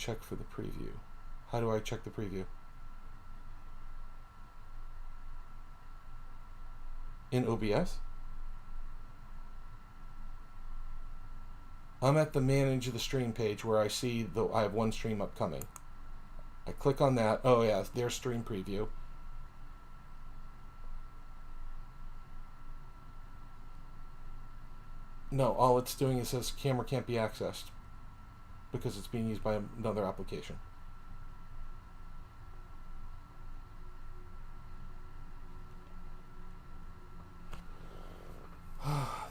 check for the preview? How do I check the preview? In OBS? I'm at the manage the stream page where I see I have one stream upcoming. I click on that. Oh yeah, there's stream preview. No, all it's doing is says camera can't be accessed because it's being used by another application.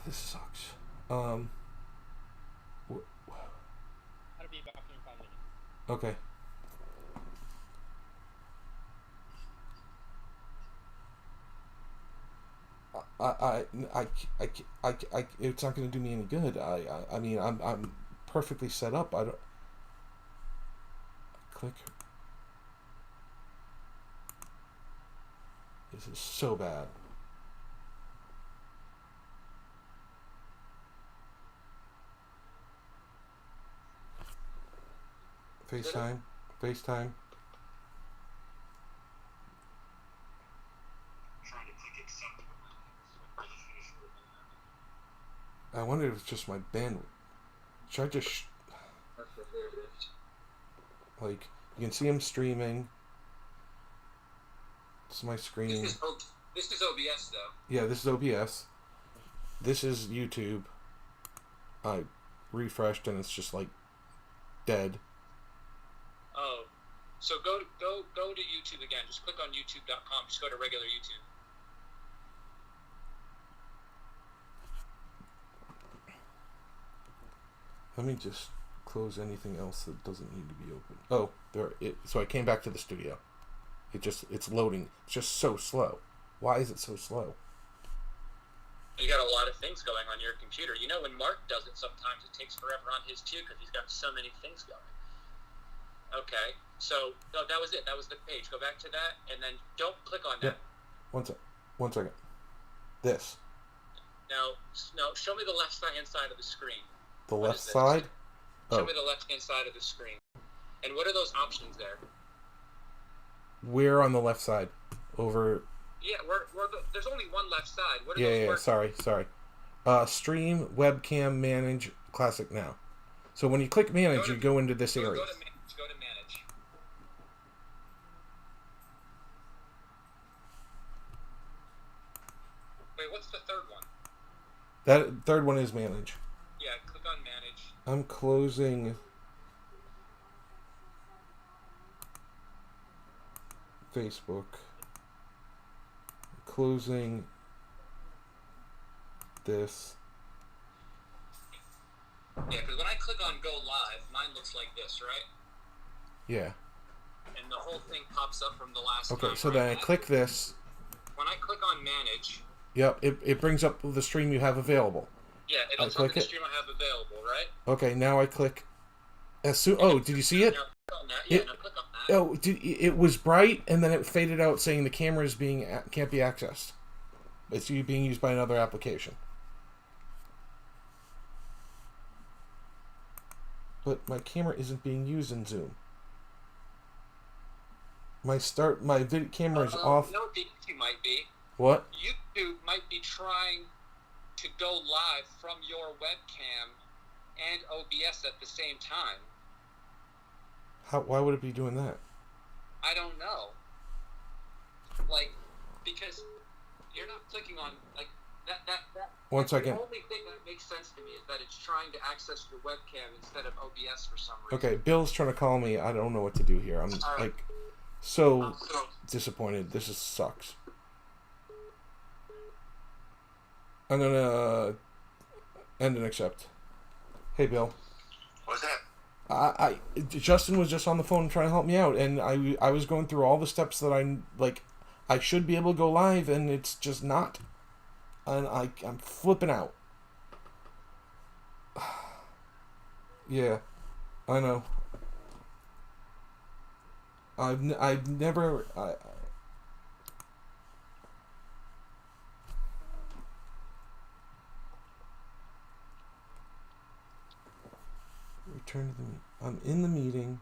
This sucks. I'll be back in 5 minutes. Okay. It's not going to do me any good. I mean, I'm perfectly set up. I don't click. This is so bad. FaceTime. FaceTime. I wonder if it's just my bandwidth. Should I just like, you can see him streaming. This is my screen. This is OBS though. Yeah, this is OBS. This is YouTube. I refreshed and it's just like dead. Oh, so go to YouTube again. Just click on YouTube.com. Just go to regular YouTube. Let me just close anything else that doesn't need to be open. Oh, so I came back to the studio. It's loading. It's just so slow. Why is it so slow? You got a lot of things going on your computer. You know, when Mark does it, sometimes it takes forever on his too because he's got so many things going. Okay, so no, that was it. That was the page. Go back to that, and then don't click on that. Yeah. One second. This. No, show me the left-hand side of the screen. The left side? Show me the left-hand side of the screen. And what are those options there? Where on the left side? Over... Yeah, there's only one left side. What are those sorry. Stream, webcam, manage, classic now. So when you click manage, you go into this area. Go to manage. Wait, what's the third one? That third one is manage. Yeah, click on manage. I'm closing Facebook. Closing this. Yeah, because when I click on go live, mine looks like this, right? Yeah. And the whole thing pops up from the last time. Okay, so then I click this. When I click on manage. Yep, it brings up the stream you have available. Yeah, it'll tell me the stream I have available, right? Okay, now I click. Oh, did you see it? Now click on that. Yeah, now click on that. Oh, it was bright, and then it faded out, saying the camera is can't be accessed. It's being used by another application. But my camera isn't being used in Zoom. My video camera is off. You know what the issue might be? What? YouTube might be trying to go live from your webcam and OBS at the same time. Why would it be doing that? I don't know. Like, because you're not clicking on, like, that. One second. The only thing that makes sense to me is that it's trying to access your webcam instead of OBS for some reason. Okay, Bill's trying to call me. I don't know what to do here. I'm like so disappointed. This sucks. I'm gonna end and accept. Hey, Bill. What's that? Justin was just on the phone trying to help me out, and I was going through all the steps that I should be able to go live, and it's just not. And I'm flipping out. Yeah, I know. I've never. Return to the meeting. I'm in the meeting.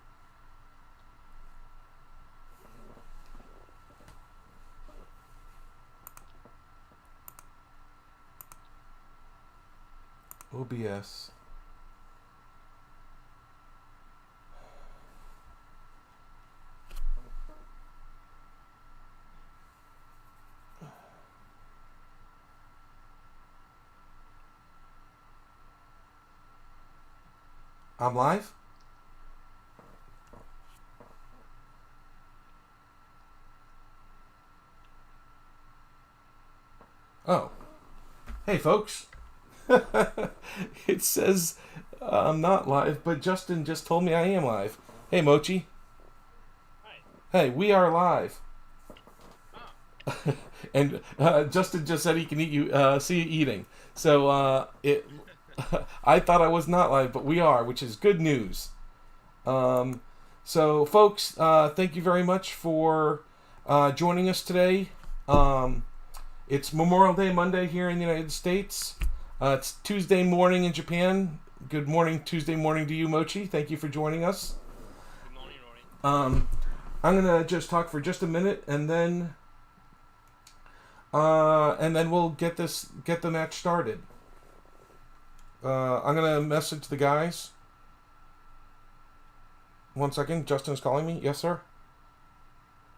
OBS. I'm live? Oh. Hey, folks. It says I'm not live, but Justin just told me I am live. Hey, Mochi. Hi. Hey, we are live. Ah. And Justin just said he can eat you, see you eating. So I thought I was not live, but we are, which is good news. So, folks, thank you very much for joining us today. It's Memorial Day Monday here in the United States. It's Tuesday morning in Japan. Good morning, Tuesday morning to you, Mochi. Thank you for joining us. Good morning, Rory. I'm gonna just talk for just a minute, and then we'll get the match started. I'm gonna message the guys. 1 second, Justin's calling me. Yes, sir.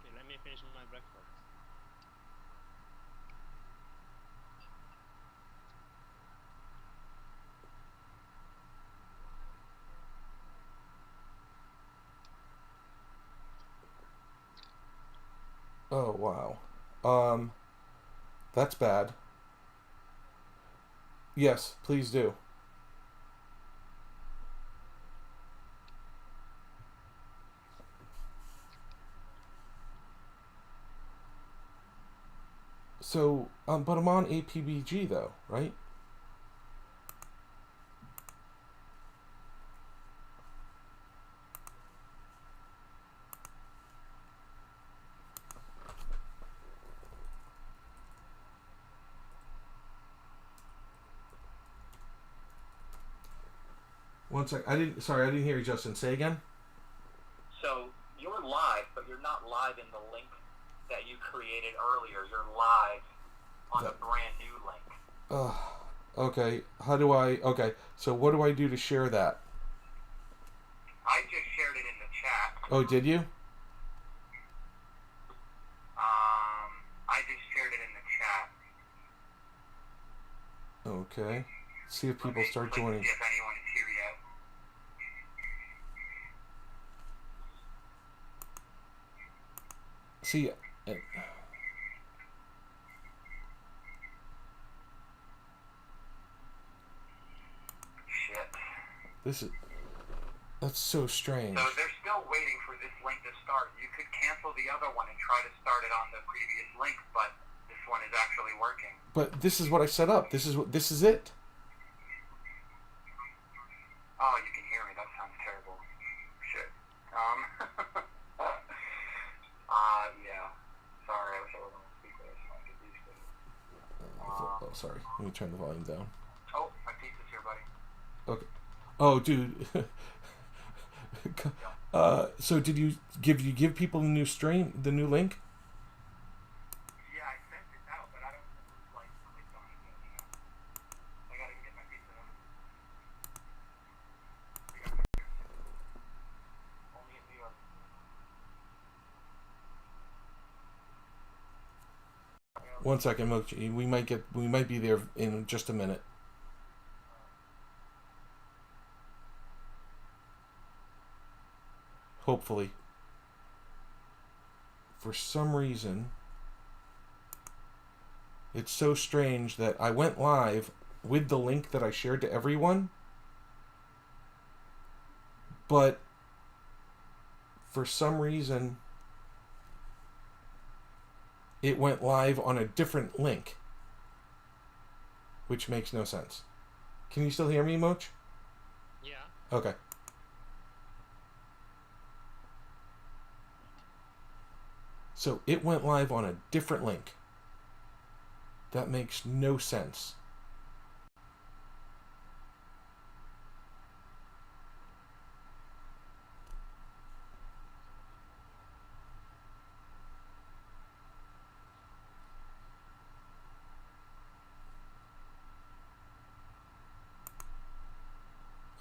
Okay, let me finish my breakfast. Oh wow. That's bad. Yes, please do. So, but I'm on APBG though, right? One sec. I didn't hear you, Justin. Say again. So you're live, but you're not live in the link that you created earlier. You're live on a brand new link. Okay. How do I? Okay. So what do I do to share that? I just shared it in the chat. Oh, did you? I just shared it in the chat. Okay. See if people start joining. See if anyone is here yet. See. Shit. That's so strange. So they're still waiting for this link to start. You could cancel the other one and try to start it on the previous link, but this one is actually working. But this is what I set up. This is it. Oh, you can hear me. That sounds terrible. Shit. Yeah. Sorry, I wish I wasn't on speaker so I could use it. Oh, sorry. Let me turn the volume down. Oh, my pizza's here, buddy. Okay. Oh, dude. So did you give people the new link? Yeah, I sent it out, but I don't know who's clicked on it yet. I gotta get my pizza. Only in New York. 1 second, Mochi. We might be there in just a minute. Hopefully. For some reason, it's so strange that I went live with the link that I shared to everyone, but for some reason it went live on a different link, which makes no sense. Can you still hear me, Moch? Yeah. Okay. So it went live on a different link. That makes no sense.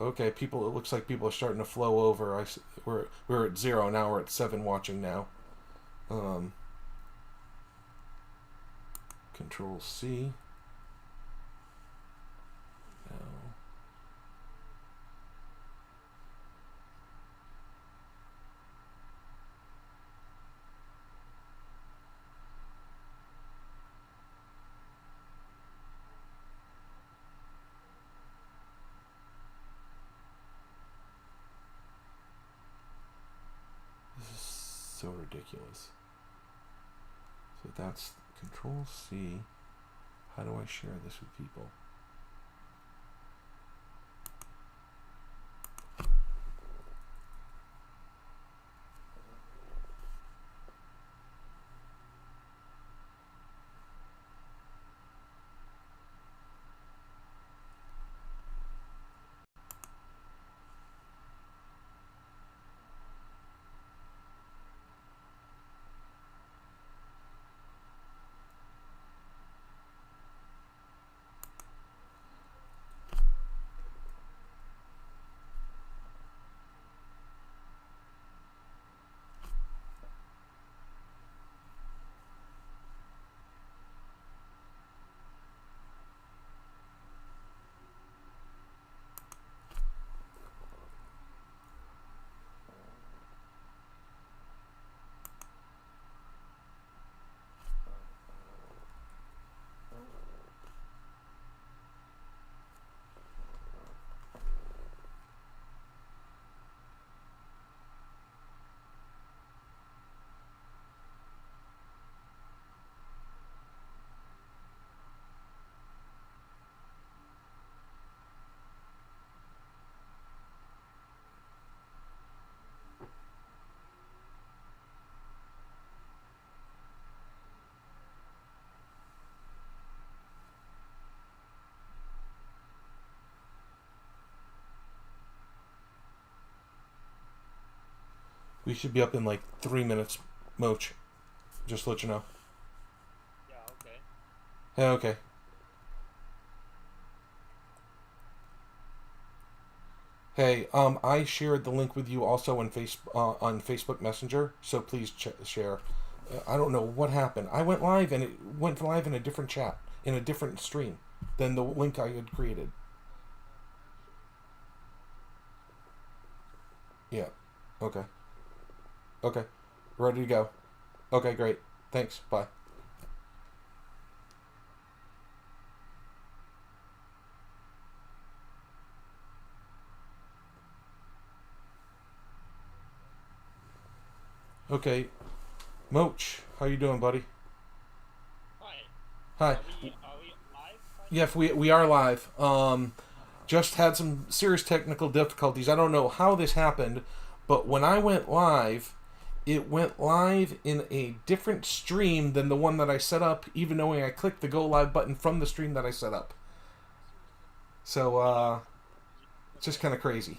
Okay, people. It looks like people are starting to flow over. We're at 0 now. We're at 7 watching now. Control C. No. This is so ridiculous. So that's Control C. How do I share this with people? We should be up in like 3 minutes, Moch. Just to let you know. Yeah, okay. Yeah, okay. Hey, I shared the link with you also on Facebook Messenger, so please share. I don't know what happened. I went live and it went live in a different chat, in a different stream than the link I had created. Yeah. Okay. Okay. Ready to go. Okay, great. Thanks. Bye. Okay. Moch, how you doing, buddy? Hi. Hi. Are we live? Yes, we are live. Just had some serious technical difficulties. I don't know how this happened, but when I went live, it went live in a different stream than the one that I set up, even though I clicked the go live button from the stream that I set up. So, it's just kind of crazy.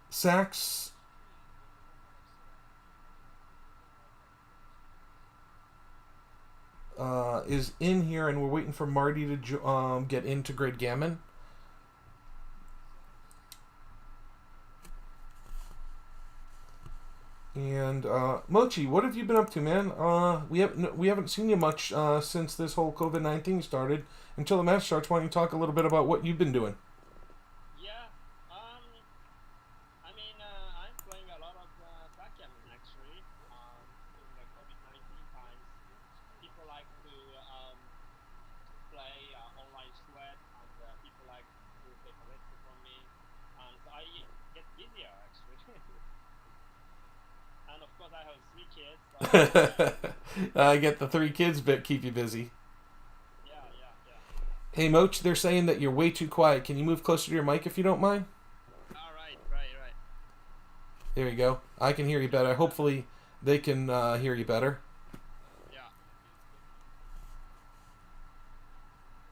Sax, is in here, and we're waiting for Marty to get into Backgammon. And Mochi, what have you been up to, man? We haven't seen you much since this whole COVID-19 started. Until the match starts, why don't you talk a little bit about what you've been doing? Yeah. I mean, I'm playing a lot of backgammon actually. In the COVID-19 times, people like to play online sweat, and people like to take a lesson from me, and so I get busier actually. And of course, I have 3 kids. So, I get the 3 kids bit keep you busy. yeah. Hey, Moch, they're saying that you're way too quiet. Can you move closer to your mic if you don't mind? All right. There you go. I can hear you better. Hopefully, they can hear you better. Yeah.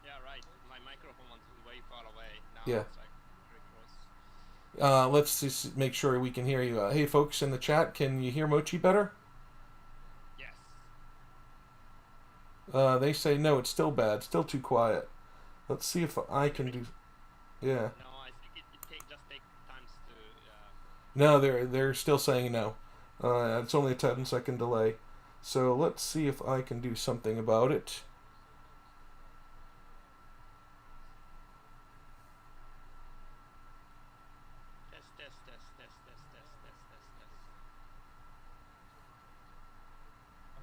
Yeah, right. My microphone was way far away. Now Yeah. it's like very close. Let's just make sure we can hear you. Hey, folks in the chat, can you hear Mochi better? Yes. They say no, it's still bad, still too quiet. Let's see if I can do. Yeah. No, I think just take times to. No, they're still saying no. It's only a 10-second delay. So let's see if I can do something about it. Test.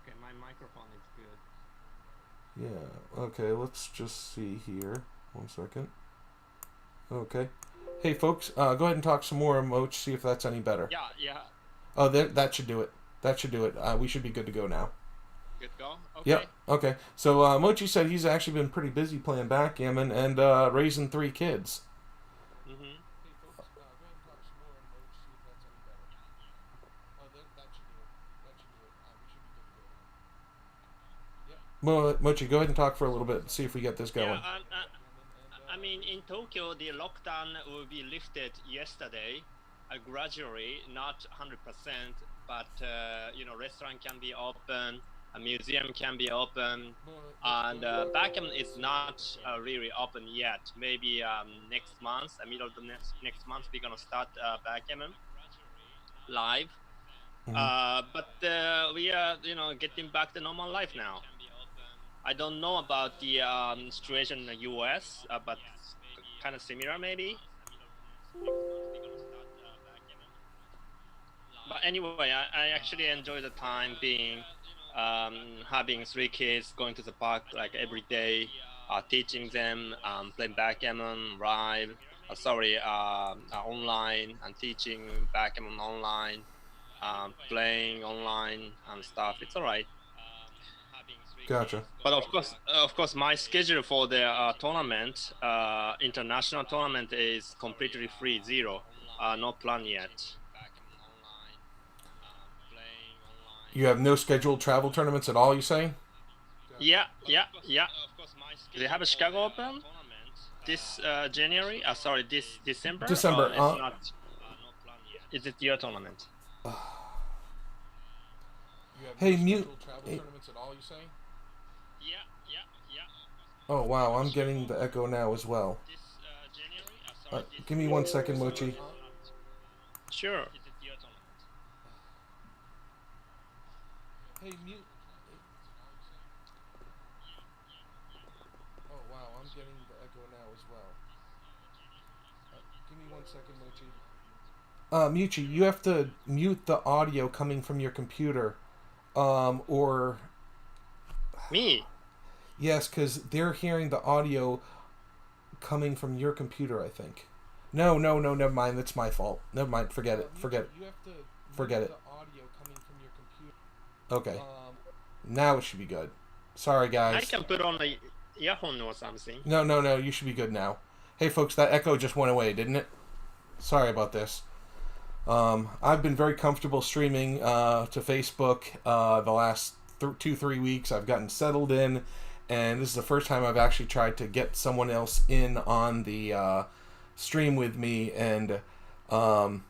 Okay, my microphone is good. Yeah, okay, let's just see here. 1 second. Okay. Hey, folks, go ahead and talk some more, Moch, see if that's any better. Yeah. Oh, that should do it. That should do it. We should be good to go now. Good go. Okay. Yep. Okay. So Mochi said he's actually been pretty busy playing backgammon and raising 3 kids. Mhm. Hey folks, go ahead and talk some more, and Mochi, see if that's any better. Oh, that should do it. That should do it. We should be good to go now. Yep. Mochi, go ahead and talk for a little bit and see if we get this going. Yeah. I mean, in Tokyo, the lockdown will be lifted yesterday, gradually, not 100%, but restaurant can be open, a museum can be open, and Backgammon is not really open yet. Maybe next month, middle of the next month, we're gonna start Backgammon live. But we are, getting back to normal life now. I don't know about the situation in the US, but kind of similar maybe. But anyway, I actually enjoy the time being having 3 kids, going to the park like every day, teaching them, playing backgammon live. Online, and teaching backgammon online, playing online and stuff. It's alright. Gotcha. But of course, my schedule for the tournament, international tournament, is completely free, zero, no plan yet. You have no scheduled travel tournaments at all, you saying? Yeah. They have a Chicago Open this January. This December. December. It's not. Is it your tournament? Hey, mute. Travel tournaments at all, you saying? Yeah. Oh wow, I'm getting the echo now as well. Give me 1 second, Mochi. Sure. Hey, mute. Oh wow, I'm getting the echo now as well. Give me 1 second, Mochi. Muchi, you have to mute the audio coming from your computer, or Me? yes, because they're hearing the audio coming from your computer, I think. No, never mind. That's my fault. Never mind. Forget it. Forget it. Forget it. Okay. Now it should be good. Sorry, guys. I can put on a earphone or something. No. You should be good now. Hey, folks, that echo just went away, didn't it? Sorry about this. I've been very comfortable streaming to Facebook the last 2-3 weeks. I've gotten settled in, and this is the first time I've actually tried to get someone else in on the stream with me, and I'm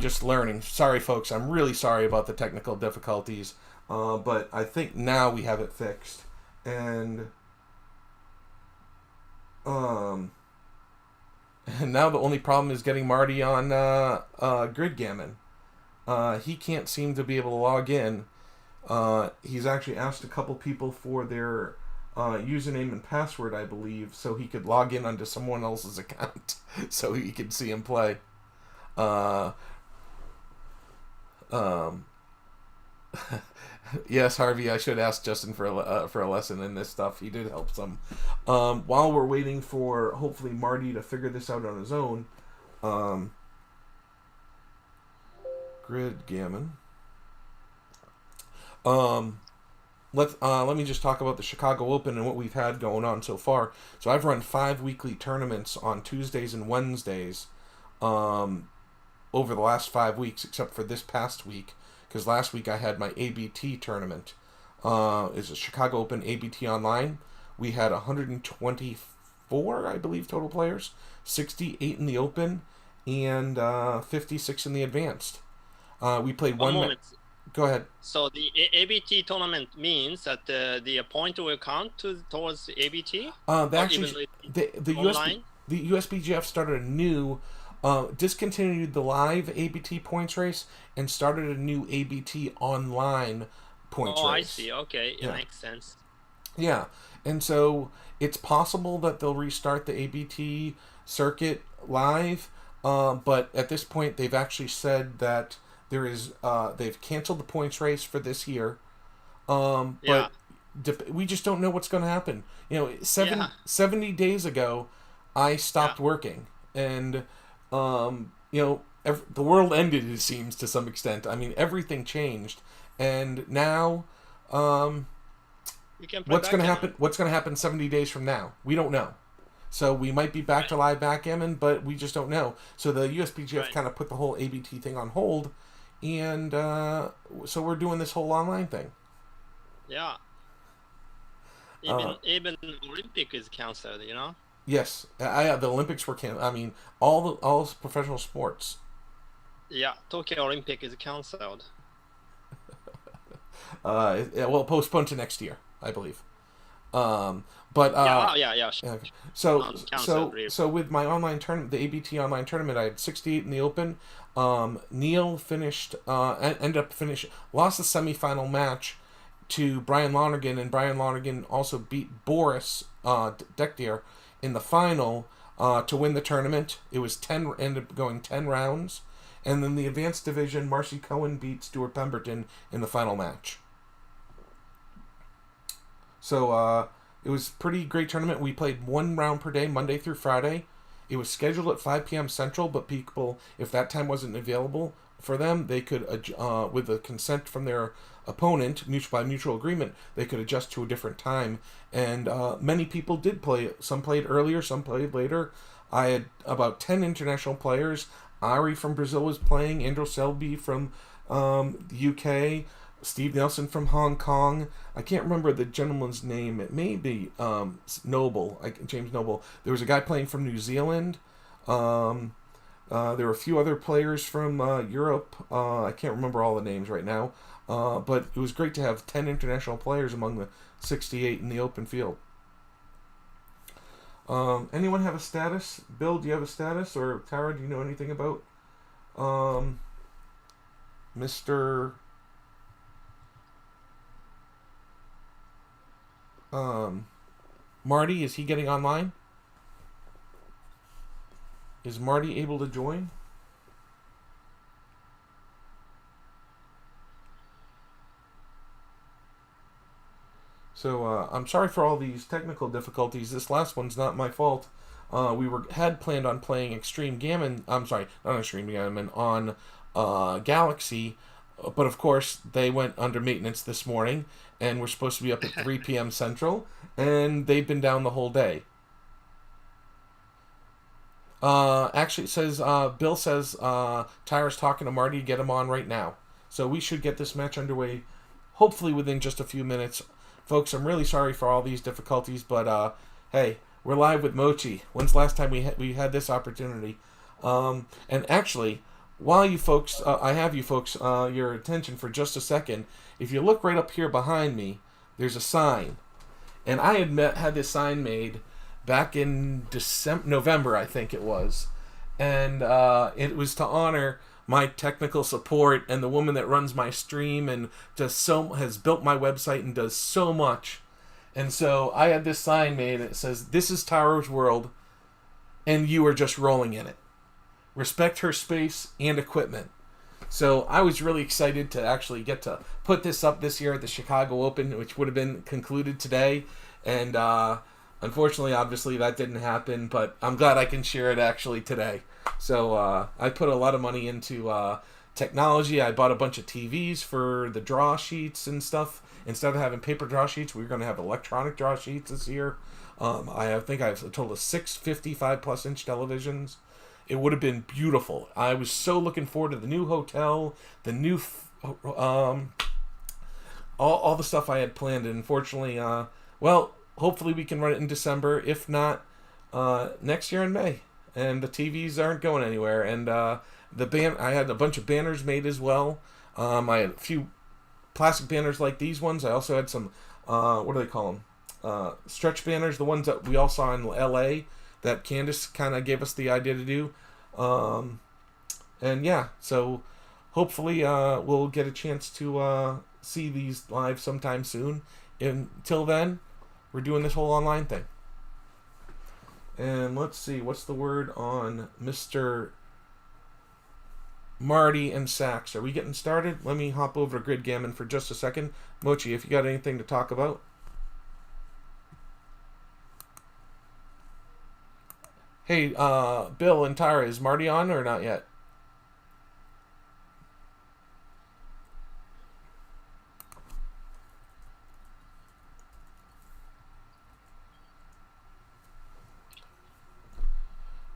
just learning. Sorry, folks. I'm really sorry about the technical difficulties, but I think now we have it fixed, and now the only problem is getting Marty on Backgammon. He can't seem to be able to log in. He's actually asked a couple people for their username and password, I believe, so he could log in onto someone else's account so he could see him play. Yes, Harvey, I should ask Justin for a lesson in this stuff. He did help some. While we're waiting for, hopefully, Marty to figure this out on his own, Backgammon. Let me just talk about the Chicago Open and what we've had going on so far. So I've run 5 weekly tournaments on Tuesdays and Wednesdays over the last 5 weeks, except for this past week, because last week I had my ABT tournament. It's a Chicago Open ABT online. We had 124, I believe, total players, 68 in the Open, and 56 in the Advanced. We played one. Go ahead. So the ABT tournament means that the point will count towards the ABT, They or actually even though the it's online. the USBGF started a new discontinued the live ABT points race and started a new ABT online points Oh, I race. see. Okay, it Yeah, makes sense. yeah, and so it's possible that they'll restart the ABT circuit live, but at this point they've actually said that they've canceled the points race for this year. Yeah, But we just don't know what's going to happen. You know, yeah, 70 days ago, I yeah, stopped working, and you know, the world ended. It seems to some extent. I mean, everything changed, and now, um, you can play what's going to backgammon. happen? What's going to happen 70 days from now? We don't know. So we might be back Right, to live backgammon, but we just don't know. So the USPGF right. kind of put the whole ABT thing on hold, and so we're doing this whole online thing. Yeah, Uh, even Olympic is cancelled. Yes, the Olympics were canceled. I mean, all professional sports. Yeah, Tokyo Olympic is cancelled. Well, postponed to next year, I believe. Um, but Yeah, yeah, yeah. yeah, so Cancelled. Really. with my online tournament, the ABT online tournament, I had 68 in the Open. Neil finished, ended up lost the semifinal match to Brian Lonergan, and Brian Lonergan also beat Boris Dektier in the final to win the tournament. It was 10, ended up going 10 rounds. And then the advanced division, Marcy Cohen beat Stuart Pemberton in the final match. So it was a pretty great tournament. We played one round per day, Monday through Friday. It was scheduled at 5 p.m. Central, but people, if that time wasn't available for them, they could, with the consent from their opponent, by mutual agreement, they could adjust to a different time. And many people did play. Some played earlier, some played later. I had about 10 international players. Ari from Brazil was playing, Andrew Selby from the UK, Steve Nelson from Hong Kong. I can't remember the gentleman's name. It may be Noble, James Noble. There was a guy playing from New Zealand. Um, there were a few other players from Europe. I can't remember all the names right now. But it was great to have 10 international players among the 68 in the open field. Anyone have a status? Bill, do you have a status? Or Tara, do you know anything about um, Mr. Marty? Is he getting online? Is Marty able to join? So I'm sorry for all these technical difficulties. This last one's not my fault. We had planned on playing Extreme Gammon. I'm sorry, not Extreme Gammon on Galaxy, but of course they went under maintenance this morning, and we're supposed to be up at 3 p.m. Central, and they've been down the whole day. Actually, it says Bill says Tyra's talking to Marty to get him on right now, so we should get this match underway, hopefully within just a few minutes. Folks, I'm really sorry for all these difficulties, but hey, we're live with Mochi. When's the last time we had this opportunity? And actually, while you folks, I have you folks, your attention for just a second. If you look right up here behind me, there's a sign, and I had this sign made back in November, I think it was, and it was to honor my technical support and the woman that runs my stream and has built my website and does so much. And so I had this sign made. It says, "This is Taro's world, and you are just rolling in it. Respect her space and equipment." So I was really excited to actually get to put this up this year at the Chicago Open, which would have been concluded today. And unfortunately, obviously, that didn't happen, but I'm glad I can share it actually today. So I put a lot of money into technology. I bought a bunch of TVs for the draw sheets and stuff. Instead of having paper draw sheets, we're going to have electronic draw sheets this year. I think I have a total of 6 55-plus inch televisions. It would have been beautiful. I was so looking forward to the new hotel, the new all the stuff I had planned. And unfortunately, well, hopefully we can run it in December. If not, next year in May. And the TVs aren't going anywhere. And I had a bunch of banners made as well. I had a few plastic banners like these ones. I also had some, what do they call them? Stretch banners, the ones that we all saw in LA that Candace kind of gave us the idea to do. And yeah, so hopefully we'll get a chance to see these live sometime soon. Until then, we're doing this whole online thing. And let's see, what's the word on Mr. Marty and Sax? Are we getting started? Let me hop over to Gridgammon for just a second. Mochi, if you got anything to talk about. Hey, Bill and Tyra, is Marty on or not yet?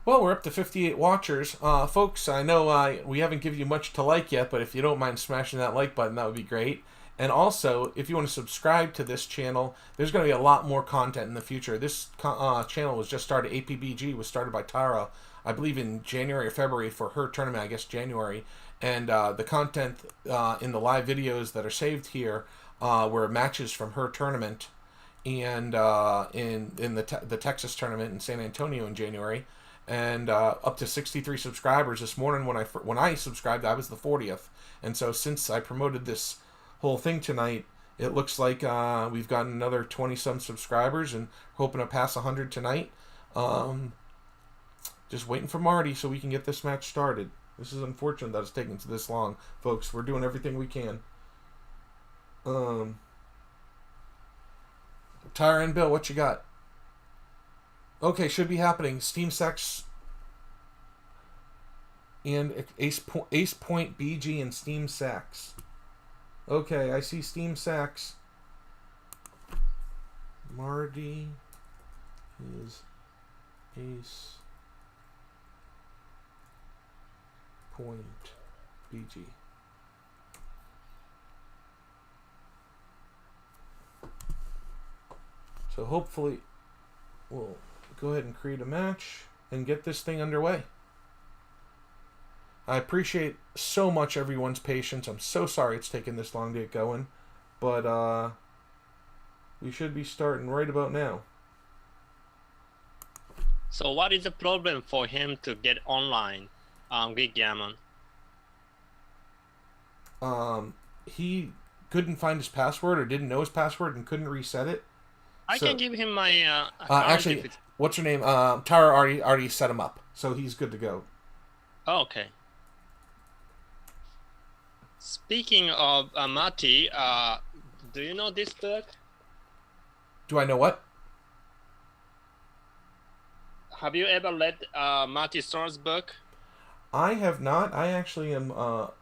Well, we're up to 58 watchers. Folks, I know we haven't given you much to like yet, but if you don't mind smashing that like button, that would be great. And also, if you want to subscribe to this channel, there's going to be a lot more content in the future. This channel was just started, APBG was started by Tara, I believe in January or February for her tournament, I guess January. And the content in the live videos that are saved here were matches from her tournament and in the Texas tournament in San Antonio in January. And up to 63 subscribers this morning. When I subscribed, I was the 40th. And so since I promoted this whole thing tonight, it looks like we've gotten another 20-some subscribers and hoping to pass 100 tonight. Just waiting for Marty so we can get this match started. This is unfortunate that it's taking this long, folks. We're doing everything we can. Tyra and Bill, what you got? Okay, should be happening. Steam Sex and Ace Point BG and Steam Sax. Okay, I see Steam Sax. Marty is Ace Point BG. So hopefully we'll go ahead and create a match and get this thing underway. I appreciate so much everyone's patience. I'm so sorry it's taken this long to get going, but we should be starting right about now. So what is the problem for him to get online on Backgammon? He couldn't find his password or didn't know his password and couldn't reset it. I can give him my actually, what's her name? Tara already set him up, so he's good to go. Oh, okay. Speaking of Marty, do you know this book? Do I know what? Have you ever read Marty Store's book? I have not. I actually am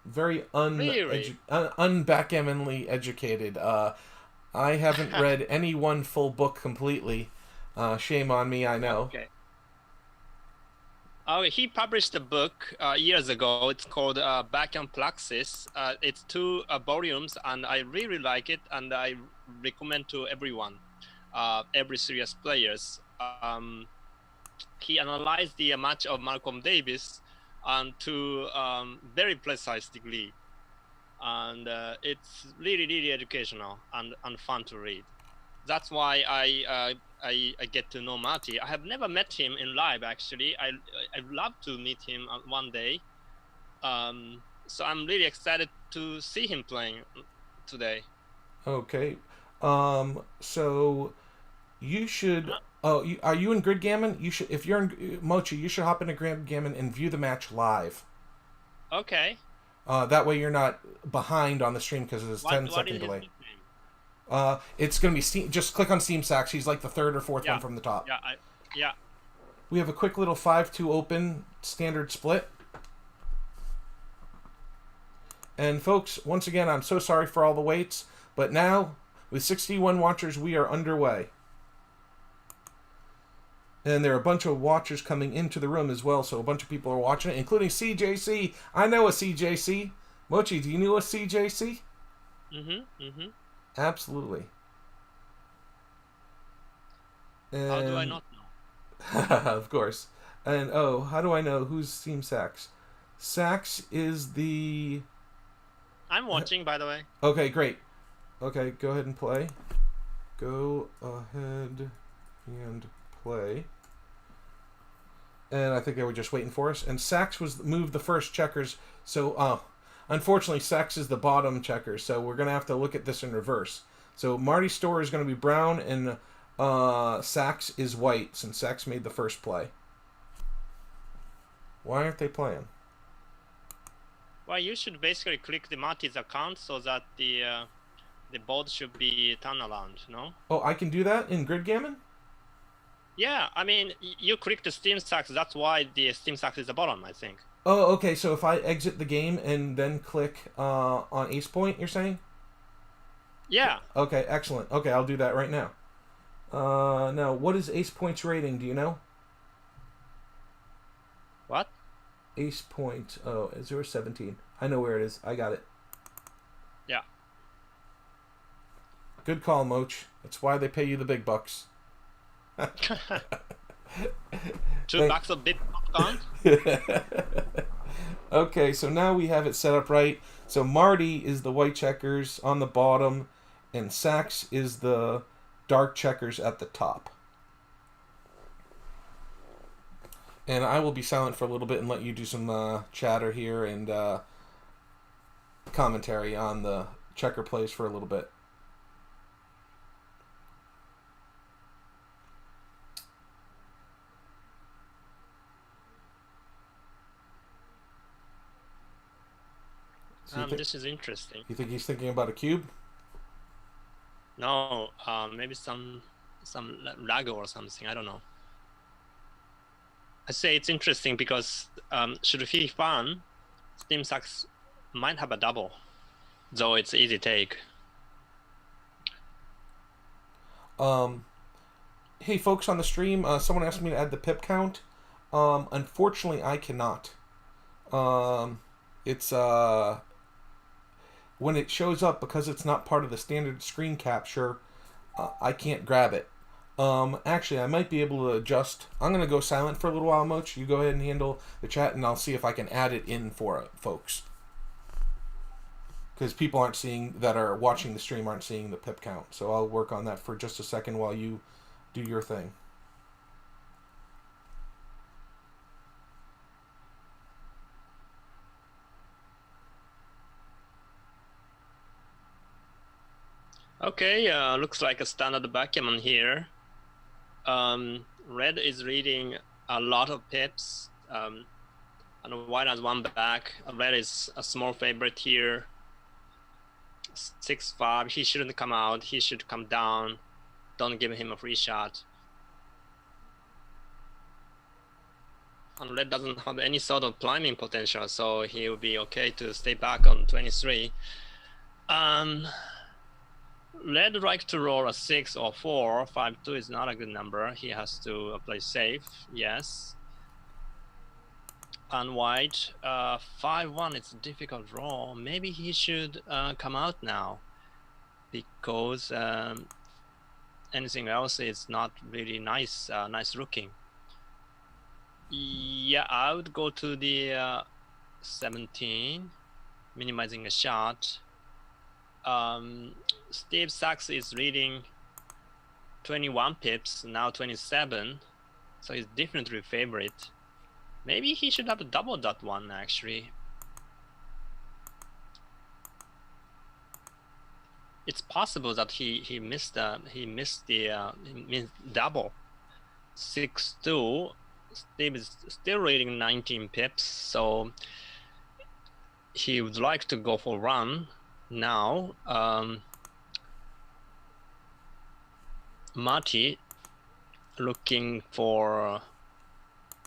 very unbackgammonly educated. I haven't read any one full book completely. Shame on me, I know. Okay. He published a book years ago. It's called Backgammon Praxis. It's 2 volumes, and I really like it, and I recommend to everyone, every serious players. He analyzed the match of Malcolm Davis to very precise degree. And it's really educational and fun to read. That's why I get to know Marty. I have never met him in live, actually. I'd love to meet him one day. So I'm really excited to see him playing today. Okay. So you should. Are you in Gridgammon? You should. If you're in Mochi, you should hop into Gridgammon and view the match live. Okay. That way you're not behind on the stream because it's 10-second delay. It's going to be Steam. Just click on Steam Sax. He's like the 3rd or 4th one from the top. Yeah. We have a quick little 5-2 open standard split. And folks, once again, I'm so sorry for all the waits, but now with 61 watchers, we are underway. And there are a bunch of watchers coming into the room as well, so a bunch of people are watching it, including CJC. I know a CJC. Mochi, do you know a CJC? Absolutely. And how do I not know? Of course. And how do I know who's Team Sax? Sax is the... I'm watching, by the way. Okay, great. Okay, go ahead and play. Go ahead and play. And I think they were just waiting for us. And Sax was moved the first checkers. So, unfortunately, Sax is the bottom checker. So we're going to have to look at this in reverse. So Marty's store is going to be brown and Sax is white since Sax made the first play. Why aren't they playing? Well, you should basically click the Marty's account so that the board should be turned around, no? Oh, I can do that in Gridgammon? Yeah, I mean, you click the Steam Stacks, that's why the Steam Stacks is the bottom, I think. Oh, okay, so if I exit the game and then click on Ace Point, you're saying? Yeah. Okay, excellent. Okay, I'll do that right now. Now, what is Ace Point's rating? Do you know? What? Ace Point. Oh, 017. I know where it is. I got it. Yeah. Good call, Moch. That's why they pay you the big bucks. $2 a bit popcorn? Okay, so now we have it set up right. So Marty is the white checkers on the bottom, and Sax is the dark checkers at the top. And I will be silent for a little bit and let you do some chatter here and commentary on the checker plays for a little bit. So This is interesting. you think he's thinking about a cube? No, maybe some lag or something, I don't know. I say it's interesting because should he fun, Steam Stacks might have a double, though it's easy take. Hey folks on the stream, someone asked me to add the pip count. Unfortunately, I cannot. It's when it shows up, because it's not part of the standard screen capture, I can't grab it. Actually, I might be able to adjust. I'm going to go silent for a little while, Moch. You go ahead and handle the chat, and I'll see if I can add it in for folks. Because people aren't seeing, that are watching the stream, aren't seeing the pip count. So I'll work on that for just a second while you do your thing. Okay, looks like a standard backgammon here. Red is reading a lot of pips, and white has one back. Red is a small favorite here. 6-5, he shouldn't come out, he should come down. Don't give him a free shot. And red doesn't have any sort of climbing potential, so he will be okay to stay back on 23. Red would like to roll a 6 or 4. 5-2 is not a good number. He has to play safe, yes. And white, 5-1, it's a difficult roll. Maybe he should come out now, because anything else is not really nice, nice looking. Yeah, I would go to the 17, minimizing a shot. Steve Sachs is reading 21 pips, now 27, so he's definitely favorite. Maybe he should have doubled that one, actually. It's possible that he missed double. 6-2. Steve is still reading 19 pips, so he would like to go for run now. Marty looking for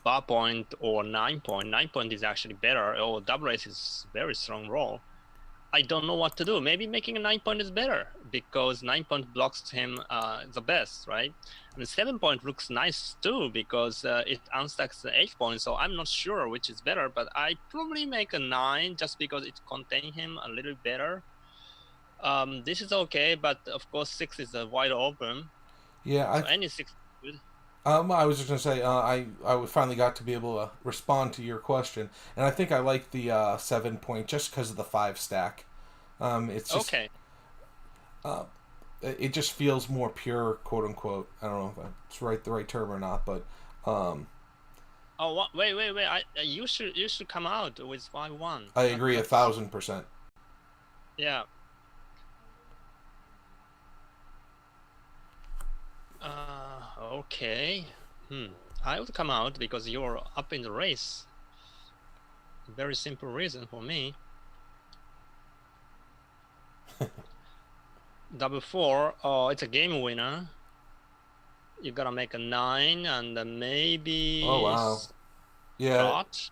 bar point or 9 point. 9 point is actually better. Oh, double ace is very strong roll. I don't know what to do. Maybe making a 9 point is better, because 9 point blocks him the best, right? And 7 point looks nice too, because it unstacks the 8 point. So I'm not sure which is better, but I probably make a 9 just because it contains him a little better. This is okay, but of course 6 is wide open. Yeah, so any 6 is good. I was just gonna say I finally got to be able to respond to your question, and I think I like the 7 point just because of the 5 stack. It's just, okay. uh, it just feels more pure, quote unquote. I don't know if that's the right term or not, but Oh, what? Wait. You should come out with 5-1. I agree 1,000%. Yeah. Okay. I would come out because you're up in the race. Very simple reason for me. Double 4. Oh, it's a game winner. You gotta make a 9 and maybe. Oh wow. Yeah. Slot.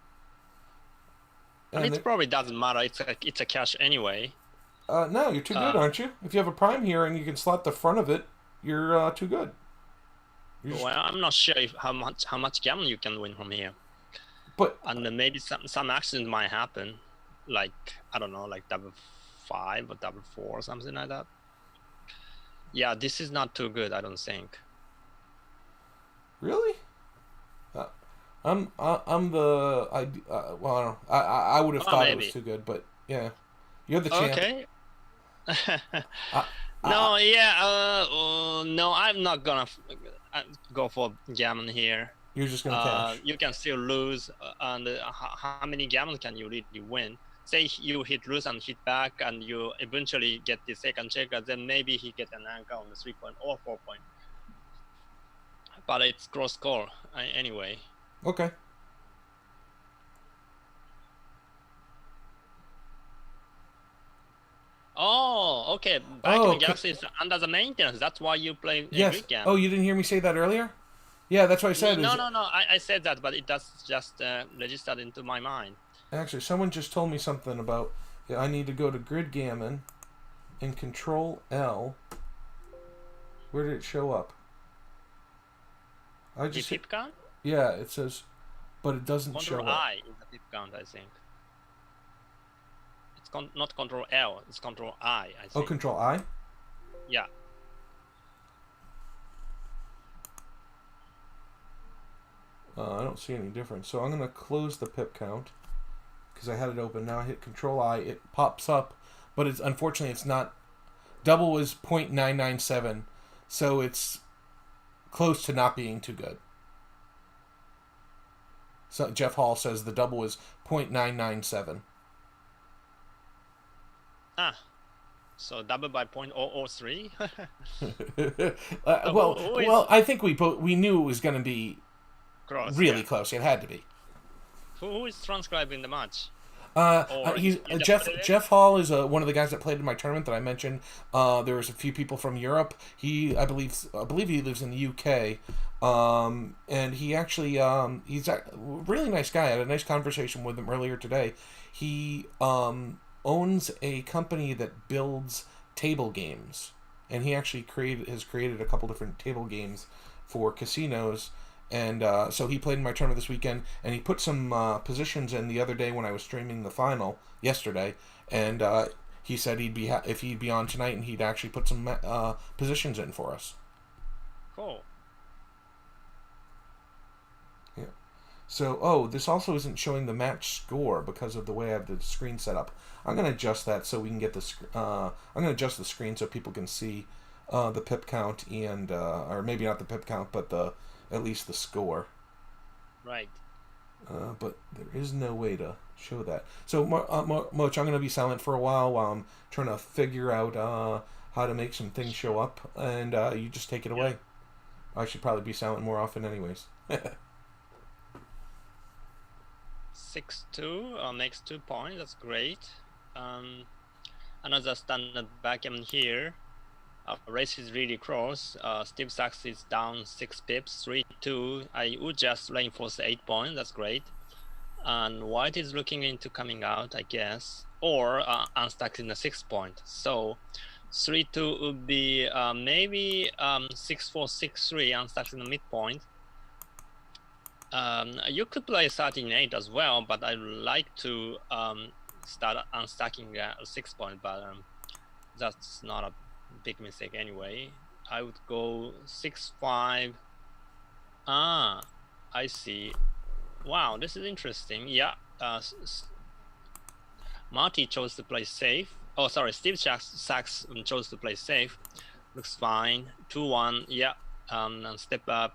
And it probably doesn't matter. It's a cash anyway. No, you're too good, aren't you? If you have a prime here and you can slot the front of it, you're too good. Well, I'm not sure how much gammon you can win from here. And then maybe some accident might happen, like I don't know, like double 5 or double 4 or something like that. Yeah, this is not too good, I don't think. Really? Well, I don't know. I would have thought maybe. It was too good, but yeah, you're the champ. Okay. No, no, I'm not gonna go for gammon here. You're just gonna cash. You can still lose, and how many gammon can you really win? Say you hit lose and hit back, and you eventually get the second checker, then maybe he get an anchor on the 3 point or 4 point. But it's cross score anyway. Okay. Oh, okay. Backgammon Galaxy is under the maintenance. That's why you play yes. Oh, you didn't hear me say that earlier? Yeah, that's what I said. No. I said that, but it does just registered into my mind. Actually, someone just told me something about I need to go to Backgammon and Control L. Where did it show up? The pip count? Yeah, it says, but it doesn't show up. Control I is the pip count, I think. It's not Control L, it's Control I think. Oh, Control I? Yeah. I don't see any difference. So I'm going to close the pip count because I had it open. Now I hit Control I, it pops up, but unfortunately it's not. Double is 0.997, so it's close to not being too good. So Jeff Hall says the double is 0.997. So double by 0.003. Well, I think we knew it was going to be really close. It had to be. Who is transcribing the match? Jeff Hall is one of the guys that played in my tournament that I mentioned. There was a few people from Europe. I believe he lives in the UK. And he actually he's a really nice guy. I had a nice conversation with him earlier today. He owns a company that builds table games, and he actually has created a couple different table games for casinos. And so he played in my tournament this weekend, and he put some positions in the other day when I was streaming the final yesterday. And he said if he'd be on tonight, and he'd actually put some positions in for us. Cool. Yeah. So, this also isn't showing the match score because of the way I have the screen set up. I'm going to adjust that so we can get I'm going to adjust the screen so people can see the pip count and or maybe not the pip count, but at least the score. Right. But there is no way to show that. So, Moch, I'm going to be silent for a while I'm trying to figure out how to make some things show up, and you just take it away. I should probably be silent more often anyways. 6-2 makes 2 points. That's great. Another standard backgammon here. Race is really close. Steve Sachs is down 6 pips, 3-2. I would just reinforce 8 points. That's great. And White is looking into coming out, I guess, or unstacking the 6 point. So 3-2 would be maybe 6-4, 6-3, unstacking the midpoint. You could play 13-8 as well, but I like to start unstacking 6 point, but that's not a big mistake anyway. I would go 6-5. I see. Wow, this is interesting. Yeah, Marty chose to play safe. Oh, sorry. Steve Sachs chose to play safe. Looks fine. 2-1. Yeah. And step up.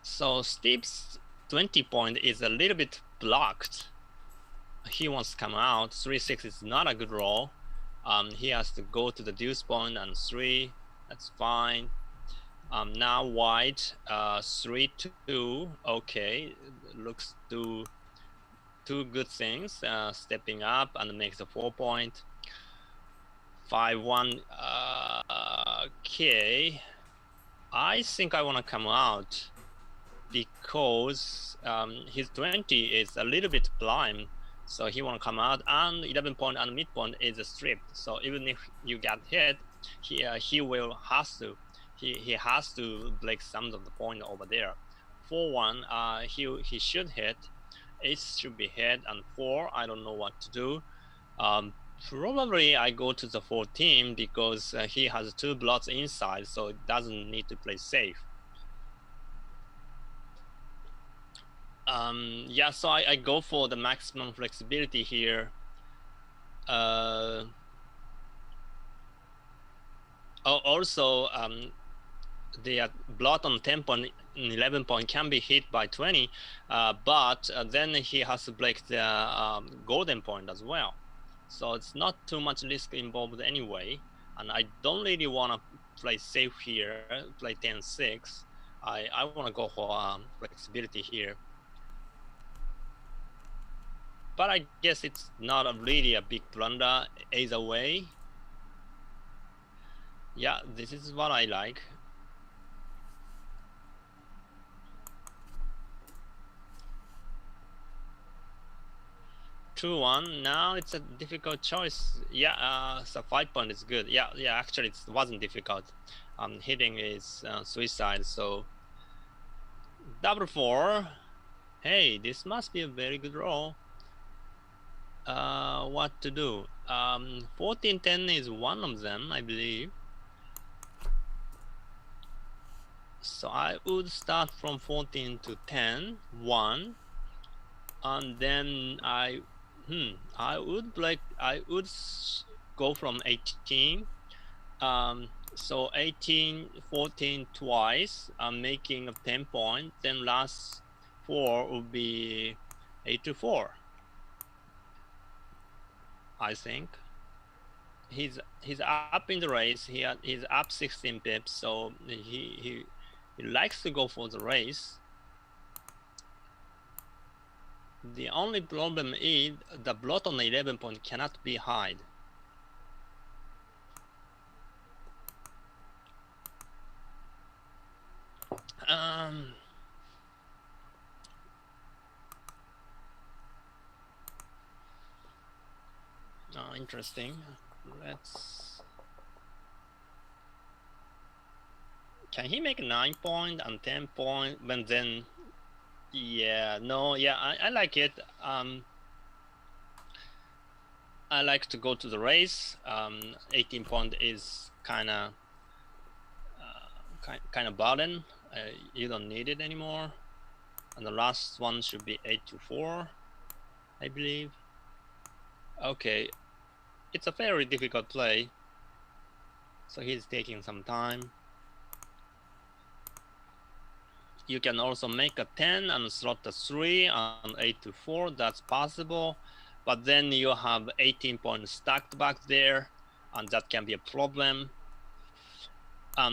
So Steve's 20 point is a little bit blocked. He wants to come out. 3-6 is not a good roll. He has to go to the deuce point and 3. That's fine. Now white 3-2. Okay, looks to two good things. Stepping up and makes a 4 point. 5-1. Okay, I think I want to come out because his 20 is a little bit blind. So he want to come out, and 11 point and midpoint is stripped. So even if you get hit, he will has to he has to break some of the point over there. 4-1, he should hit. 8 should be hit, and 4 I don't know what to do. Probably I go to the 14 because he has 2 blocks inside, so it doesn't need to play safe. Yeah, so I go for the maximum flexibility here. Also, the blot on 10 point and 11 point can be hit by 20, but then he has to break the golden point as well. So it's not too much risk involved anyway. And I don't really want to play safe here, play 10-6. I want to go for flexibility here. But I guess it's not really a big blunder either way. Yeah, this is what I like. Two one. Now it's a difficult choice. Yeah, so 5 point is good. Yeah. Actually, it wasn't difficult. Hitting is suicide. So double 4. Hey, this must be a very good roll. What to do? 14-10 is one of them, I believe. So I would start from 14 to 10, 1, and then I would go from 18. So 18, 14 twice. I'm making a 10 point. Then last 4 would be 8-4. I think he's up in the race. He's up 16 pips, so he likes to go for the race. The only problem is the blot on the 11 point cannot be hide. Interesting. Can he make 9 point and 10 point? But then, yeah, no, yeah, I like it. I like to go to the race. 18 point is kind of burden. You don't need it anymore. And the last one should be 8-4, I believe. Okay, it's a very difficult play. So he's taking some time. You can also make a 10 and slot a 3 and 8-4. That's possible. But then you have 18 points stacked back there, and that can be a problem.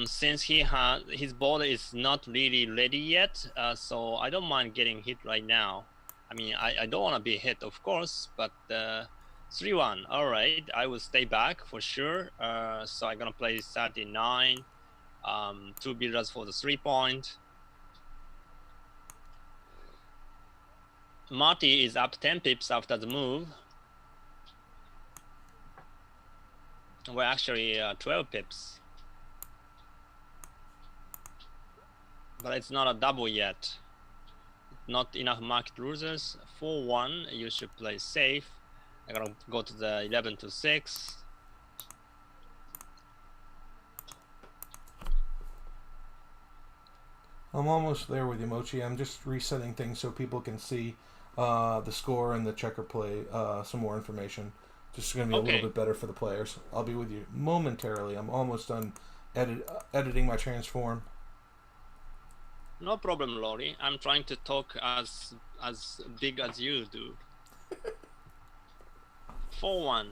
Since his board is not really ready yet, so I don't mind getting hit right now. I mean, I don't want to be hit, of course, but 3-1. All right, I will stay back for sure. So I'm gonna play 39. 2 builders for the 3 point. Marty is up 10 pips after the move. We're actually 12 pips. But it's not a double yet. Not enough market losers. 4-1, you should play safe. I'm gonna go to the 11-6. I'm almost there with you, Mochi. I'm just resetting things so people can see. the score and the checker play, some more information. Just going to be a little bit better for the players. I'll be with you momentarily. I'm almost done editing my transform. No problem, Lori. I'm trying to talk as big as you do. 4-1.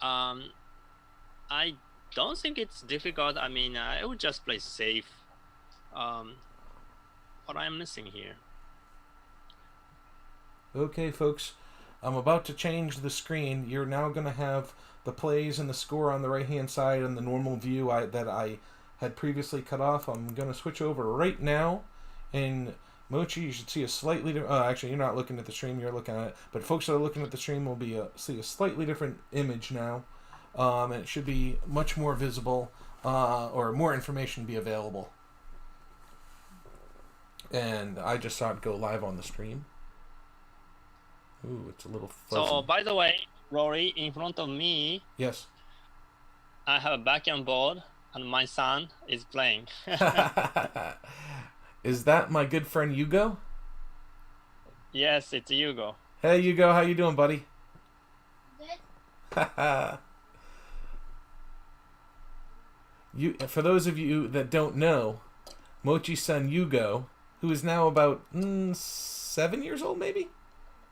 I don't think it's difficult. I mean, I would just play safe. What I'm missing here. Okay, folks. I'm about to change the screen. You're now going to have the plays and the score on the right-hand side and the normal view that I had previously cut off. I'm going to switch over right now. And Mochi, you should see a slightly different... actually, you're not looking at the stream. You're looking at it. But folks that are looking at the stream will see a slightly different image now. And it should be much more visible or more information be available. And I just saw it go live on the stream. Ooh, it's a little fuzzy. So, by the way, Rory, in front of me, yes, I have a backgammon board, and my son is playing. Is that my good friend Hugo? Yes, it's Hugo. Hey, Hugo, how you doing, buddy? Good. For those of you that don't know, Mochi's son Hugo, who is now about 7 years old, maybe?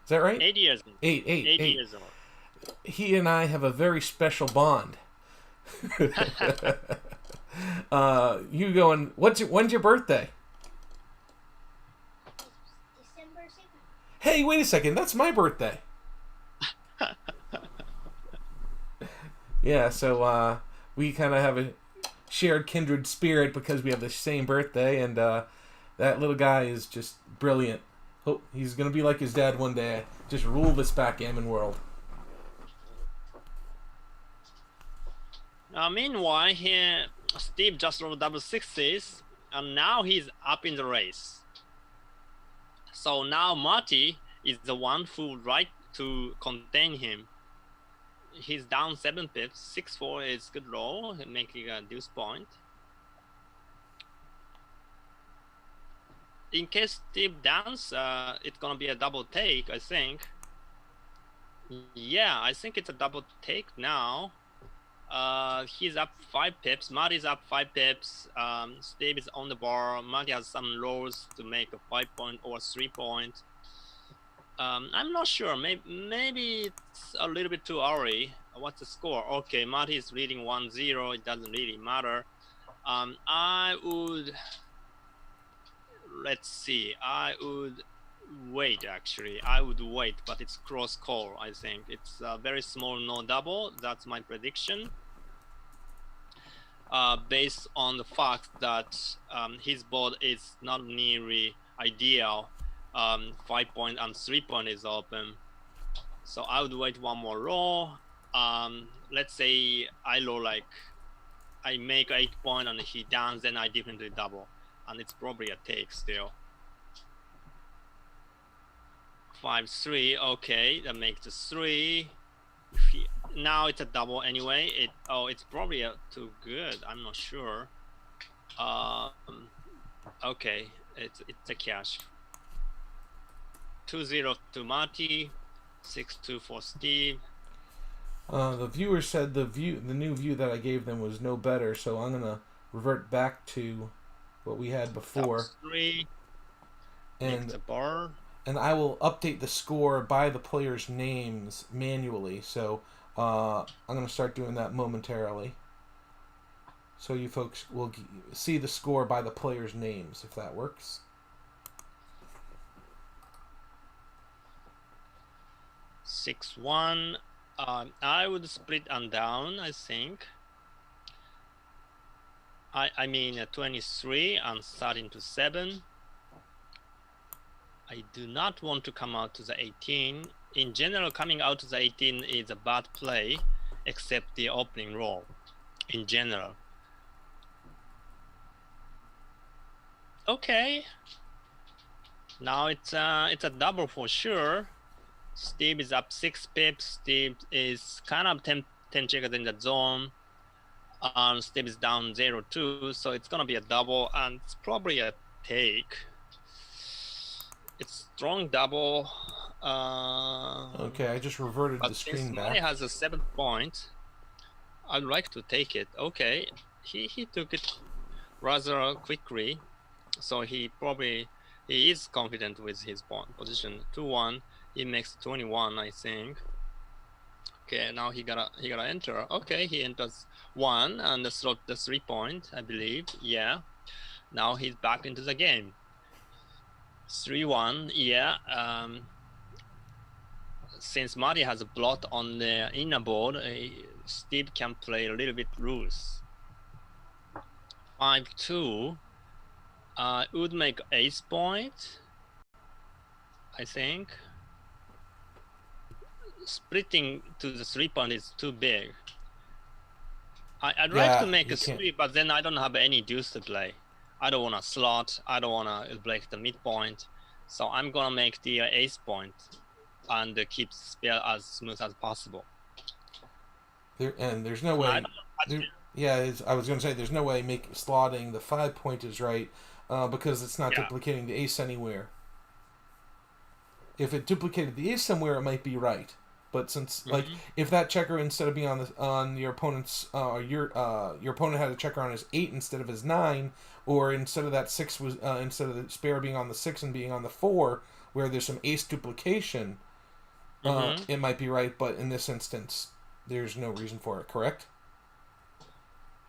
Is that right? 8 years. 8 years old. He and I have a very special bond. Hugo, and when's your birthday? December 2nd. Hey, wait a second. That's my birthday. Yeah, so we kind of have a shared kindred spirit because we have the same birthday, and that little guy is just brilliant. Hope he's going to be like his dad one day. Just rule this backgammon world. Meanwhile, here Steve just rolled double sixes, and now he's up in the race. So now Marty is the one who would like to contain him. He's down 7 pips. 6-4 is good roll, making a deuce point. In case Steve downs, it's gonna be a double take, I think. Yeah, I think it's a double take now. He's up 5 pips. Marty's up 5 pips. Steve is on the bar. Marty has some rolls to make a 5-point or 3-point. I'm not sure. Maybe it's a little bit too early. What's the score? Okay, Marty is leading 1-0. It doesn't really matter. I would... Let's see. I would wait, actually. I would wait, but it's cross call, I think. It's a very small no double. That's my prediction. Based on the fact that his board is not nearly ideal. 5-point and 3-point is open. So I would wait one more roll. Let's say I roll like I make 8-point and he downs, then I definitely double. And it's probably a take still. 5-3, okay, that makes a 3. Now it's a double anyway. It's probably too good. I'm not sure. Okay, it's a cash. 2-0 to Marty, 6-2 for Steve. The viewer said the new view that I gave them was no better, so I'm gonna revert back to what we had before. 3. And the bar. And I will update the score by the players' names manually. So I'm going to start doing that momentarily. So you folks will see the score by the players' names, if that works. Six one. I would split and down, I think. I mean 23 and starting to 7. I do not want to come out to the 18. In general, coming out to the 18 is a bad play, except the opening roll, in general. Okay. Now it's a double for sure. Steve is up 6 pips. Steve is kind of 10 checkers in the zone. Steve is down 0-2, so it's gonna be a double, and it's probably a take. It's strong double. Okay, I just reverted But the since screen Marty back. has a 7 point, I'd like to take it. Okay, he took it rather quickly, so he is confident with his position. 2-1, he makes 21, I think. Okay, now he gotta enter. Okay, he enters 1 and slot the 3 point, I believe. Yeah. Now he's back into the game. 3-1, yeah. Since Marty has a blot on the inner board, Steve can play a little bit loose. 5-2 would make ace point, I think. Splitting to the 3 point is too big. I'd like to make a 3, but then I don't have any deuce to play. I don't want to slot. I don't want to break the midpoint. So I'm going to make the ace point and keep the spell as smooth as possible. There's no way. I was going to say there's no way slotting the 5 point is right because it's not duplicating the ace anywhere. If it duplicated the ace somewhere, it might be right. But since like if that checker instead of being on your opponent's your opponent had a checker on his 8 instead of his 9, or instead of that 6 was instead of the spare being on the 6 and being on the 4, where there's some ace duplication, it might be right. But in this instance, there's no reason for it. Correct?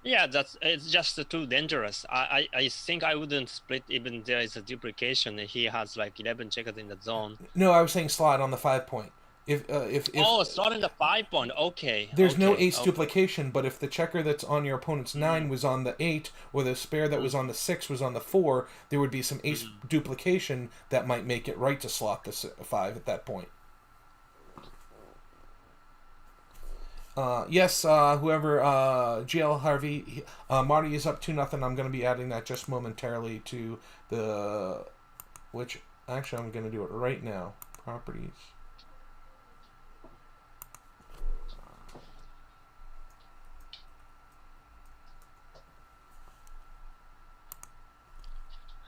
Yeah, it's just too dangerous. I think I wouldn't split even there is a duplication. He has like 11 checkers in the zone. No, I was saying slot on the 5 point. If slot in the 5 point. Okay. There's no ace duplication, but if the checker that's on your opponent's 9 was on the 8, or the spare that was on the 6 was on the 4, there would be some ace duplication that might make it right to slot the 5 at that point. Yes, whoever, GL Harvey, Marty is up 2-0. I'm going to be adding that just momentarily to which, actually I'm going to do it right now. Properties.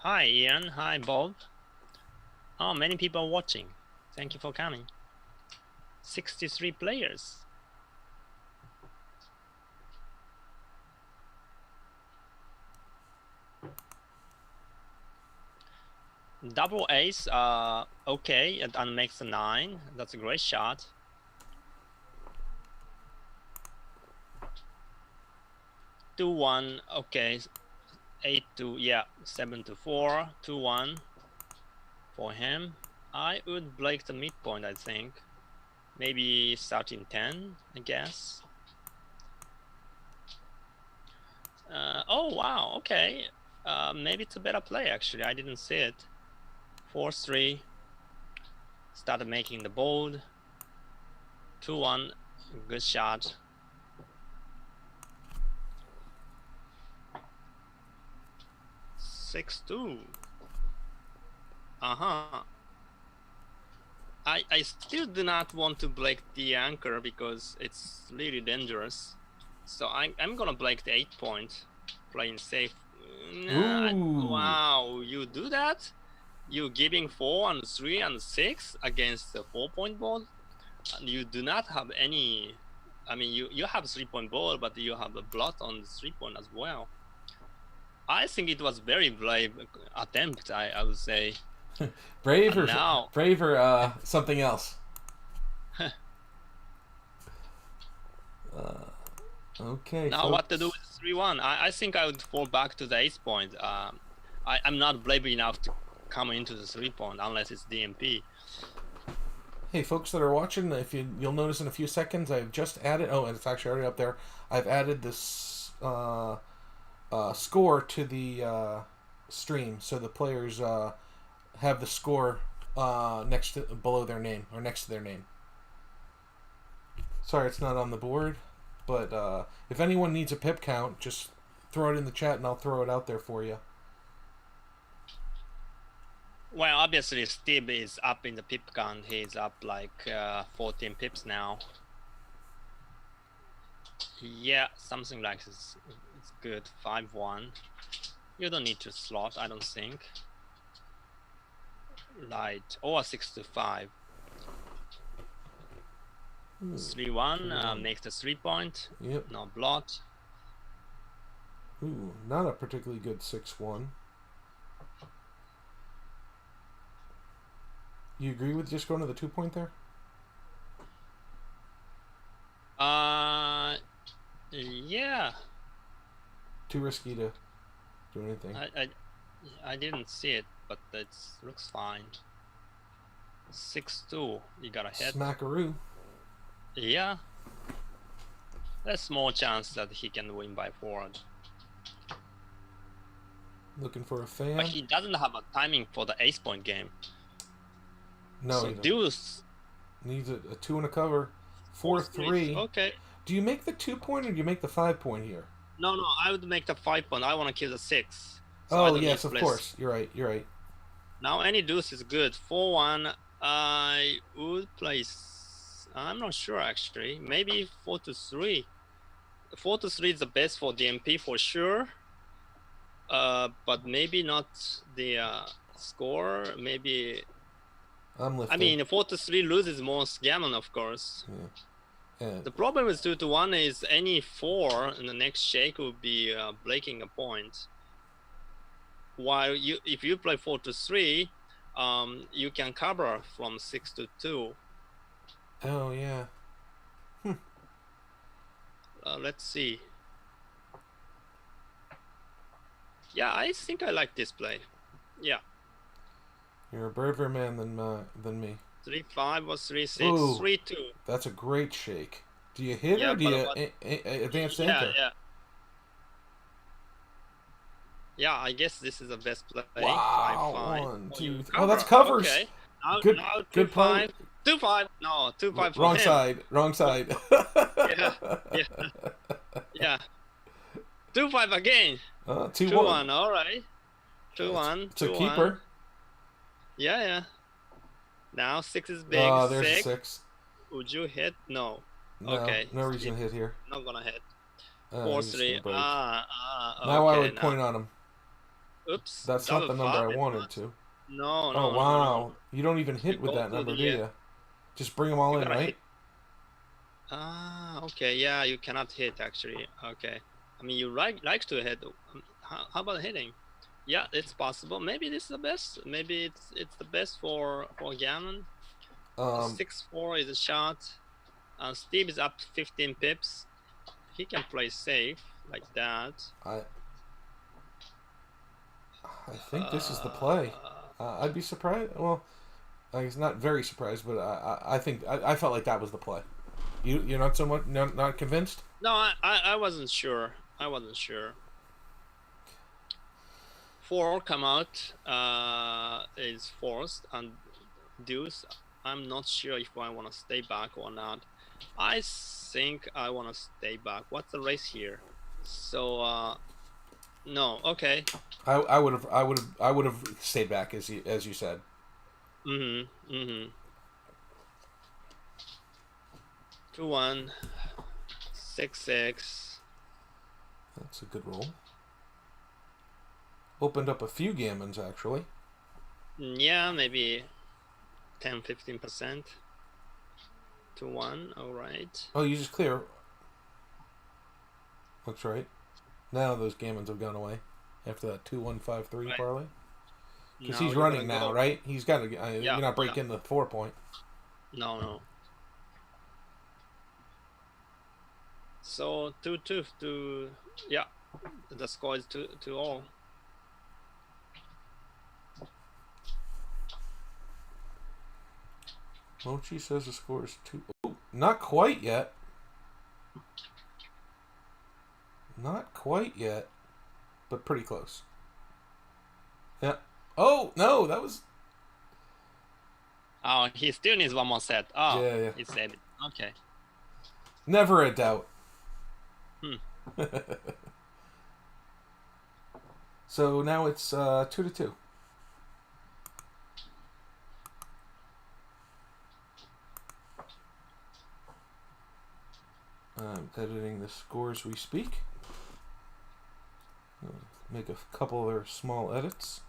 Hi Ian, hi Bob. Oh, many people are watching. Thank you for coming. 63 players. Double ace, okay, and makes a 9. That's a great shot. Two one, okay. 8-2, yeah, 7-4, 2-1 for him. I would break the midpoint, I think. Maybe 13-10, I guess. Oh wow, okay. Maybe it's a better play actually. I didn't see it. 4-3. Started making the bold. 2-1, good shot. 6-2. I still do not want to break the anchor because it's really dangerous. So I'm gonna break the 8 point, playing safe. Wow, you do that? You giving 4 and 3 and 6 against the 4 point board? And you do not have any. I mean, you have 3 point board, but you have a blot on the 3 point as well. I think it was very brave attempt. I would say. brave or something else. Okay. Now folks. What to do with 3-1? I think I would fall back to the ace point. I'm not brave enough to come into the 3 point unless it's DMP. Hey, folks that are watching, if you'll notice in a few seconds, I've just added. Oh, and it's actually already up there. I've added this score to the stream, so the players have the score below their name or next to their name. Sorry, it's not on the board, but if anyone needs a pip count, just throw it in the chat and I'll throw it out there for you. Well, obviously Steve is up in the pip count. He's up like 14 pips now. Yeah, something like this. It's good. 5-1. You don't need to slot, I don't think. Right. Or 6-5. Ooh, 3-1. Makes the 3-point. Yep. No blocked. Ooh, not a particularly good 6-1. You agree with just going to the 2-point there? Yeah. Too risky to do anything. I didn't see it, but it looks fine. 6-2. You got a hit. Smackaroo. Yeah. There's small chance that he can win by 4. Looking for a fan. But he doesn't have a timing for the ace-point game. No, So he doesn't. deuce. Needs a 2 and a cover. 4-3. Okay. Do you make the 2-point or do you make the 5-point here? No, I would make the 5-point. I want to kill the 6. So oh, yes, of course. You're right. Now any deuce is good. 4-1. I would place. I'm not sure actually. Maybe 4-3. 4-3 is the best for DMP for sure. But maybe not the score. Maybe. I'm lifting. I mean, 4-3 loses most gammon, of course. Yeah. The problem with 2-1 is any 4 in the next shake will be breaking a point. While if you play 4-3, you can cover from 6-2. Oh yeah. Let's see. Yeah, I think I like this play. Yeah. You're a braver man than me. 3-5 or 3-6, Ooh, 3-2. That's a great shake. Do you hit Yeah, or do you advance anchor? Yeah, I guess this is the best play. Wow. 5-5. 1, 2, 3. Cover. Oh, that's covers. Okay. Now, Good 2-5. 2-5. No, 2-5 for Wrong him. side. Wrong side. Yeah. 2-5 again. 2-1. All right. 2-1. It's a keeper. Yeah. Now 6 is big. Oh, there's 6. a 6. Would you hit? No. No, Okay. no reason to hit here. Not gonna hit. He's 4-3. gonna Now I would point on him. Oops. That's not the number I wanted to. No. Oh, wow. No. You don't even hit with that number, do you? Just bring them all in, right? Okay. Yeah, you cannot hit actually. Okay. I mean, you like to hit. How about hitting? Yeah, it's possible. Maybe this is the best. Maybe it's the best for gammon. 6-4 is a shot. Steve is up 15 pips. He can play safe like that. I think this is the play. I'd be surprised. Well, I guess not very surprised, but I think I felt like that was the play. You're not so much not convinced? No, I wasn't sure. 4 come out is forced, and deuce. I'm not sure if I want to stay back or not. I think I want to stay back. What's the race here? So no. Okay. I would have stayed back as you said. 2-1, 6-6. That's a good roll. Opened up a few gammons actually. Yeah, maybe 10-15%. 2-1. All right. Oh, you just clear. Looks right. Now those gammons have gone away after that 2-1-5-3 parlay. Because he's running now, right? He's got to. You're not breaking the 4-point. No. So 2-2. Yeah, the score is 2-2 Mochi says the score is 2. Oh, not quite yet. Not quite yet, but pretty close. Yeah. Oh no, that was. Oh, he still needs one more set. Oh, yeah. He said it. Okay. Never a doubt. So now it's 2-2. I'm editing the scores we speak. Make a couple other small edits.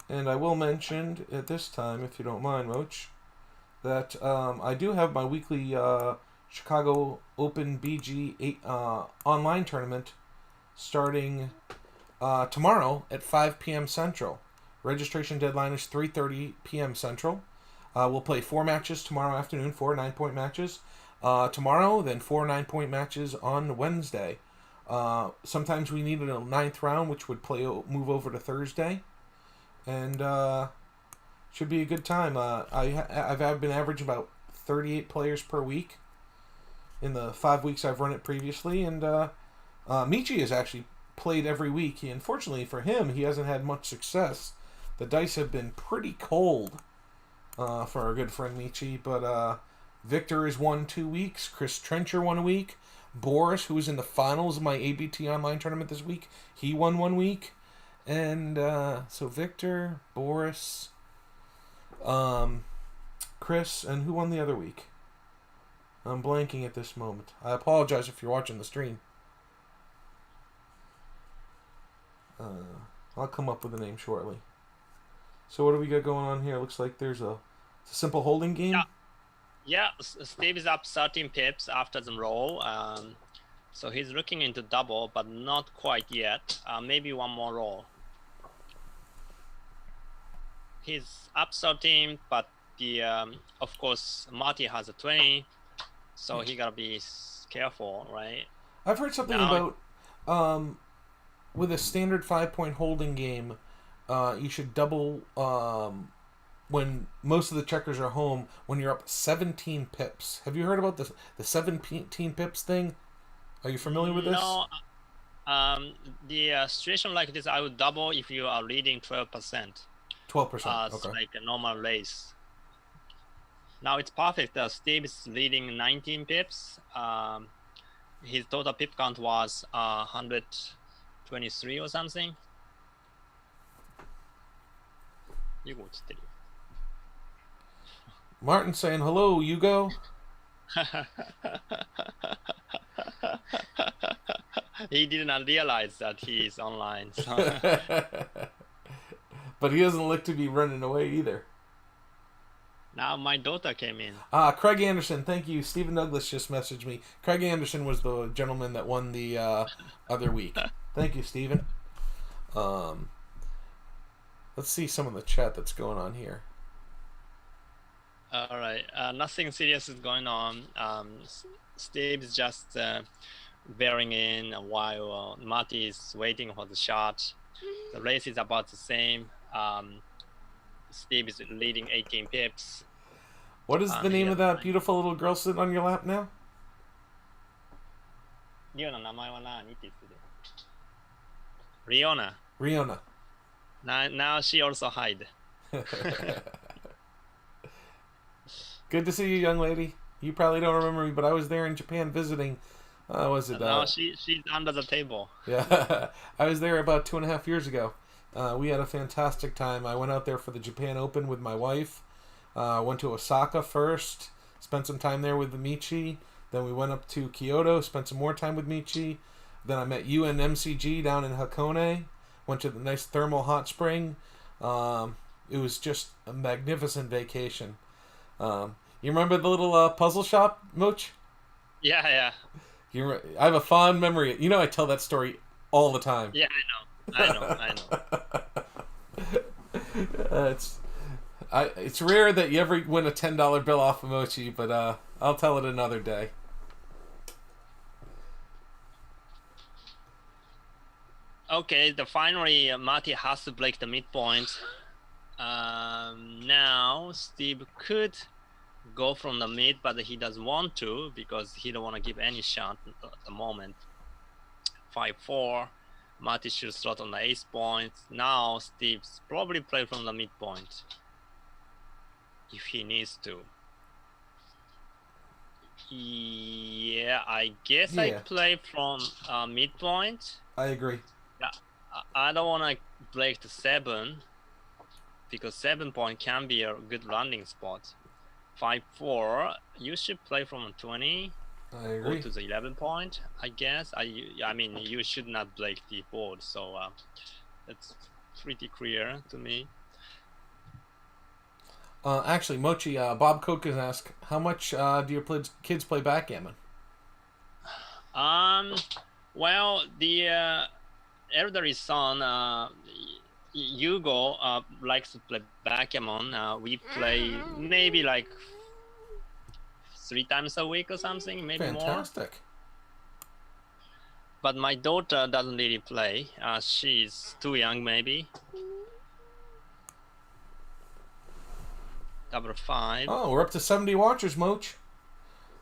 And I will mention at this time, if you don't mind, Moch, that I do have my weekly Chicago Open BG 8 online tournament starting tomorrow at 5 p.m. Central. Registration deadline is 3:30 p.m. Central. We'll play 4 matches tomorrow afternoon, 4 9-point matches tomorrow, then 4 9-point matches on Wednesday. Sometimes we need a 9th round, which would move over to Thursday, and should be a good time. I've been averaging about 38 players per week in the 5 weeks I've run it previously, and Michi has actually played every week. Unfortunately for him, he hasn't had much success. The dice have been pretty cold for our good friend Michi, but Victor has won 2 weeks. Chris Trencher won a week. Boris, who was in the finals of my ABT online tournament this week, he won 1 week. And so Victor, Boris, Chris, and who won the other week? I'm blanking at this moment. I apologize if you're watching the stream. I'll come up with a name shortly. So what do we got going on here? Looks like there's a simple holding game. Yeah, Steve is up 13 pips after the roll. So he's looking into double, but not quite yet. Maybe one more roll. He's up 13, but the of course Marty has a 20, so he gotta be careful, right? I've heard something about with a standard 5-point holding game, you should double when most of the checkers are home when you're up 17 pips. Have you heard about the 17 pips thing? Are you familiar with this? No. The situation like this, I would double if you are leading 12%. 12%. It's Okay. like a normal race. Now it's perfect. Steve is leading 19 pips. His total pip count was 123 or something. Martin saying hello, Hugo. He did not realize that he is online. So. But he doesn't look to be running away either. Now my daughter came in. Craig Anderson, thank you. Stephen Douglas just messaged me. Craig Anderson was the gentleman that won the other week. Thank you, Stephen. Let's see some of the chat that's going on here. All right. Nothing serious is going on. Steve is just bearing in while Marty is waiting for the shot. The race is about the same. Steve is leading 18 pips. What is the name of that beautiful little girl sitting on your lap now? リオの名前は何って言ってる? Riona. Riona. Now she also hide. Good to see you, young lady. You probably don't remember me, but I was there in Japan visiting. Was it? No, she's under the table. Yeah, I was there about 2.5 years ago. We had a fantastic time. I went out there for the Japan Open with my wife. Went to Osaka first. Spent some time there with the Michi. Then we went up to Kyoto. Spent some more time with Michi. Then I met you and MCG down in Hakone. Went to the nice thermal hot spring. It was just a magnificent vacation. You remember the little puzzle shop, Mooch? Yeah. I have a fond memory. You know, I tell that story all the time. Yeah, I know. It's rare that you ever win a $10 bill off of Mochi, but I'll tell it another day. Okay, finally Marty has to break the midpoint. Now Steve could go from the mid, but he doesn't want to because he don't want to give any shot at the moment. 5-4. Marty should slot on the ace point. Now Steve's probably play from the midpoint if he needs to. Yeah, I guess I play from midpoint. I agree. Yeah, I don't want to break the 7 because 7 point can be a good landing spot. 5-4. You should play from 20. I agree. Go to the 11 point. I guess. I mean, you should not break the board. So that's pretty clear to me. Actually, Mochi, Bob Koch has asked, how much do your kids play backgammon? Well, the elderly son, Hugo, likes to play backgammon. We play maybe like 3 times a week or something, maybe more. Fantastic. But my daughter doesn't really play. She's too young, maybe. Double 5. Oh, we're up to 70 watchers, Moch.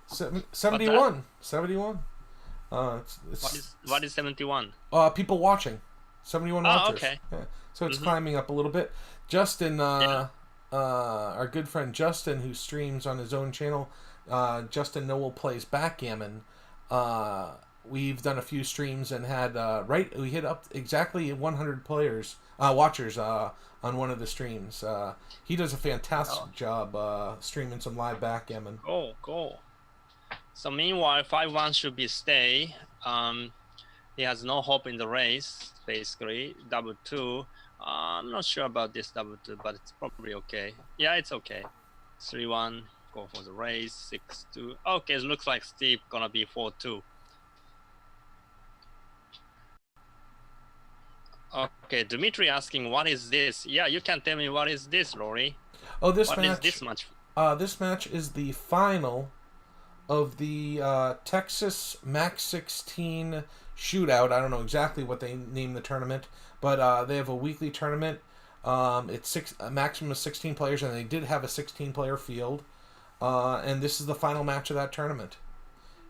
71. 71. What is 71? People watching. 71 watchers. Okay. Yeah. So it's climbing up a little bit. Justin, our good friend Justin, who streams on his own channel, Justin Noel Plays Backgammon. We've done a few streams and had we hit up exactly 100 watchers on one of the streams. He does a fantastic job streaming some live backgammon. Cool. So meanwhile, 5-1 should be stay. He has no hope in the race, basically. Double 2. I'm not sure about this double 2, but it's probably okay. Yeah, it's okay. 3-1, go for the race. 6-2. Okay, it looks like Steve gonna be 4-2. Okay, Dimitri asking, what is this? Yeah, you can tell me what is this, Rory. Oh, this What match. is this match? This match is the final of the Texas Max 16 shootout. I don't know exactly what they named the tournament, but they have a weekly tournament. It's a maximum of 16 players, and they did have a 16-player field. And this is the final match of that tournament.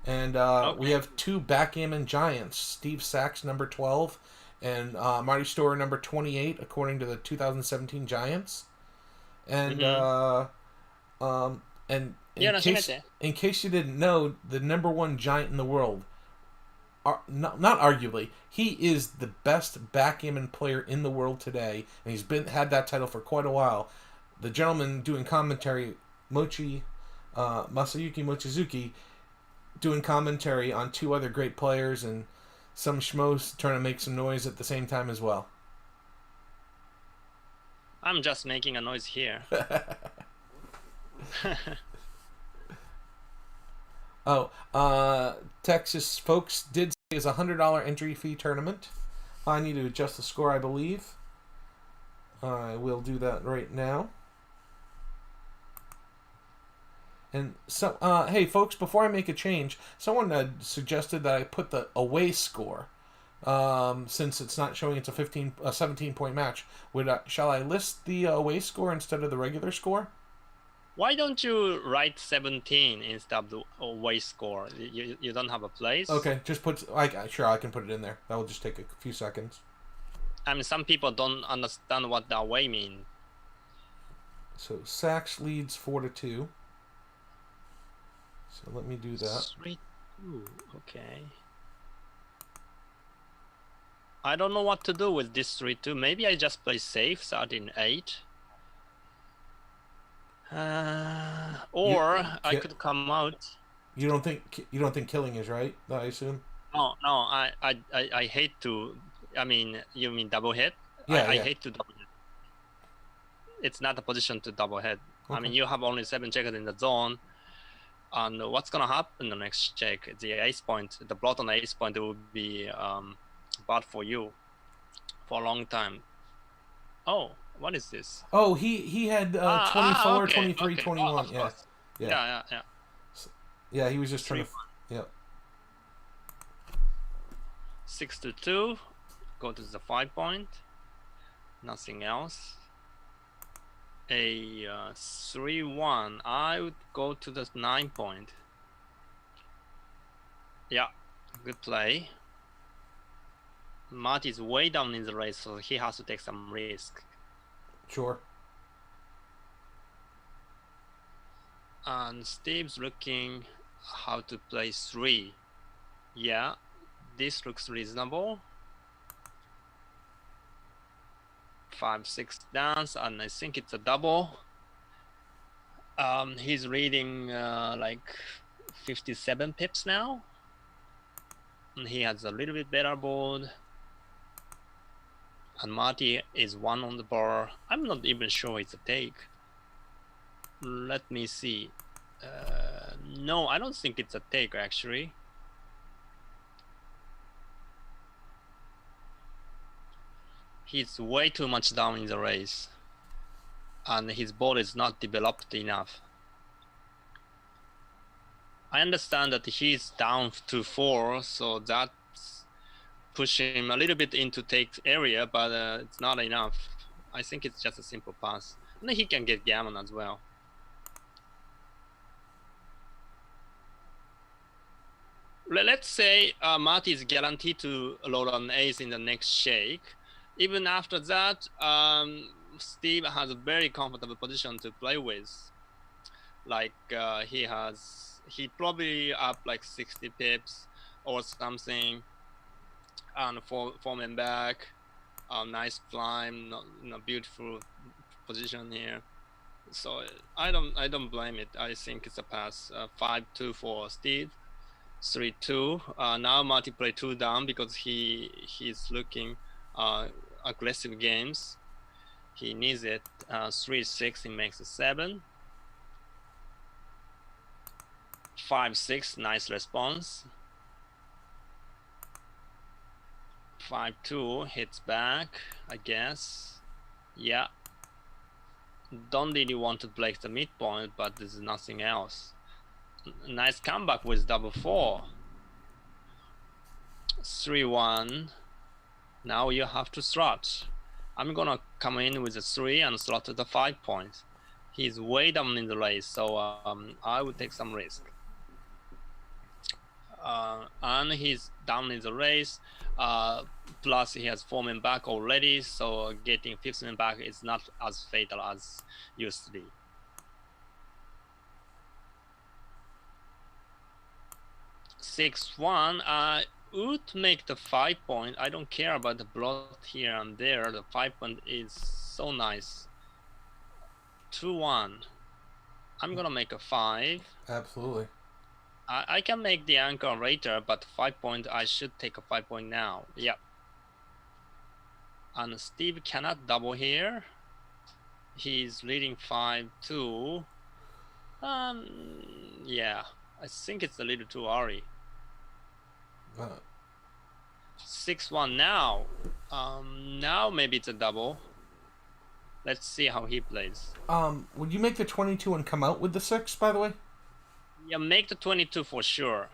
And we have 2 backgammon giants, Steve Sachs, number 12, and Marty Storer, number 28, according to the 2017 Giants. And in case you didn't know, the number 1 giant in the world, not arguably, he is the best backgammon player in the world today, and he's had that title for quite a while. The gentleman doing commentary, Masayuki Mochizuki, doing commentary on 2 other great players, and some schmoes trying to make some noise at the same time as well. I'm just making a noise here. Texas folks did say it's a $100 entry fee tournament. I need to adjust the score, I believe. I will do that right now. And so, hey folks, before I make a change, someone suggested that I put the away score, since it's not showing it's a 17-point match. Shall I list the away score instead of the regular score? Why don't you write 17 instead of the away score? You don't have a place? Okay, just sure, I can put it in there. That will just take a few seconds. I mean, some people don't understand what the away means. So Sachs leads 4-2. So let me do that. 3-2, okay. I don't know what to do with this 3-2. Maybe I just play safe, start in 8. Or I could come out. You don't think killing is right? I assume. No. I hate to. I mean, you mean double hit? Yeah, I hate to double hit. It's not a position to double hit. Okay. I mean, you have only 7 checkers in the zone. And what's gonna happen the next check? The ace point, the blot on the ace point will be bad for you for a long time. Oh, what is this? Oh, he had 24, okay, 23, okay. 21. Oh, yeah. Yeah, he was just trying to. Yeah. 6-2. Go to the 5 point. Nothing else. A 3-1. I would go to the 9 point. Yeah, good play. Marty's way down in the race, so he has to take some risk. Sure. And Steve's looking how to play 3. Yeah, this looks reasonable. 5-6 dance, and I think it's a double. He's reading like 57 pips now, and he has a little bit better board. And Marty is 1 on the bar. I'm not even sure it's a take. Let me see. No, I don't think it's a take actually. He's way too much down in the race, and his board is not developed enough. I understand that he's down to 4, so that's pushing him a little bit into take area, but it's not enough. I think it's just a simple pass. And he can get gammon as well. Let's say Marty is guaranteed to load an ace in the next shake. Even after that, Steve has a very comfortable position to play with. Like he probably up like 60 pips or something, and forming back, nice climb, beautiful position here. So I don't blame it. I think it's a pass. 5-2 for Steve. 3-2. Now Marty play 2 down because he's looking aggressive games. He needs it. 3-6. He makes a 7. 5-6. Nice response. 5-2 hits back, I guess. Yeah. Don't really want to break the midpoint, but there's nothing else. Nice comeback with double 4. 3-1. Now you have to slot. I'm gonna come in with a 3 and slot the 5 points. He's way down in the race, so I would take some risk. And he's down in the race. Plus he has 4 men back already, so getting 5th man back is not as fatal as used to be. Six one. I would make the 5 point. I don't care about the blot here and there. The 5 point is so nice. 2-1. I'm gonna make a 5. Absolutely. I can make the anchor later, but 5 point, I should take a 5 point now. Yep. And Steve cannot double here. He's leading 5-2. Yeah, I think it's a little too early. 6-1 now. Now maybe it's a double. Let's see how he plays. Would you make the 22 and come out with the 6, by the way? Yeah, make the 22 for sure.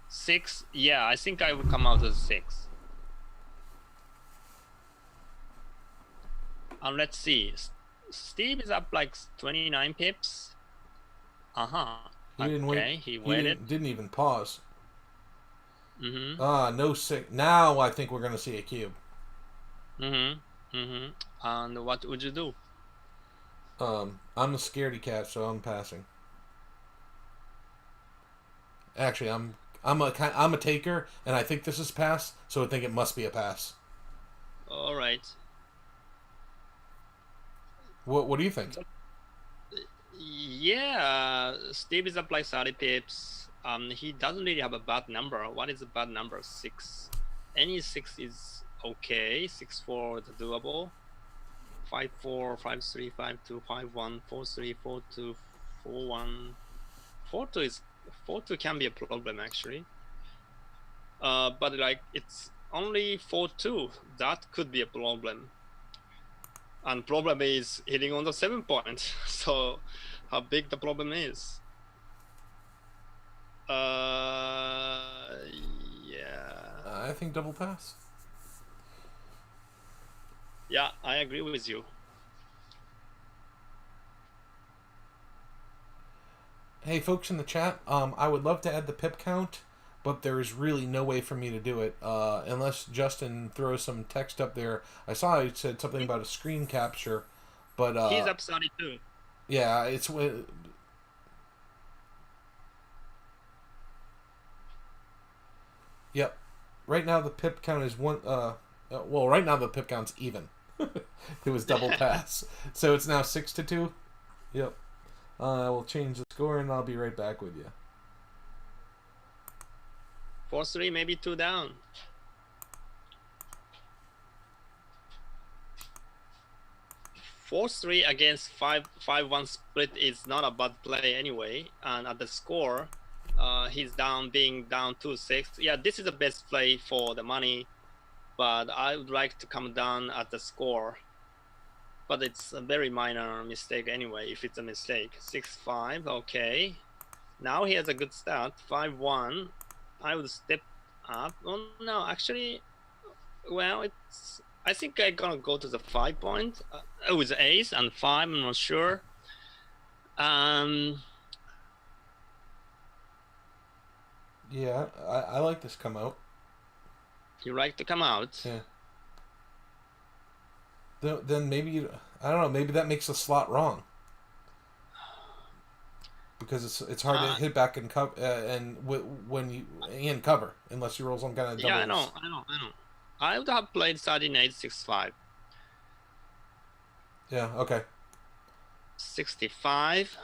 6, yeah, I think I would come out as 6. And let's see. Steve is up like 29 pips. He didn't wait. He waited. Didn't even pause. Mm-hmm. No 6. Now I think we're gonna see a cube. And what would you do? I'm a scaredy cat, so I'm passing. Actually, I'm a taker, and I think this is pass, so I think it must be a pass. All right. What do you think? Yeah, Steve is up like 30 pips. He doesn't really have a bad number. What is a bad number? 6. Any 6 is okay. 6-4 is doable. 5-4, 5-3, 5-2, 5-1, 4-3, 4-2, 4-1. 4-2 can be a problem actually. But like it's only 4-2. That could be a problem. And problem is hitting on the 7 point. So how big the problem is. Yeah. I think double pass. Yeah, I agree with you. Hey, folks in the chat, I would love to add the pip count, but there is really no way for me to do it unless Justin throws some text up there. I saw he said something about a screen capture, but he's up 32. Yeah, it's yep. Right now the pip count is one. Well, right now the pip count's even. It was double pass, so it's now 6-2. Yep. We'll change the score and I'll be right back with you. 4-3, maybe 2 down. 4-3 against 5-1 split is not a bad play anyway. And at the score, he's being down 2-6. Yeah, this is the best play for the money, but I would like to come down at the score. But it's a very minor mistake anyway, if it's a mistake. 6-5, okay. Now he has a good start, 5-1. I would step up. Oh no, actually, well, I think I'm gonna go to the 5 point. With ace and 5, I'm not sure. Yeah, I like this come out. You like to come out? Yeah. Then maybe I don't know. Maybe that makes the slot wrong because it's hard to hit back and cover when you cover unless you roll some kind of doubles. Yeah, I know. I would have played 13-8-6-5. Yeah. Okay. 65.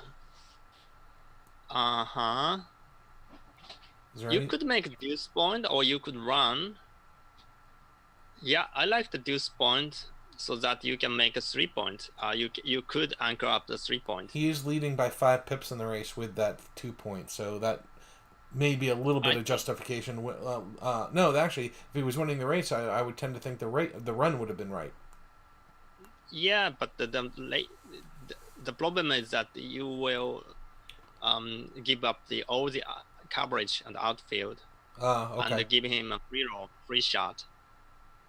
You could make a deuce point, or you could run. Yeah, I like the deuce point so that you can make a 3 point. You could anchor up the 3 point. He is leading by 5 pips in the race with that 2 point, so that may be a little bit of justification. No, actually, if he was winning the race, I would tend to think the run would have been right. Yeah, but the problem is that you will give up all the coverage and outfield, okay. and give him a free shot.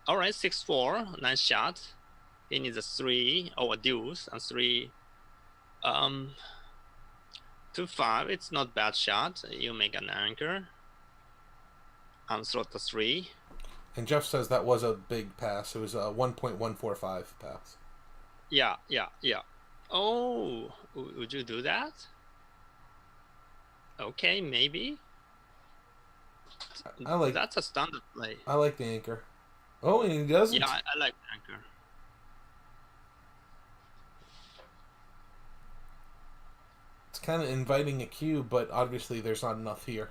All right, 6-4, nice shot. He needs a 3 or a deuce and 3. 2-5, it's not bad shot. You make an anchor and throw the 3. And Jeff says that was a big pass. It was a 1.145 pass. Yeah. Oh, would you do that? Okay, maybe. That's a standard play. I like the anchor. Oh, and he doesn't? Yeah, I like the anchor. It's kind of inviting a cube, but obviously there's not enough here.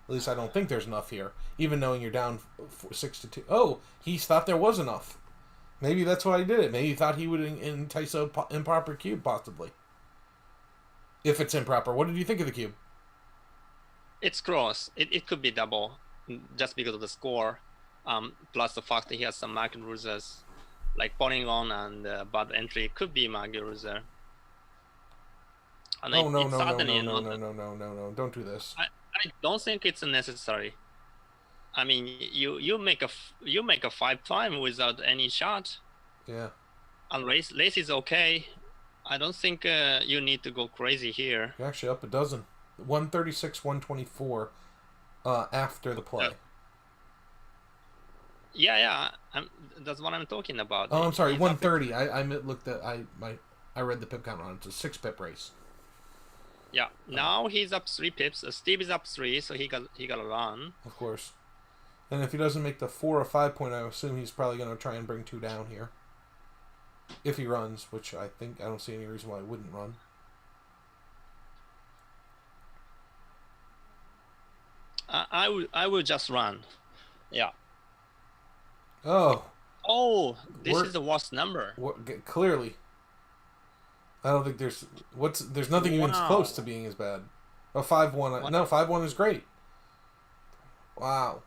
At least I don't think there's enough here, even knowing you're down 6-2. Oh, he thought there was enough. Maybe that's why he did it. Maybe he thought he would entice a improper cube, possibly. If it's improper. What did you think of the cube? It's cross. It could be double, just because of the score. Plus the fact that he has some market losers, like Polygon and bad entry could be market loser. No, don't do this. I don't think it's necessary. I mean, you make a 5-5 without any shot. Yeah. And race is okay. I don't think you need to go crazy here. You're actually up a dozen. 136, 124 after the play. Yeah. That's what I'm talking about. Oh, I'm sorry, 130. I read the pip count on it. It's a 6 pip race. Yeah. Now he's up 3 pips. Steve is up 3, so he got a run. Of course. And if he doesn't make the 4 or 5 point, I assume he's probably going to try and bring 2 down here. If he runs, which I don't see any reason why he wouldn't run. I would just run. Yeah. Oh, this is the worst number. Clearly. I don't think there's nothing even close to being as bad. Oh, 5-1. No, 5-1 is great. Wow.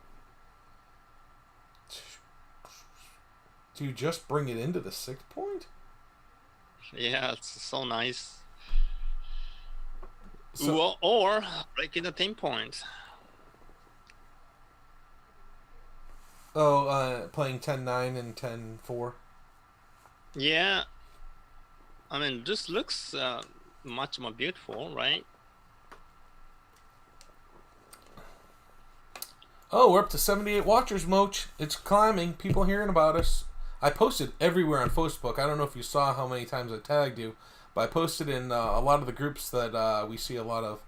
Do you just bring it into the 6 point? Yeah, it's so nice. So, or break in the 10 point. Playing 10-9 and 10-4. Yeah. I mean, this looks much more beautiful, right? Oh, we're up to 78 watchers, Moch. It's climbing. People hearing about us. I posted everywhere on Facebook. I don't know if you saw how many times I tagged you, but I posted in a lot of the groups that we see a lot of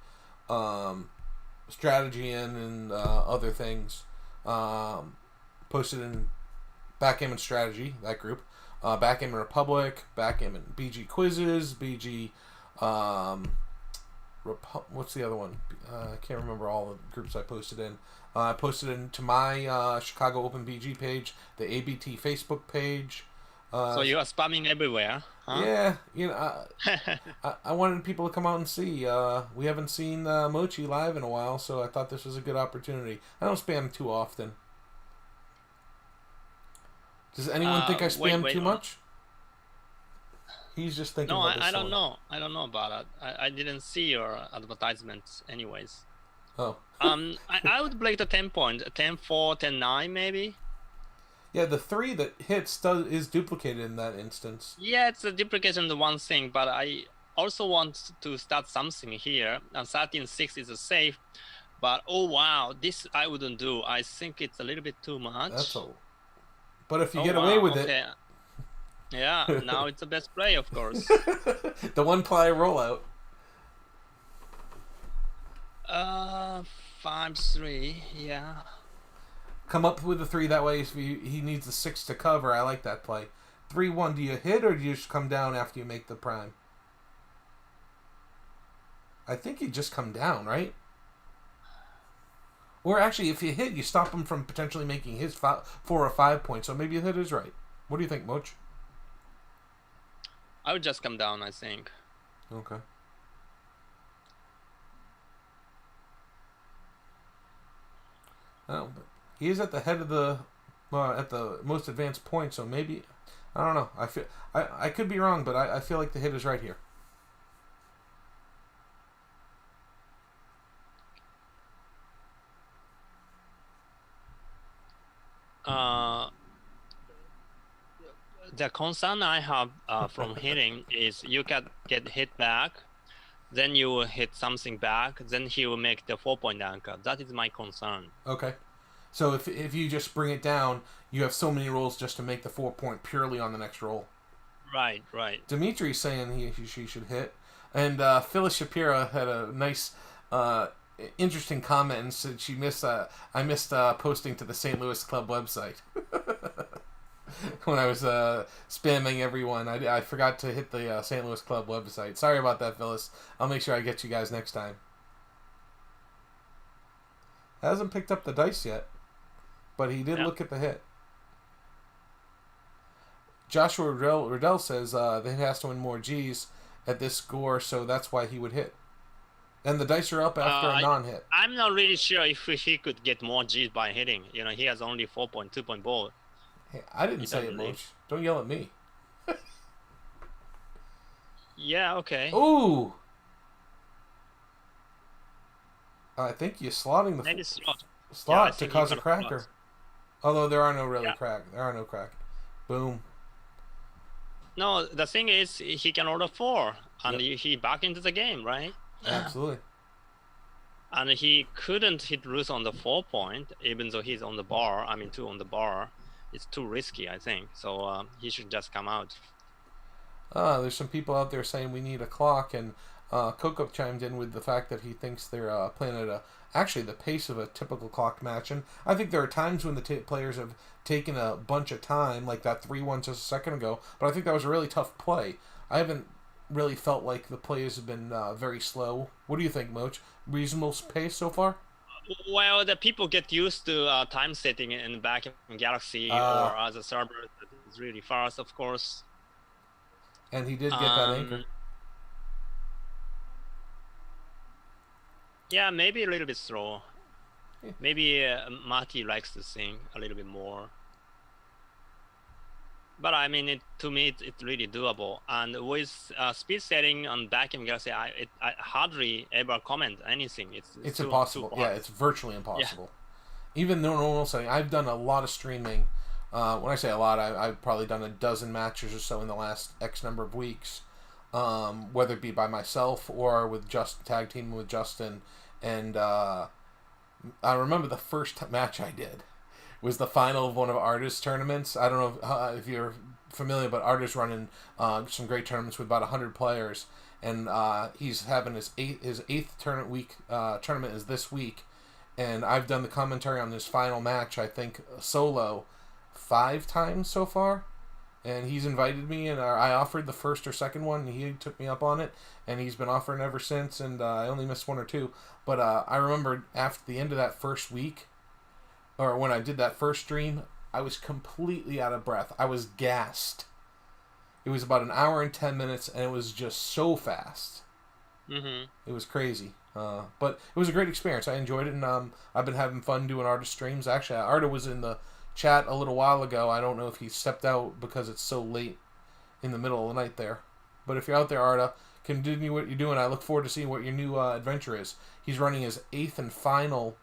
strategy in and other things. Posted in Backgammon Strategy, that group. Backgammon Republic, Backgammon BG Quizzes, BG... what's the other one? I can't remember all the groups I posted in. I posted into my Chicago Open BG page, the ABT Facebook page, So you are spamming everywhere, huh? Yeah, I wanted people to come out and see. We haven't seen Mochi live in a while, so I thought this was a good opportunity. I don't spam too often. Does anyone think I spam Wait. too much? He's just thinking No, about this I don't song. know. I don't know about it. I didn't see your advertisements anyways. Oh. I would break the 10 point. 10-4, 10-9 maybe. Yeah, the 3 that hits is duplicated in that instance. Yeah, it's a duplication of one thing, but I also want to start something here. And 13-6 is a safe, but oh wow, this I wouldn't do. I think it's a little bit too much. That's all. But if you Oh get away wow, with okay. Yeah, now it's the best play, of course. it. The 1-ply rollout. 5-3, yeah. Come up with a 3 that way if he needs a 6 to cover. I like that play. 3-1, do you hit or do you just come down after you make the prime? I think you just come down, right? Or actually, if you hit, you stop him from potentially making his 4 or 5 points. So maybe the hit is right. What do you think, Moch? I would just come down, I think. Okay. Oh, but he is at the head of the at the most advanced point, so maybe I don't know. I could be wrong, but I feel like the hit is right here. The concern I have from hitting is you can get hit back, then you will hit something back, then he will make the 4-point anchor. That is my concern. Okay. So if you just bring it down, you have so many rolls just to make the 4-point purely on the next roll. Right. Dimitri's saying she should hit. And Phyllis Shapiro had a nice, interesting comment and said she missed. I missed posting to the St. Louis Club website when I was spamming everyone. I forgot to hit the St. Louis Club website. Sorry about that, Phyllis. I'll make sure I get you guys next time. Hasn't picked up the dice yet, but he did look at the hit. Joshua Riddell says the hit has to win more G's at this score, so that's why he would hit. And the dice are up after a non-hit. I'm not really sure if he could get more G's by hitting. He has only 4-point, 2-point ball. Hey, I didn't say it, Moch. Don't yell at me. Yeah, okay. Ooh! I think you're slotting the Maybe slot to cause a cracker. Although there are no really crack. There are no crack. Boom. No, the thing is, he can order 4, and he back into the game, right? Absolutely. And he couldn't hit Ruth on the 4-point, even though he's on the bar. I mean, 2 on the bar. It's too risky, I think. So he should just come out. There's some people out there saying we need a clock, and Coco chimed in with the fact that he thinks they're playing at actually the pace of a typical clock match. And I think there are times when the players have taken a bunch of time, like that 3-1 just a second ago, but I think that was a really tough play. I haven't really felt like the plays have been very slow. What do you think, Moch? Reasonable pace so far? Well, the people get used to time setting in Backgammon Galaxy or other servers that is really fast, of course. And he did get that anchor. Yeah, maybe a little bit slow. Yeah. Maybe Marty likes to sing a little bit more. But I mean, to me, it's really doable. And with speed setting on Backgammon Galaxy, I hardly ever comment anything. It's impossible. Yeah, it's virtually impossible. Yeah. Even though normal setting, I've done a lot of streaming. When I say a lot, I've probably done a dozen matches or so in the last X number of weeks. Whether it be by myself or with tag teaming with Justin. And I remember the first match I did was the final of one of Artist's tournaments. I don't know if you're familiar, but Artist running some great tournaments with about 100 players, and he's having his eighth tournament is this week, and I've done the commentary on this final match, I think solo 5 times so far, and he's invited me, and I offered the first or second one, and he took me up on it, and he's been offering ever since, and I only missed 1 or 2, but I remember after the end of that first week, or when I did that first stream, I was completely out of breath. I was gassed. It was about an hour and 10 minutes, and it was just so fast. Mm-hmm. It was crazy. But it was a great experience. I enjoyed it, and I've been having fun doing Arta streams. Actually, Arta was in the chat a little while ago. I don't know if he stepped out because it's so late in the middle of the night there. But if you're out there, Arta, continue what you're doing. I look forward to seeing what your new adventure is. He's running his 8th and final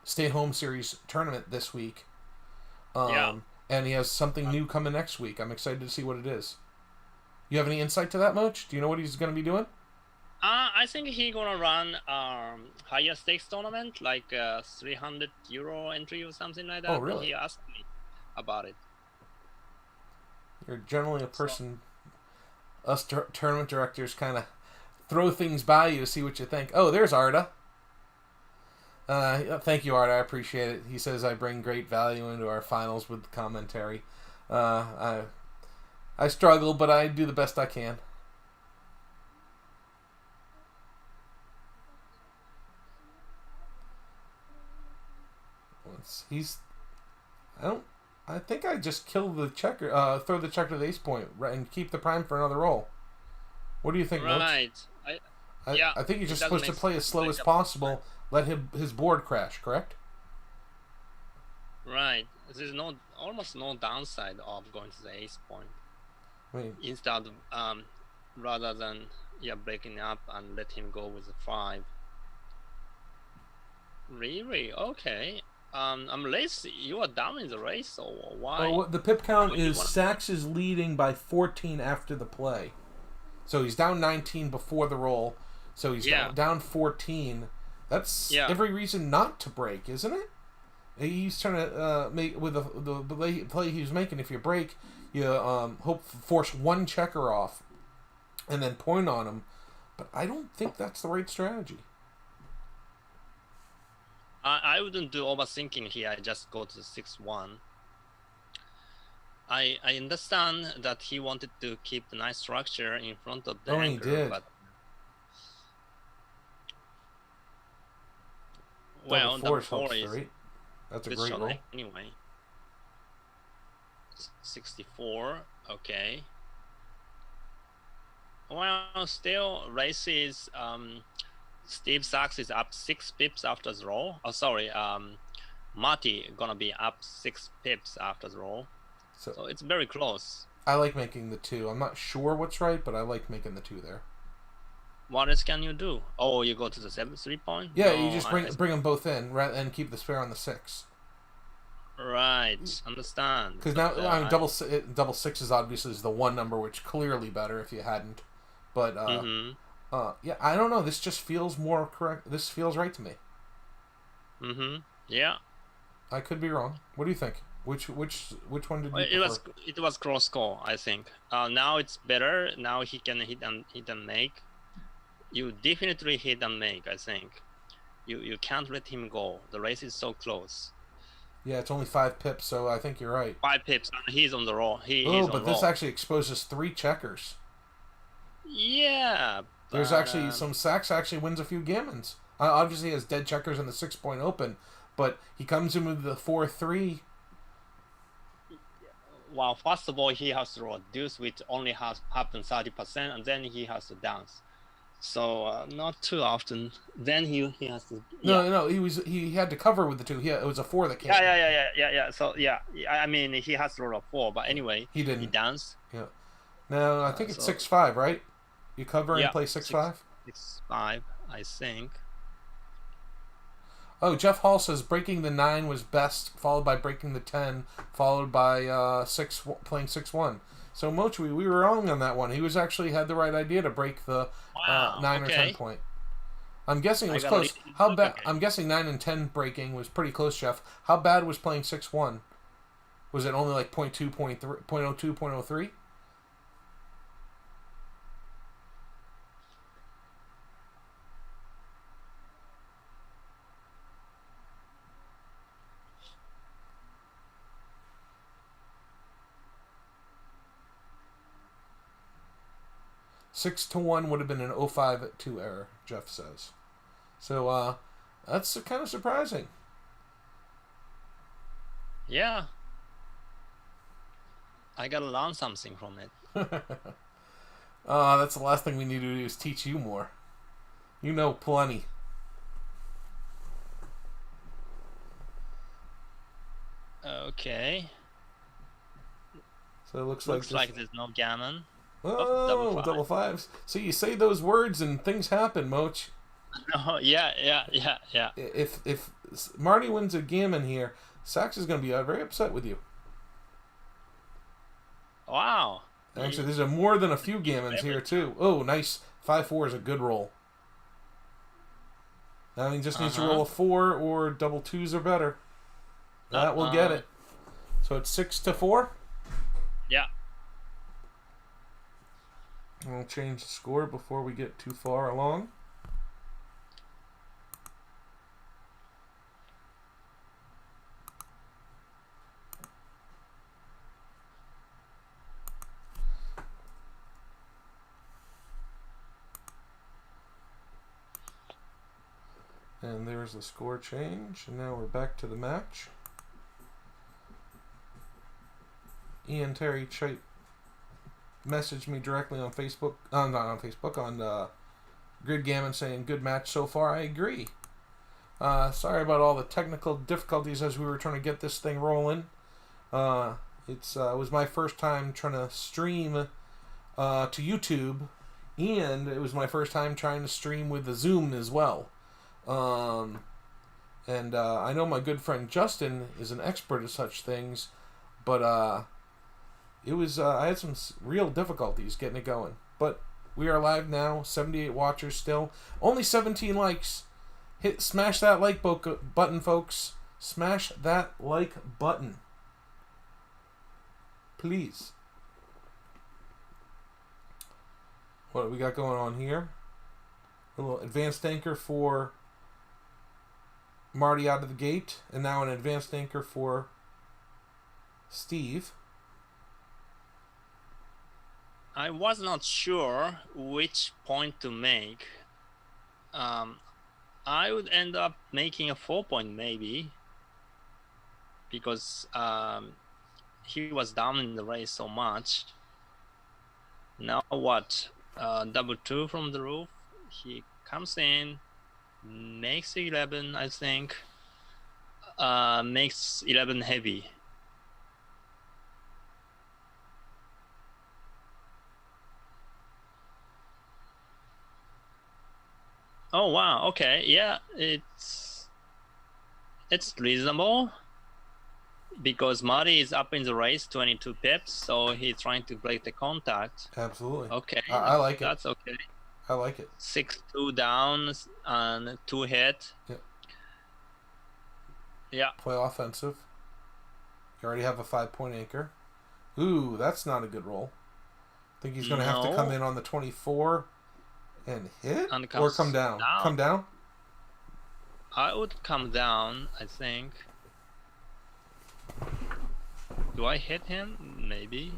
stay-at-home series tournament this week. And he has something new coming next week. I'm excited to see what it is. You have any insight to that, Moch? Do you know what he's going to be doing? I think he's gonna run higher stakes tournament, like €300 entry or something like that. Oh, really? He asked me about it. You're generally a person. Us tournament directors kind of throw things by you to see what you think. Oh, there's Arta. Thank you, Arta. I appreciate it. He says I bring great value into our finals with commentary. I struggle, but I do the best I can. I think I just kill the checker, throw the checker to the ace point, and keep the prime for another roll. What do you think, Moch? Right. I think you're just supposed to play as slow as possible. Let his board crash, correct? Right. There's almost no downside of going to the ace point. Wait. Instead of rather than breaking up and let him go with the 5. Really? Okay. Unless you are down in the race, or why? Well, the pip count is Sachs is leading by 14 after the play. So he's down 19 before the roll. So he's down 14. That's every reason not to break, isn't it? He's trying to make with the play he was making. If you break, you force one checker off, and then point on him. But I don't think that's the right strategy. I wouldn't do overthinking here. I just go to the 6-1. I understand that he wanted to keep the nice structure in front of the anchor, he did. But well, double four is right? That's a good great shot roll. anyway. 64. Okay. Well, still races. Steve Sachs is up 6 pips after the roll. Oh, sorry. Marty gonna be up 6 pips after the roll. So it's very close. I like making the 2. I'm not sure what's right, but I like making the 2 there. What else can you do? Oh, you go to the 3 point? Yeah, no, you just bring them both in and keep the spare on the 6. Right, understand. Because now double 6 is obviously the one number, which clearly better if you hadn't. But I don't know. This just feels more correct. This feels right to me. Yeah. I could be wrong. What do you think? Which one did you prefer? It was cross call, I think. Now it's better. Now he can hit and make. You definitely hit and make, I think. You can't let him go. The race is so close. Yeah, it's only 5 pips, so I think you're right. 5 pips, and he's on the roll. But this actually exposes 3 checkers. Yeah. There's actually some Sachs actually wins a few gammons. Obviously, he has dead checkers in the 6 point open, but he comes in with the 4-3. Well, first of all, he has to roll deuce, which only happens 30%, and then he has to dance. So not too often. Then he has to. Yeah. No. He had to cover with the 2. It was a 4 that came. Yeah. So I mean, he has to roll a 4, but anyway, he didn't. He danced. Yeah. No, I think it's 6-5, right? You cover and play 6-5. 6-5, I think. Oh, Jeff Hall says breaking the 9 was best, followed by breaking the 10, followed by playing 6-1. So Moch, we were wrong on that one. He was actually had the right idea to break the 9 or 10 point. I'm guessing it was close. How bad? I'm guessing 9 and 10 breaking was pretty close, Jeff. How bad was playing 6-1? Was it only like 0.2, 0.3, 0.02, 0.03? (6 to 1) would have been an 05-2 error, Jeff says. So that's kind of surprising. Yeah. I gotta learn something from it. That's the last thing we need to do is teach you more. You know plenty. Okay. So it looks Like there's no gammon. Oh, double fives. So you say those words and things happen, Moch. Oh, yeah. If Marty wins a gammon here, Sax is going to be very upset with you. Wow. Actually, there's more than a few gammons here, too. Oh, nice. 5-4 is a good roll. Now he just needs to roll a 4 or double twos or better. That will get it. So it's 6-4? Yeah. We'll change the score before we get too far along. And there's the score change. And now we're back to the match. Ian Terry Chite messaged me directly on Facebook. Not on Facebook, on Grid Gammon saying, good match so far. I agree. Sorry about all the technical difficulties as we were trying to get this thing rolling. It was my first time trying to stream to YouTube. And it was my first time trying to stream with the Zoom as well. I know my good friend Justin is an expert at such things, but it was I had some real difficulties getting it going. But we are live now, 78 watchers still, only 17 likes. Smash that like button, folks. Smash that like button, please. What do we got going on here? A little advanced anchor for Marty out of the gate, and now an advanced anchor for Steve. I was not sure which point to make. I would end up making a 4-point maybe, because he was down in the race so much. Now what? Double 2 from the roof. He comes in, makes 11, I think. Makes 11 heavy. Oh wow, okay, yeah, it's reasonable, because Marty is up in the race, 22 pips, so he's trying to break the contact. Absolutely. Okay, I like it. That's okay. I like it. 6-2 down and 2 hit. Yep. Yeah. Play offensive. You already have a 5-point anchor. Ooh, that's not a good roll. I think he's going to have to come in on the 24 and hit, or come down. Come down? I would come down, I think. Do I hit him? Maybe.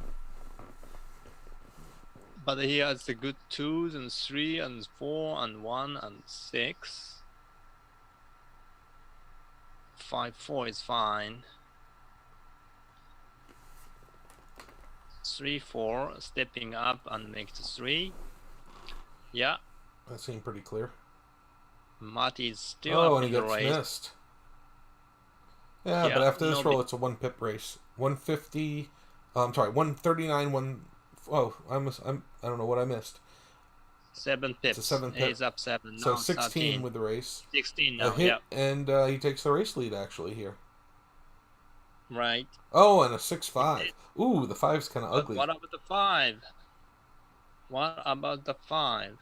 But he has the good 2s and 3 and 4 and 1 and 6. 5-4 is fine. 3-4, stepping up and make the 3. Yeah. That seemed pretty clear. Marty is still up and in he the gets race. missed. Yeah, but after this roll, it's a 1-pip race. 150. I'm sorry, 139. I don't know what I missed. 7 pips. It's a 7 pip. He's up 7. So now 16 13. with the race. 16 A now. hit, Yeah. and he takes the race lead actually here. Right. Oh, and a 6-5. Ooh, the 5's kind of ugly. What about the 5? What about the 5?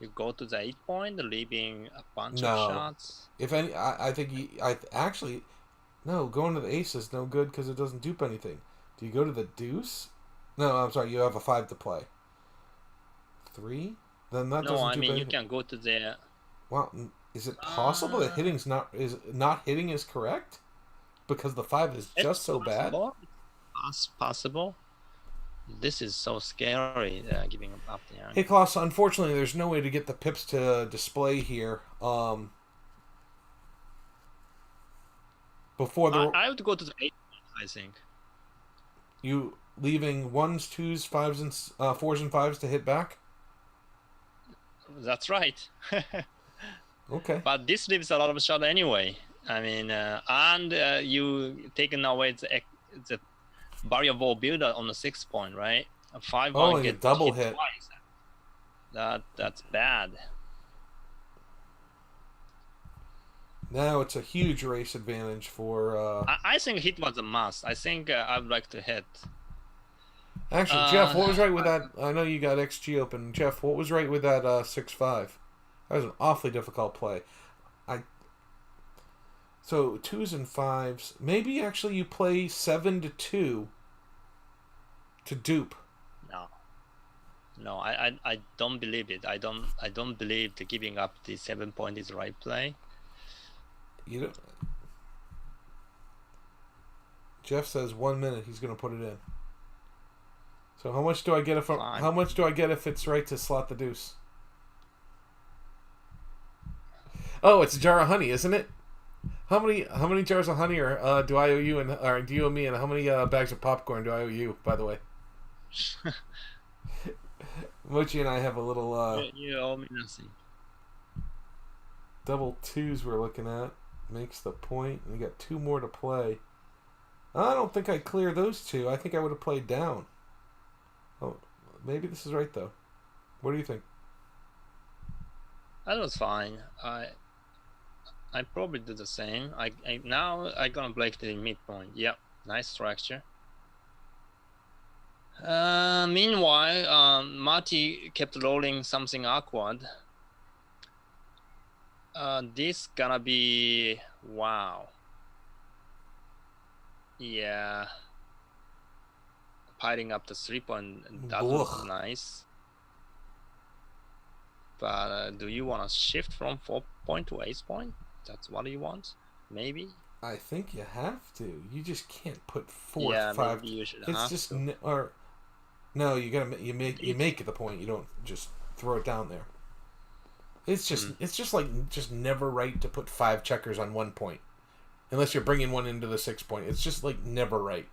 You go to the 8-point, leaving a bunch of shots. If any, I think going to the ace is no good because it doesn't dupe anything. Do you go to the deuce? No, I'm sorry. You have a 5 to play. 3? Then that doesn't dupe anything. You can go to the. Wow, is it possible that not hitting is correct? Because the 5 is just so bad. It's possible. This is so scary, giving up there. Hey, Klaus, unfortunately, there's no way to get the pips to display here. Before the... I would go to the 8, I think. leaving ones, twos, fives, and fours and fives to hit back. That's right. Okay. But this leaves a lot of shot anyway. I mean, and you taken away the variable builder on the 6 point, right? A 5-1 Oh, and a get double hit. twice. That's bad. Now it's a huge race advantage for. I think hit was a must. I think I'd like to hit. Actually, Jeff, what was right with that? I know you got XG open. Jeff, what was right with that 6-5? That was an awfully difficult play. So twos and fives. Maybe actually you play 7-2 to dupe. No, I don't believe it. I don't believe that giving up the 7 point is the right play. You don't. Jeff says 1 minute. He's going to put it in. So how much do I get if it's right to slot the deuce? Oh, it's a jar of honey, isn't it? How many jars of honey do I owe you, or do you owe me, and how many bags of popcorn do I owe you? By the way, Mochi and I have a little. You owe me nothing. Double twos we're looking at makes the point. We got 2 more to play. I don't think I clear those 2. I think I would have played down. Oh, maybe this is right though. What do you think? That was fine. I probably do the same. Now I gonna break the midpoint. Yep, nice structure. Meanwhile, Marty kept rolling something awkward. This gonna be wow. Yeah. Piling up the 3 point, that was nice. But do you want to shift from 4 point to 8 point? That's what you want? Maybe? I think you have to. You just can't put 4 5. Maybe you should it's just no, you gotta you make it the point. You don't just throw it down there. It's just like never right to put 5 checkers on 1 point, unless you're bringing one into the 6 point. It's just like never right.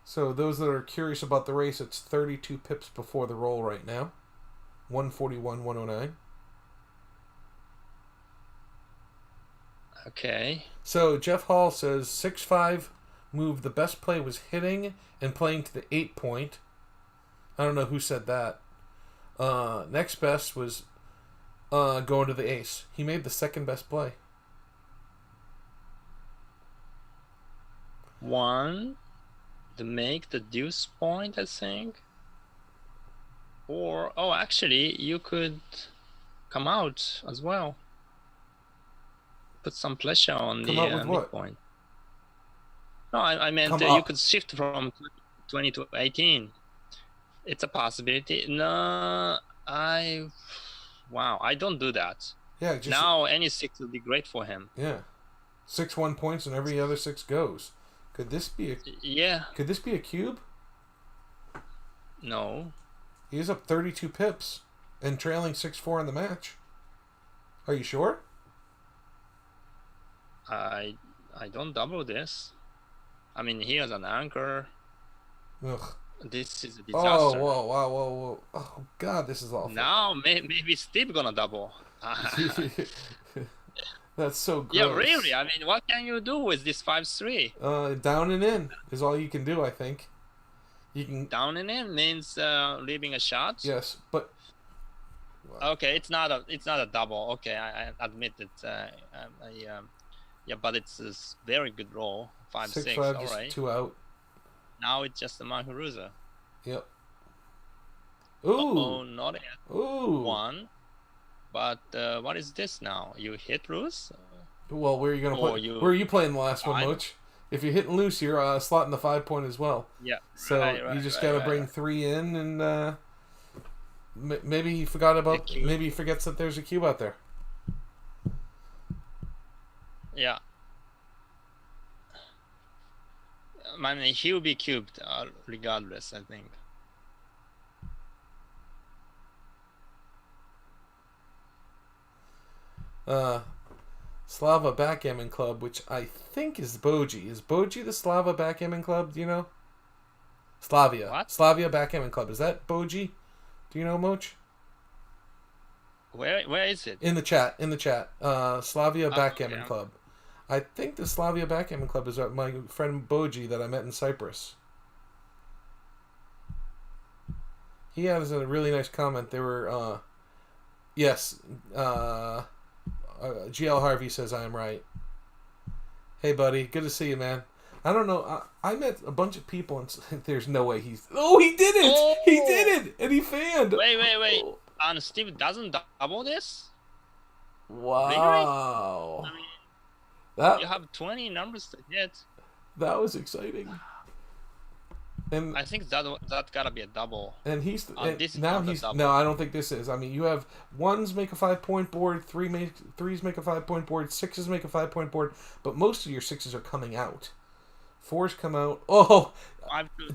So those that are curious about the race, it's 32 pips before the roll right now. 141, 109. Okay. So Jeff Hall says 6-5 move. The best play was hitting and playing to the 8 point. I don't know who said that. Next best was going to the ace. He made the second best play. 1 to make the deuce point, I think. Or actually you could come out as well. Put some pressure on Come the out with what? midpoint. No, I meant you could shift from 20 to 18. It's a possibility. No, I don't do that. Yeah, just now any 6 would be great for him. Yeah, 6-1 points and every other 6 goes. Could this be Could this be a cube? No. He's up 32 pips and trailing 6-4 in the match. Are you sure? I don't double this. I mean, here's an anchor. Ugh. This is a disaster. Oh, whoa. Oh, God, this is awful. Now, maybe Steve gonna double. That's so gross. Yeah, really. I mean, what can you do with this 5-3? Down and in is all you can do, I think. You can Down and in means leaving a shot. Yes, but okay, it's not a double. Okay, I admit it. Yeah, but it's a very good roll. 5-6. 6-5, All just right. 2 out. Now it's just a Mahuruza. Yep. Ooh. Oh, not yet. Ooh. 1. But what is this now? You hit loose? Well, where are you gonna play? Where are you playing the last one, Moch? If you're hitting loose, you're slotting the 5 point as well. Yeah. So you just gotta bring 3 in, and maybe he forgot about. Maybe he forgets that there's a cube out there. Yeah. I mean, he'll be cubed regardless, I think. Slava Backgammon Club, which I think is Boji. Is Boji the Slava Backgammon Club? Do you know? Slavia. What? Slavia Backgammon Club. Is that Boji? Do you know, Moch? Where is it? In the chat. Slavia Backgammon okay. Club. I think the Slavia Backgammon Club is my friend Boji that I met in Cyprus. He has a really nice comment. They were, yes, GL Harvey says I am right. Hey, buddy. Good to see you, man. I don't know. I met a bunch of people, and there's no way he's... Oh, he did it! Oh! He did it! And he fanned. Wait. Oh. And Steve doesn't double this? Wow. I mean, That you have 20 numbers to hit. that was exciting. And I think that gotta be a double. and he's this is now not a he's double. no. I don't think this is. I mean, you have ones make a 5-point board, threes make a 5-point board, sixes make a 5-point board, but most of your sixes are coming out. Fours come out. Oh,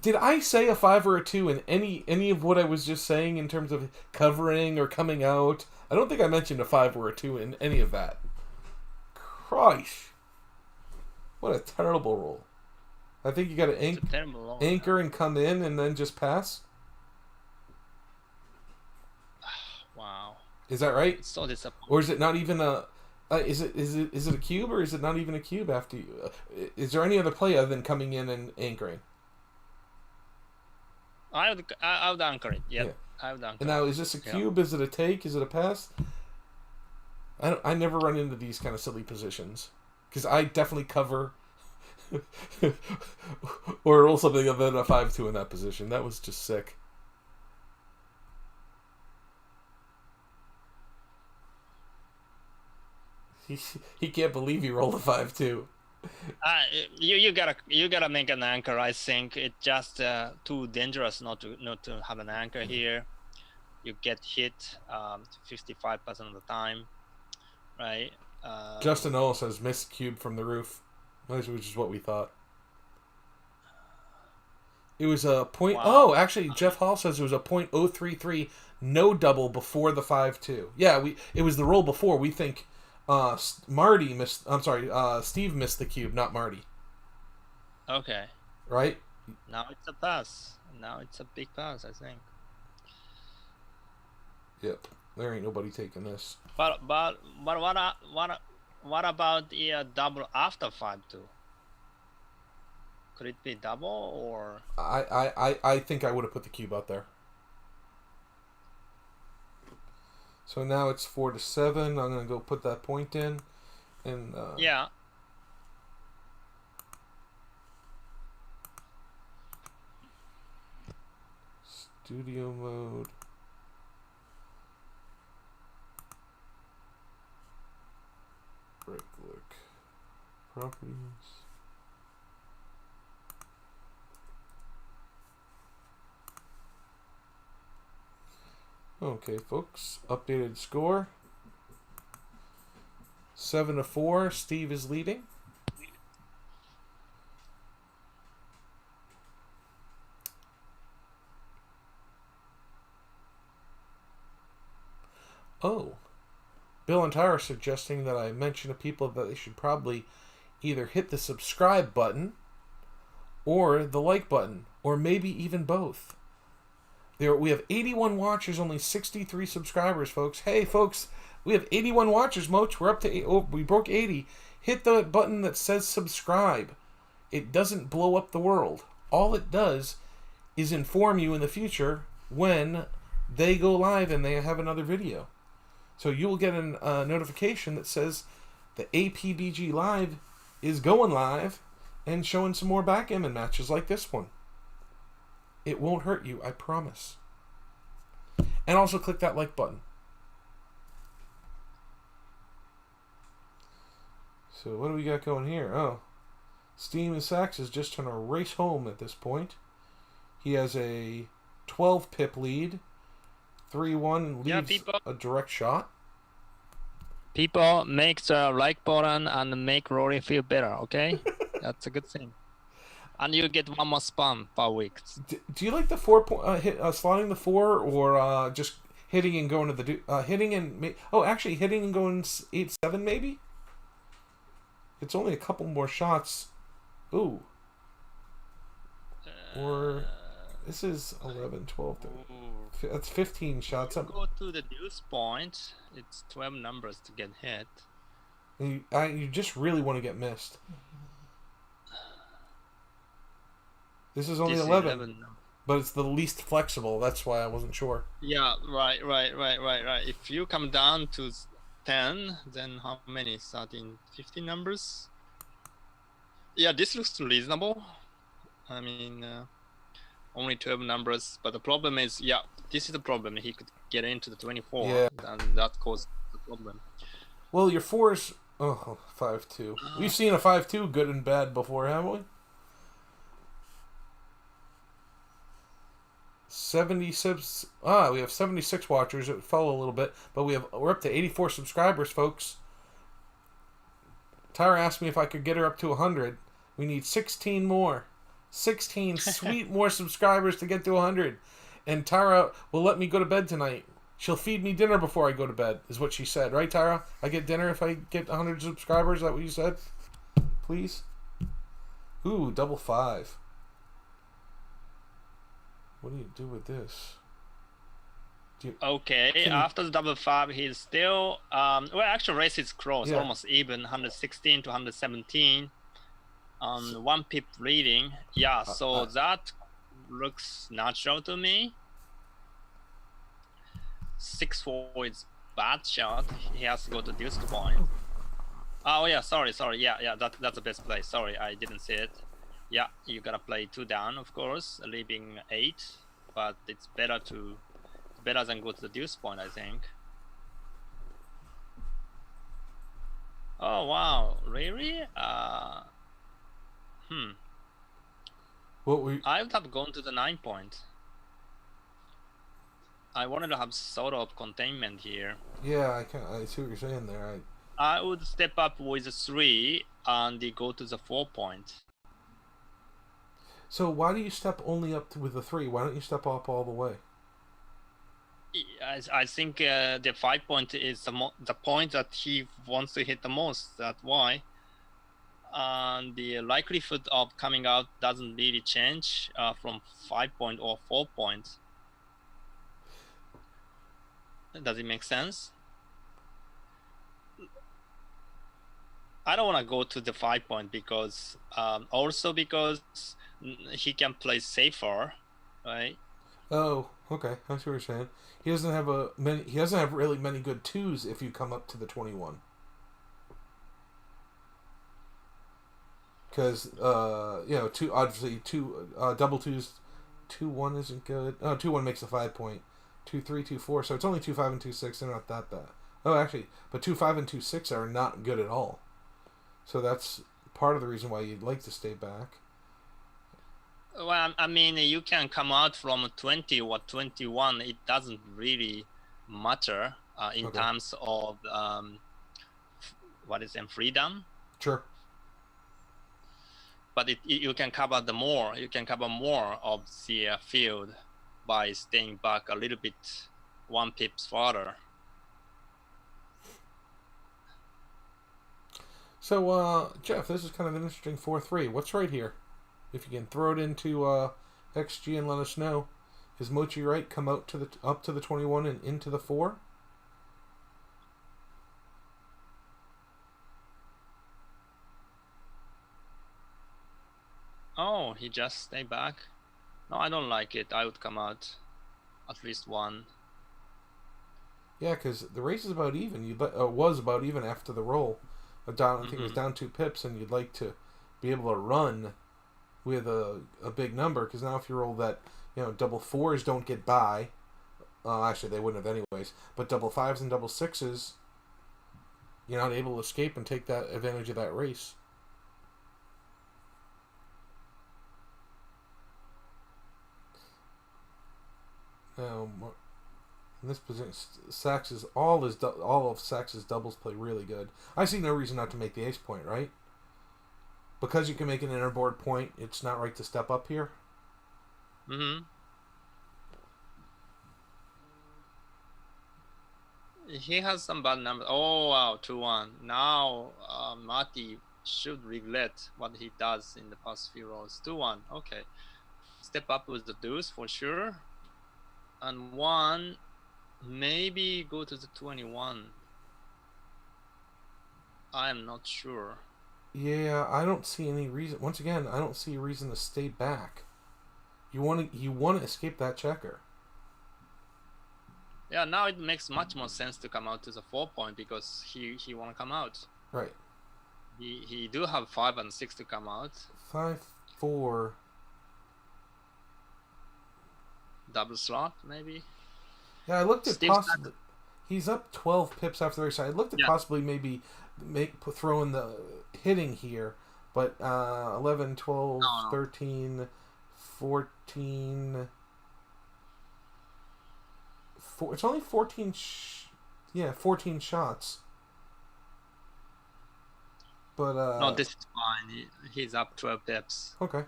did I say a 5 or a 2 in any of what I was just saying in terms of covering or coming out? I don't think I mentioned a 5 or a 2 in any of that. Christ, what a terrible roll. I think you got to anchor and come in and then just pass. Wow. Is that right? It's so disappointing. Or is it not even a? Is it a cube or is it not even a cube after you? Is there any other play other than coming in and anchoring? I would anchor it. Yep. Yeah. I would anchor And now, is this a cube? Is it a take? Is it a pass? I never run into these kind of silly positions because I definitely cover or roll something other than a 5-2 in that position. That was just sick. He can't believe he rolled a 5-2. You gotta make an anchor. I think it's just too dangerous not to have an anchor here. You get hit 55% of the time, right? Justin Owl says missed cube from the roof, which is what we thought. It was a point. Wow. Oh, actually, Jeff Hall says it was a .033 no double before the 5-2. Yeah, it was the roll before. We think Marty missed. I'm sorry, Steve missed the cube, not Marty. Okay. Right? Now it's a pass. Now it's a big pass, I think. Yep. There ain't nobody taking this. But what about the double after 5-2? Could it be double or? I think I would have put the cube out there. So now it's 4-7. I'm gonna go put that point in, and Yeah. Studio mode. Right click. Properties. Okay, folks. Updated score. 7-4. Steve is leading. Oh. Bill and Tyra suggesting that I mention to people that they should probably either hit the subscribe button or the like button, or maybe even both. We have 81 watchers, only 63 subscribers, folks. Hey, folks, we have 81 watchers, Moch. We're up to we broke 80. Hit the button that says subscribe. It doesn't blow up the world. All it does is inform you in the future when they go live and they have another video. So you will get a notification that says the APBG Live is going live and showing some more backgammon matches like this one. It won't hurt you, I promise. And also click that like button. So what do we got going here? Oh, Steam and Sachs is just trying to race home at this point. He has a 12 pip lead. 3-1 and leaves a direct shot. People make the like button and make Rory feel better, okay? That's a good thing. And you get one more spam per week. Do you like the 4 point slotting the 4 or just hitting and going to the hitting and actually hitting and going 8-7 maybe. It's only a couple more shots. Ooh. Or this is 11, 12, 13. That's 15 shots. Go to the deuce point. It's 12 numbers to get hit. You just really want to get missed. This is only 11. But it's the least flexible. That's why I wasn't sure. Yeah, right. If you come down to 10, then how many? 13, 15 numbers? Yeah, this looks reasonable. I mean, only 12 numbers. But the problem is, this is the problem. He could get into the 24, and that caused the problem. Well, your 4's 5-2. We've seen a 5-2 good and bad before, haven't we? 76. We have 76 watchers. It fell a little bit, but we're up to 84 subscribers, folks. Tyra asked me if I could get her up to 100. We need 16 more. 16 sweet more subscribers to get to 100. And Tyra will let me go to bed tonight. She'll feed me dinner before I go to bed, is what she said. Right, Tyra? I get dinner if I get 100 subscribers? Is that what you said? Please? Ooh, double 5. What do you do with this? After the double 5, he's still... actually, race is close. Yeah. Almost even. 116 to 117. 1 pip leading. Yeah, so that looks natural to me. 6-4 is bad shot. He has to go to deuce point. Oh, yeah, sorry. Yeah, that's the best play. Sorry, I didn't see it. Yeah, you gotta play 2 down, of course, leaving 8. But it's better than go to the deuce point, I think. Oh, wow. Really? I would have gone to the 9 point. I wanted to have sort of containment here. Yeah, I see what you're saying there. I would step up with 3 and go to the 4 point. So why do you step only up with the 3? Why don't you step up all the way? I think the 5 point is the point that he wants to hit the most. That's why. And the likelihood of coming out doesn't really change from 5 point or 4 point. Does it make sense? I don't want to go to the 5 point because he can play safer, right? Oh, okay. I see what you're saying. He doesn't have really many good 2s if you come up to the 21. Because two double 2s, 2-1 isn't good. 2-1 makes a 5 point. 2-3, 2-4. So it's only 2-5 and 2-6. They're not that bad. Oh, actually, but 2-5 and 2-6 are not good at all. So that's part of the reason why you'd like to stay back. Well, I mean, you can come out from 20 or 21. It doesn't really matter in terms of freedom. Sure. But you can cover more. You can cover more of the field by staying back a little bit, 1 pips further. So, Jeff, this is kind of an interesting 4-3. What's right here? If you can throw it into XG and let us know. Is Mochi right? Come out to up to the 21 and into the 4? Oh, he just stayed back. No, I don't like it. I would come out at least 1. Yeah, because the race is about even. Was about even after the roll. I think it was down 2 pips, and you'd like to be able to run with a big number. Because now if you roll that, double 4s don't get by. Actually, they wouldn't have anyways. But double 5s and double 6s, you're not able to escape and take that advantage of that race. Now, in this position, all of Sax's doubles play really good. I see no reason not to make the ace point, right? Because you can make an interboard point, it's not right to step up here. He has some bad numbers. Oh wow, 2-1. Now Marty should regret what he does in the past few rolls. 2-1. Okay. Step up with the deuce for sure. And 1, maybe go to the 21. I am not sure. Yeah, I don't see any reason. Once again, I don't see a reason to stay back. You want to escape that checker. Yeah, now it makes much more sense to come out to the 4-point because he want to come out. Right. He do have 5 and 6 to come out. 5-4. Double slot maybe. Yeah, I looked at Steve's possibly. He's up 12 pips after the race. I looked at possibly maybe throw in the hitting here, but 11, 12, No. 13, 14. It's only 14. 14 shots. But No, this is fine. He's up 12 pips. Okay.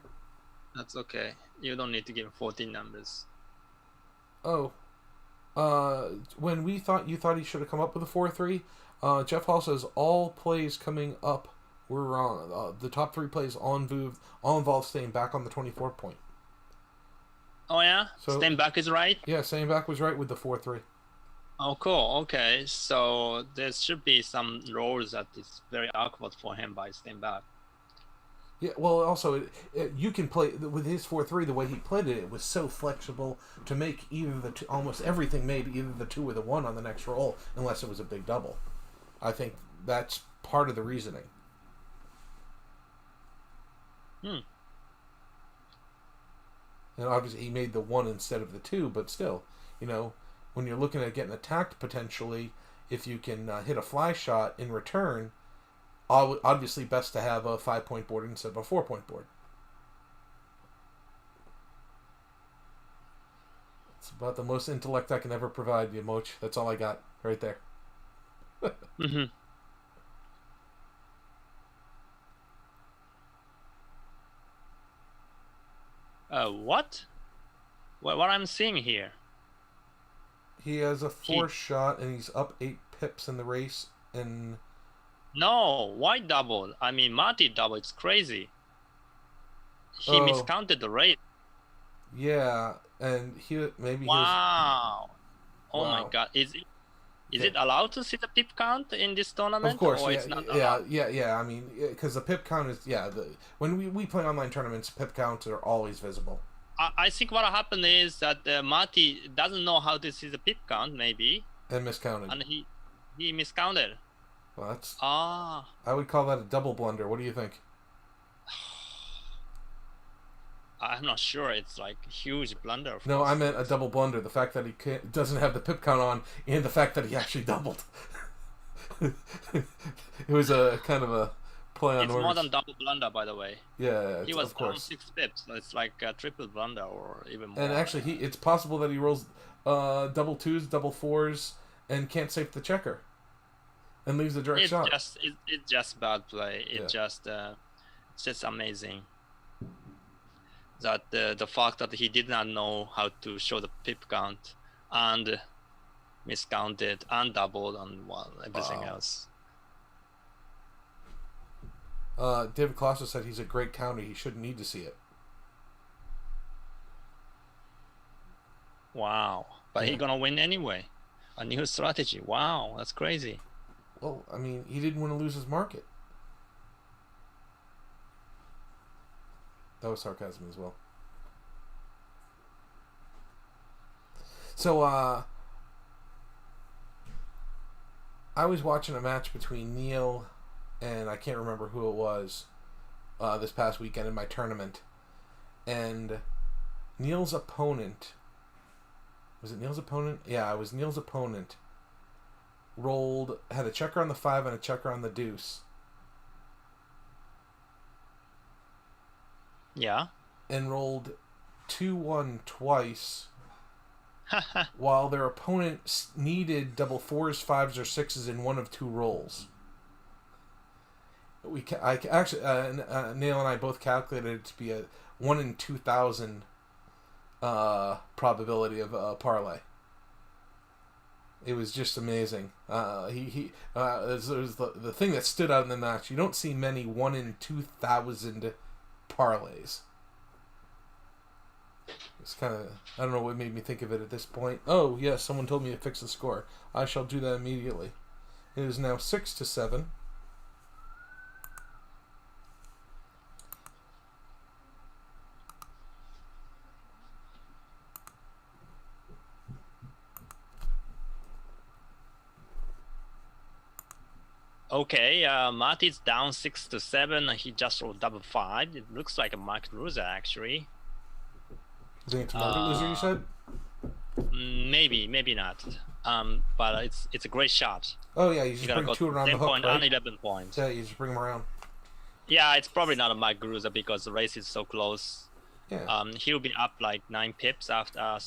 That's okay. You don't need to give him 14 numbers. Oh. When you thought he should have come up with a 4-3, Jeff Hall says all plays coming up were wrong. The top 3 plays all involve staying back on the 24 point. Oh yeah? So, staying back is right? Yeah, staying back was right with the 4-3. Oh cool, okay. So there should be some rolls that is very awkward for him by staying back. Yeah, well, also, you can play with his 4-3. The way he played it, it was so flexible to make either the two, almost everything made either the 2 or the 1 on the next roll, unless it was a big double. I think that's part of the reasoning. And obviously, he made the 1 instead of the 2, but still, when you're looking at getting attacked potentially, if you can hit a fly shot in return, obviously best to have a 5-point board instead of a 4-point board. It's about the most intellect I can ever provide you, Moch. That's all I got right there. What? What I'm seeing here? He has a 4 shot, and he's up 8 pips in the race, and... No, why double? I mean, Marty double, it's crazy. He miscounted the rate. Yeah, and maybe Wow. Oh my god. Is it allowed to see the pip count in this tournament? Of course, or yeah, it's not allowed? yeah. I mean, because the pip count is, when we play online tournaments, pip counts are always visible. I think what happened is that Marty doesn't know how to see the pip count, maybe. And miscounted. And he miscounted. Well, that's... I would call that a double blunder. What do you think? I'm not sure. It's like a huge blunder. No, I meant a double blunder. The fact that he doesn't have the pip count on, and the fact that he actually doubled. It was a kind of a play on It's words. more than double blunder, by the way. Yeah, He was of down course. 6 pips. So it's like a triple blunder or even more. And actually, it's possible that he rolls double 2s, double 4s, and can't safe the checker, and leaves a direct shot. It's just bad play. It's just amazing that the fact that he did not know how to show the pip count and miscounted and doubled and everything else. David Kloster said he's a great counter. He shouldn't need to see it. Wow. But he's gonna win anyway. A new strategy. Wow, that's crazy. Well, I mean, he didn't want to lose his market. That was sarcasm as well. So, I was watching a match between Neil and I can't remember who it was this past weekend in my tournament. And Neil's opponent... Was it Neil's opponent? Yeah, it was Neil's opponent. Had a checker on the 5 and a checker on the deuce. Yeah. And rolled 2-1 twice. While their opponent needed double 4s, 5s, or 6s in one of 2 rolls. Actually, Neil and I both calculated it to be a 1 in 2,000 probability of a parlay. It was just amazing. There's the thing that stood out in the match. You don't see many 1 in 2,000 parlays. It's kind of, I don't know what made me think of it at this point. Oh yes, someone told me to fix the score. I shall do that immediately. It is now 6-7. Okay, Marty's down 6-7. He just rolled double 5. It looks like a market loser actually. You think it's a market loser? You said? Maybe not. But it's a great shot. Oh yeah, you just gotta bring go 2 around the 10 hook, point right? and 11 points. Yeah, you just bring them around. Yeah, it's probably not a market loser because the race is so close. Yeah. He'll be up like 9 pips after.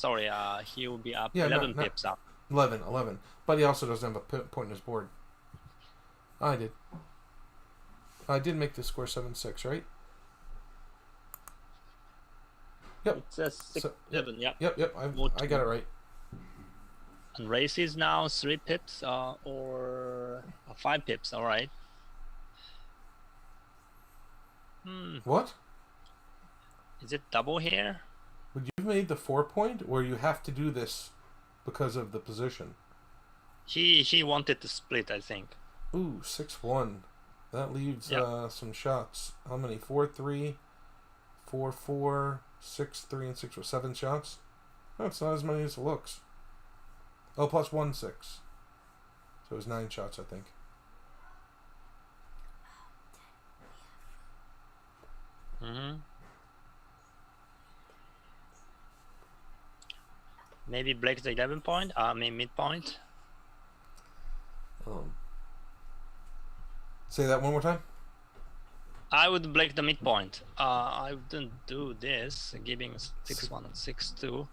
He'll be up Yeah, 11 pips up. 11. But he also doesn't have a point in his board. I did. I did make the score 7-6, right? Yep. It says 6-7. Yep. Yep. I got it right. And race is now 3 pips or 5 pips. All right. What? Is it double here? Would you have made the 4 point, or you have to do this because of the position? He wanted to split, I think. Ooh, 6-1. That leaves some shots. How many? 4-3, 4-4, 6-3, and 6-4. 7 shots? That's not as many as it looks. Oh, plus 1, 6. So it was 9 shots, I think. Maybe break the 11 point. Midpoint. Say that one more time. I would break the midpoint. I wouldn't do this, giving 6-1 and 6-2.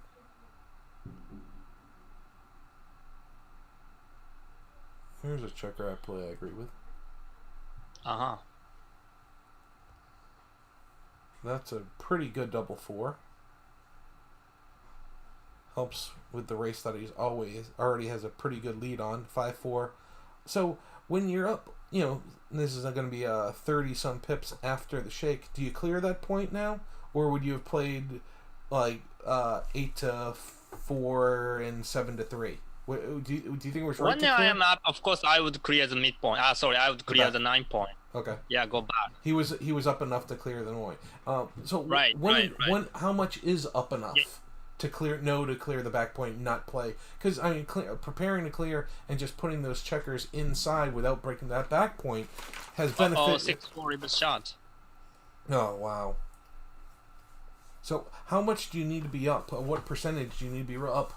Here's a checker I play I agree with. That's a pretty good double 4. Helps with the race that he's already has a pretty good lead on. 5-4. So when you're up, this is going to be 30-some pips after the shake. Do you clear that point now? Or would you have played like 8-4 and 7-3? Do you think it was right When to clear? I am up, of course, I would clear the midpoint. I would clear the 9 point. Okay. Yeah, go back. He was up enough to clear the Noi. Right. How much is up enough to clear the back point, not play? Because preparing to clear and just putting those checkers inside without breaking that back point has benefit. 6-4 ribbon shot. Oh wow. So how much do you need to be up? What percentage do you need to be up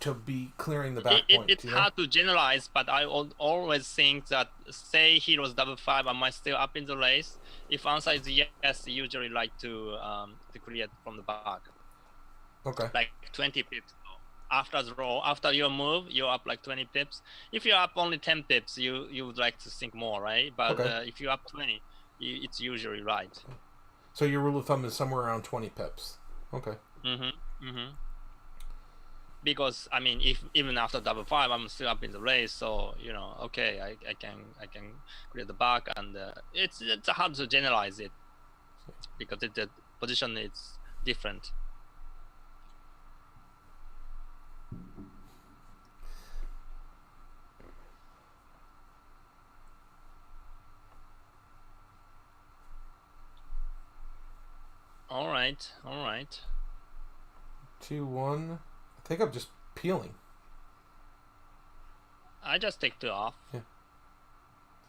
to be clearing the back point? It's hard to generalize, but I always think that say he was double 5, am I still up in the race? If answer is yes, usually like to clear from the back. Okay. Like 20 pips. After the roll, after your move, you're up like 20 pips. If you're up only 10 pips, you would like to think more, right? But if you're up 20, it's usually right. So your rule of thumb is somewhere around 20 pips. Okay. Because if even after double 5, I'm still up in the race, so okay, I can clear the back, and it's hard to generalize it because the position is different. All right. 2-1. I think I'm just peeling. I just take 2 off. Yeah.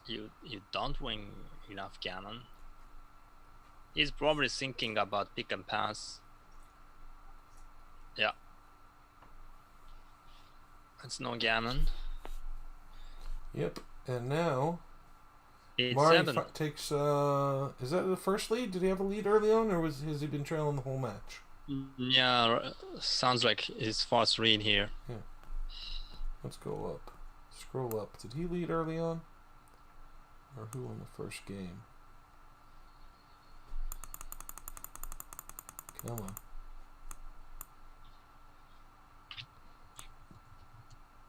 You don't win enough Gammon. He's probably thinking about pick and pass. Yeah. It's no Gammon. Yep. And now It's Marty 7. takes. Is that the first lead? Did he have a lead early on, or has he been trailing the whole match? Yeah, sounds like his first read here. Yeah. Let's go up. Scroll up. Did he lead early on? Or who won the first game? Come on.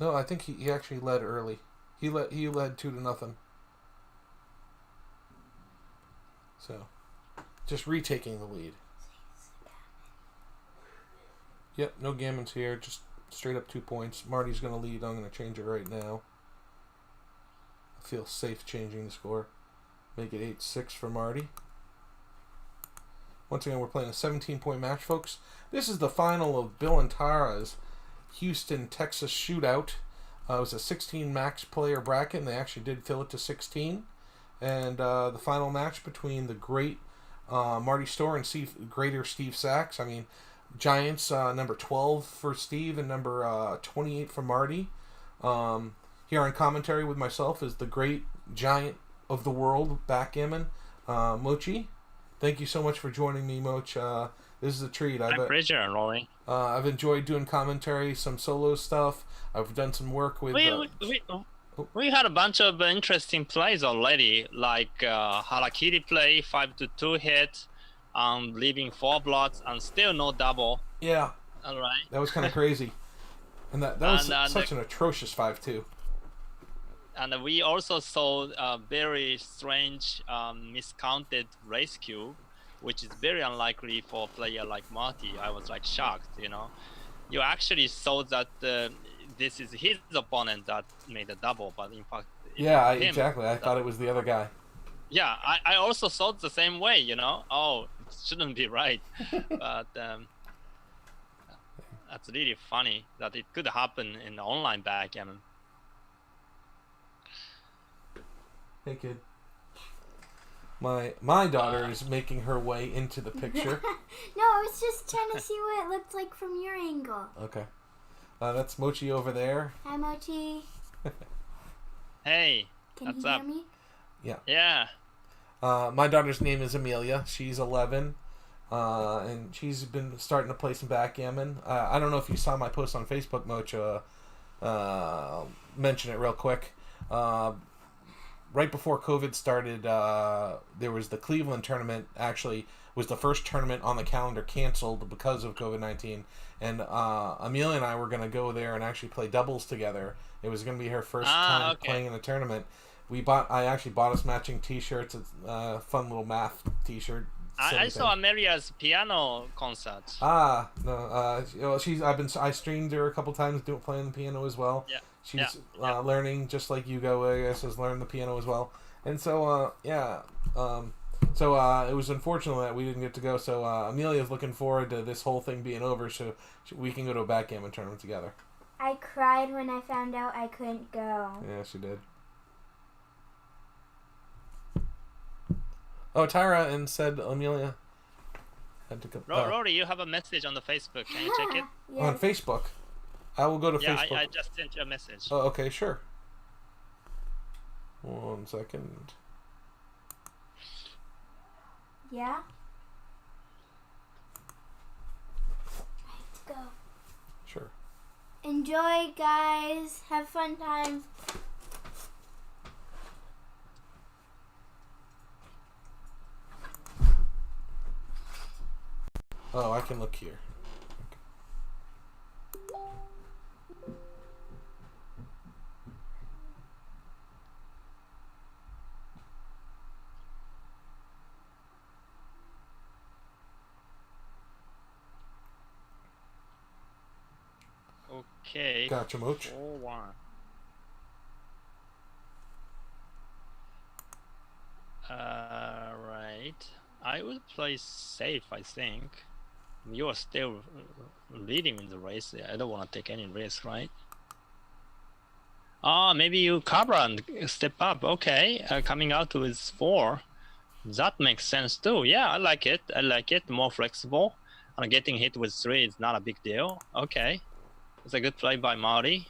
No, I think he actually led early. He led 2-0. So, just retaking the lead. Yep, no gammons here. Just straight up 2 points. Marty's going to lead. I'm going to change it right now. I feel safe changing the score. Make it 8-6 for Marty. Once again, we're playing a 17-point match, folks. This is the final of Bill and Tara's Houston, Texas shootout. It was a 16 max player bracket, and they actually did fill it to 16. And the final match between the great Marty Storr and greater Steve Sachs. I mean, Giants number 12 for Steve and number 28 for Marty. Here on commentary with myself is the great giant of the world, Backgammon, Mochi. Thank you so much for joining me, Moch. This is a treat. My pleasure, Rory. I've enjoyed doing commentary, some solo stuff. I've done some work with... We had a bunch of interesting plays already, like Harakiri play, 5-2 hit, leaving 4 blocks, and still no double. Yeah. All right. That was kind of crazy. And that was such an atrocious 5-2. And we also saw a very strange miscounted race cube, which is very unlikely for a player like Marty. I was like shocked, you know. You actually saw that this is his opponent that made a double, but in fact... Yeah, exactly. I thought it was the other guy. Yeah, I also thought the same way, you know. Oh, it shouldn't be right. But that's really funny that it could happen in the online backgammon. Hey, kid. My daughter is making her way into the picture. No, I was just trying to see what it looked like from your angle. Okay. That's Mochi over there. Hi, Mochi. Hey, Can what's you hear up? me? Yeah. Yeah. My daughter's name is Amelia. She's 11. And she's been starting to play some backgammon. I don't know if you saw my post on Facebook, Moch. Mention it real quick. Right before COVID started, there was the Cleveland tournament. Actually, was the first tournament on the calendar canceled because of COVID-19. And Amelia and I were going to go there and actually play doubles together. It was going to be her first time playing in a tournament. I actually bought us matching T-shirts. It's a fun little math T-shirt. I saw Amelia's piano concert. No. I streamed her a couple times playing the piano as well. Yeah. She's learning just like Hugo, I guess, has learned the piano as well. And so, it was unfortunate that we didn't get to go. So Amelia's looking forward to this whole thing being over so we can go to a backgammon tournament together. I cried when I found out I couldn't go. Yeah, she did. Oh, Tyra and said Amelia had to go. Rory, you have a message on the Facebook. Can you check it? Yes. On Facebook. I will go to Facebook. Yeah, I just sent you a message. Oh, okay, sure. 1 second. Yeah? Let's go. Sure. Enjoy, guys. Have fun time. Oh, I can look here. Okay. Gotcha, Mooch. 4-1. Right. I would play safe, I think. You are still leading in the race. I don't want to take any risk, right? Maybe you cover and step up. Okay, coming out with 4. That makes sense too. Yeah, I like it. More flexible. And getting hit with 3 is not a big deal. Okay. It's a good play by Marty.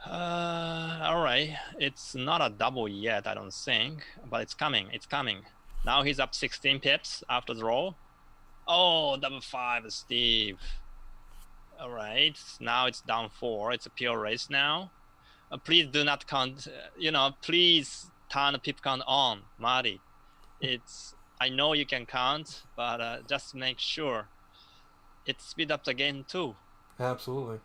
All right. It's not a double yet, I don't think, but it's coming. It's coming. Now he's up 16 pips after the roll. Oh, double 5, Steve. All right. Now it's down 4. It's a pure race now. Please do not count. Please turn the pip count on, Marty. I know you can count, but just make sure. It speed up the game too. Absolutely.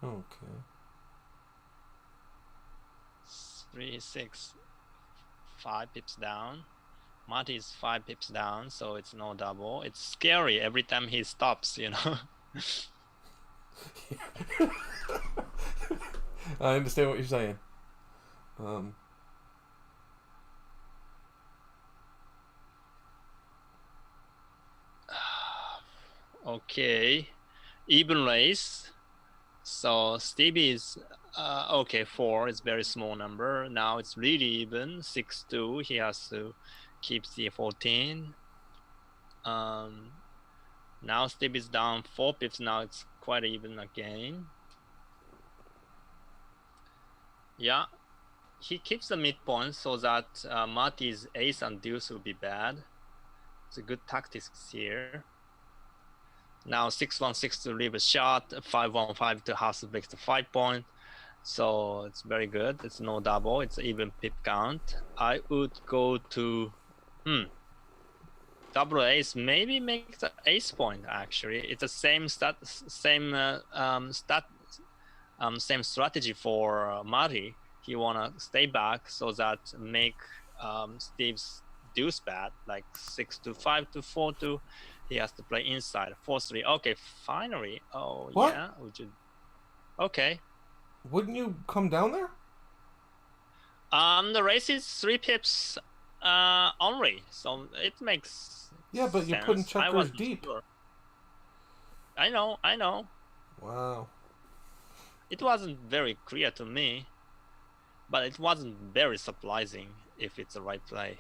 Okay. 3, 6, 5 pips down. Marty is 5 pips down, so it's no double. It's scary every time he stops, you know. I understand what you're saying. Okay, even race. So Stevie is okay. 4 is very small number. Now it's really even. 6-2. He has to keep the 14. Now Steve is down 4 pips. Now it's quite even again. Yeah, he keeps the midpoint so that Marty's ace and deuce will be bad. It's a good tactics here. Now 6-1-6 to leave a shot. 5-1-5 to house breaks the 5 point. So it's very good. It's no double. It's even pip count. I would go to double ace. Maybe make the ace point. Actually, it's the same same strategy for Marty. He wanna stay back so that make Steve's deuce bad, like 6-5 to 4-2. He has to play inside 4-3. Okay, finally. Oh what? Yeah. Okay. Wouldn't you come down there? The race is 3 pips only, so it makes Yeah, but you're putting checkers deep. Sure. I know. Wow. It wasn't very clear to me, but it wasn't very surprising if it's the right play.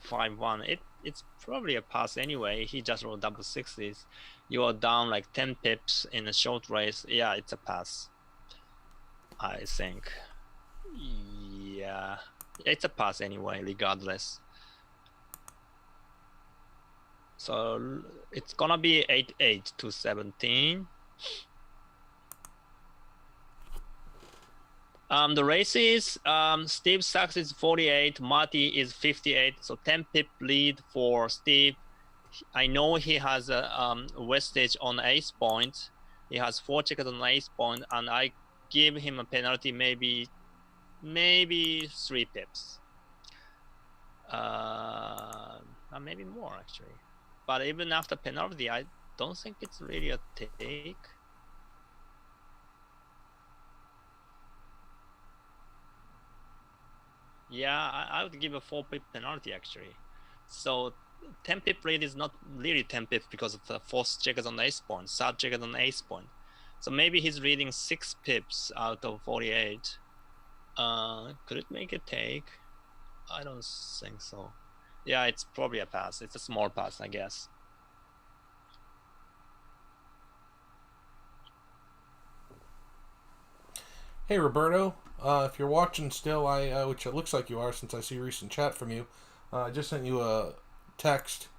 5-1. It's probably a pass anyway. He just rolled double sixes. You are down like 10 pips in a short race. Yeah, it's a pass, I think. Yeah, it's a pass anyway, regardless. So it's gonna be 8-8 to 17. The races, Steve Sachs is 48, Marty is 58, so 10 pip lead for Steve. I know he has a wastage on ace point. He has 4 checkers on ace point, and I give him a penalty, maybe 3 pips. Maybe more actually. But even after penalty, I don't think it's really a take. Yeah, I would give a 4 pip penalty actually. So 10 pip lead is not really 10 pip because of the 4th checkers on ace point, 3rd checkers on ace point. So maybe he's reading 6 pips out of 48. Could it make a take? I don't think so. Yeah, it's probably a pass. It's a small pass, I guess. Hey Roberto, if you're watching still, which it looks like you are since I see recent chat from you, I just sent you a text.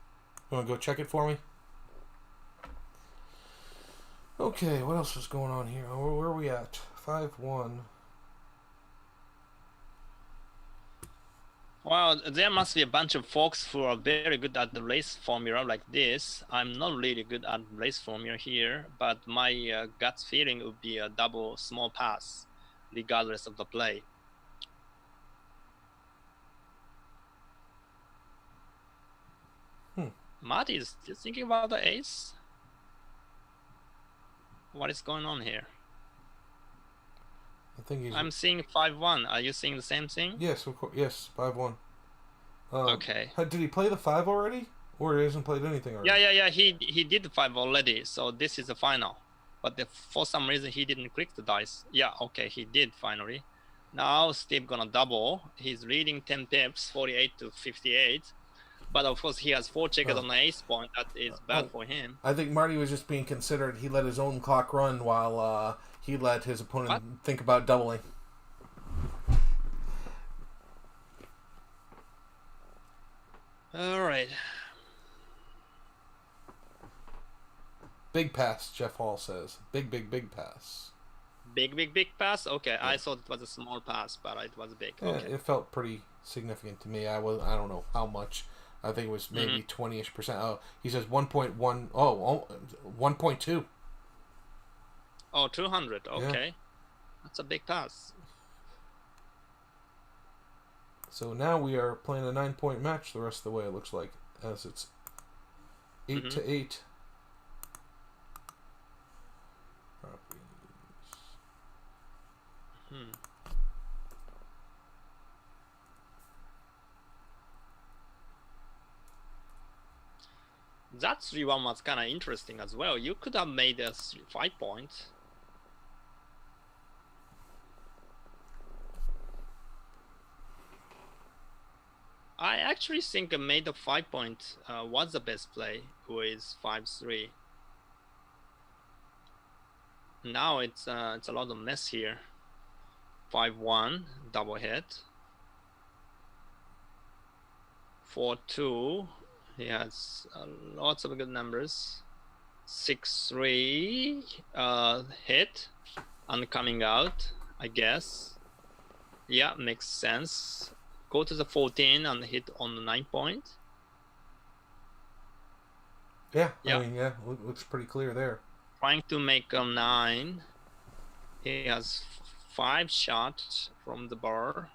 You want to go check it for me? Okay, what else is going on here? Where are we at? 5-1. Well, there must be a bunch of folks who are very good at the race formula like this. I'm not really good at race formula here, but my gut feeling would be a double small pass, regardless of the play. Marty is still thinking about the ace. What is going on here? I think I'm seeing 5-1. Are you seeing the same thing? Yes, of course. Yes, 5-1. Okay. Did he play the 5 already, or he hasn't played anything already? Yeah. He did the 5 already. So this is the final. But for some reason he didn't click the dice. Yeah, okay, he did finally. Now Steve gonna double. He's reading 10 pips, 48 to 58. But of course he has 4 checkers on the ace point. That is bad for him. I think Marty was just being considerate. He let his own clock run while he let his opponent think about doubling. All right. Big pass, Jeff Hall says. Big pass. Big pass? Okay, yeah. I thought it was a small pass, but it was big. Yeah, okay. It felt pretty significant to me. I don't know how much. I think it was maybe 20-ish%. Oh, he says 1.1. Oh, 1.2. Oh, 200. Okay. Yeah. That's a big pass. So now we are playing a 9-point match the rest of the way, it looks like, as it's 8-8. That 3-1 was kind of interesting as well. You could have made a 5 points. I actually think I made a 5 point was the best play with 5-3. Now it's a lot of mess here. 5-1 double hit. 4-2. He has lots of good numbers. 6-3 hit and coming out, I guess. Yeah, makes sense. Go to the 14 and hit on the 9 point. Yeah, I mean, yeah, looks pretty clear there. Trying to make a 9. He has 5 shots from the bar.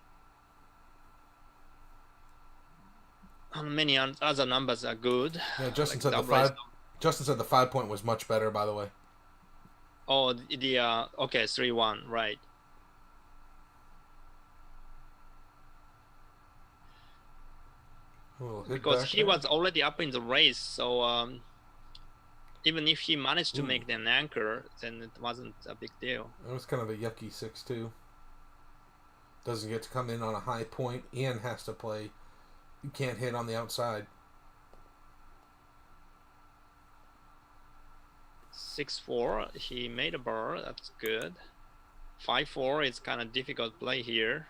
And many other numbers are good. Yeah, Justin like said the 5. Justin said the 5 point was much better, by the way. Oh, okay, 3-1, right. Because he was already up in the race, so even if he managed to make an anchor, then it wasn't a big deal. It was kind of a yucky 6-2. Doesn't get to come in on a high point and has to play. You can't hit on the outside. 6-4, he made a bar, that's good. 5-4 is kind of difficult play here.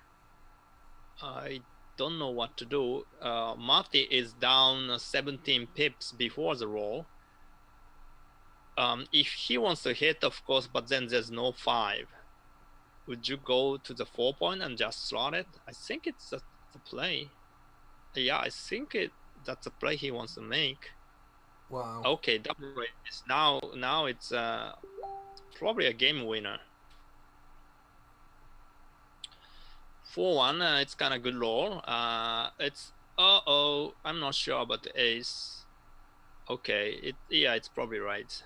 I don't know what to do. Marty is down 17 pips before the roll. If he wants to hit, of course, but then there's no 5. Would you go to the 4 point and just slot it? I think it's the play. Yeah, I think that's a play he wants to make. Wow. Okay, double raise. Now it's probably a game winner. 4-1, it's kind of good roll. It's I'm not sure about the ace. Okay, it's probably right.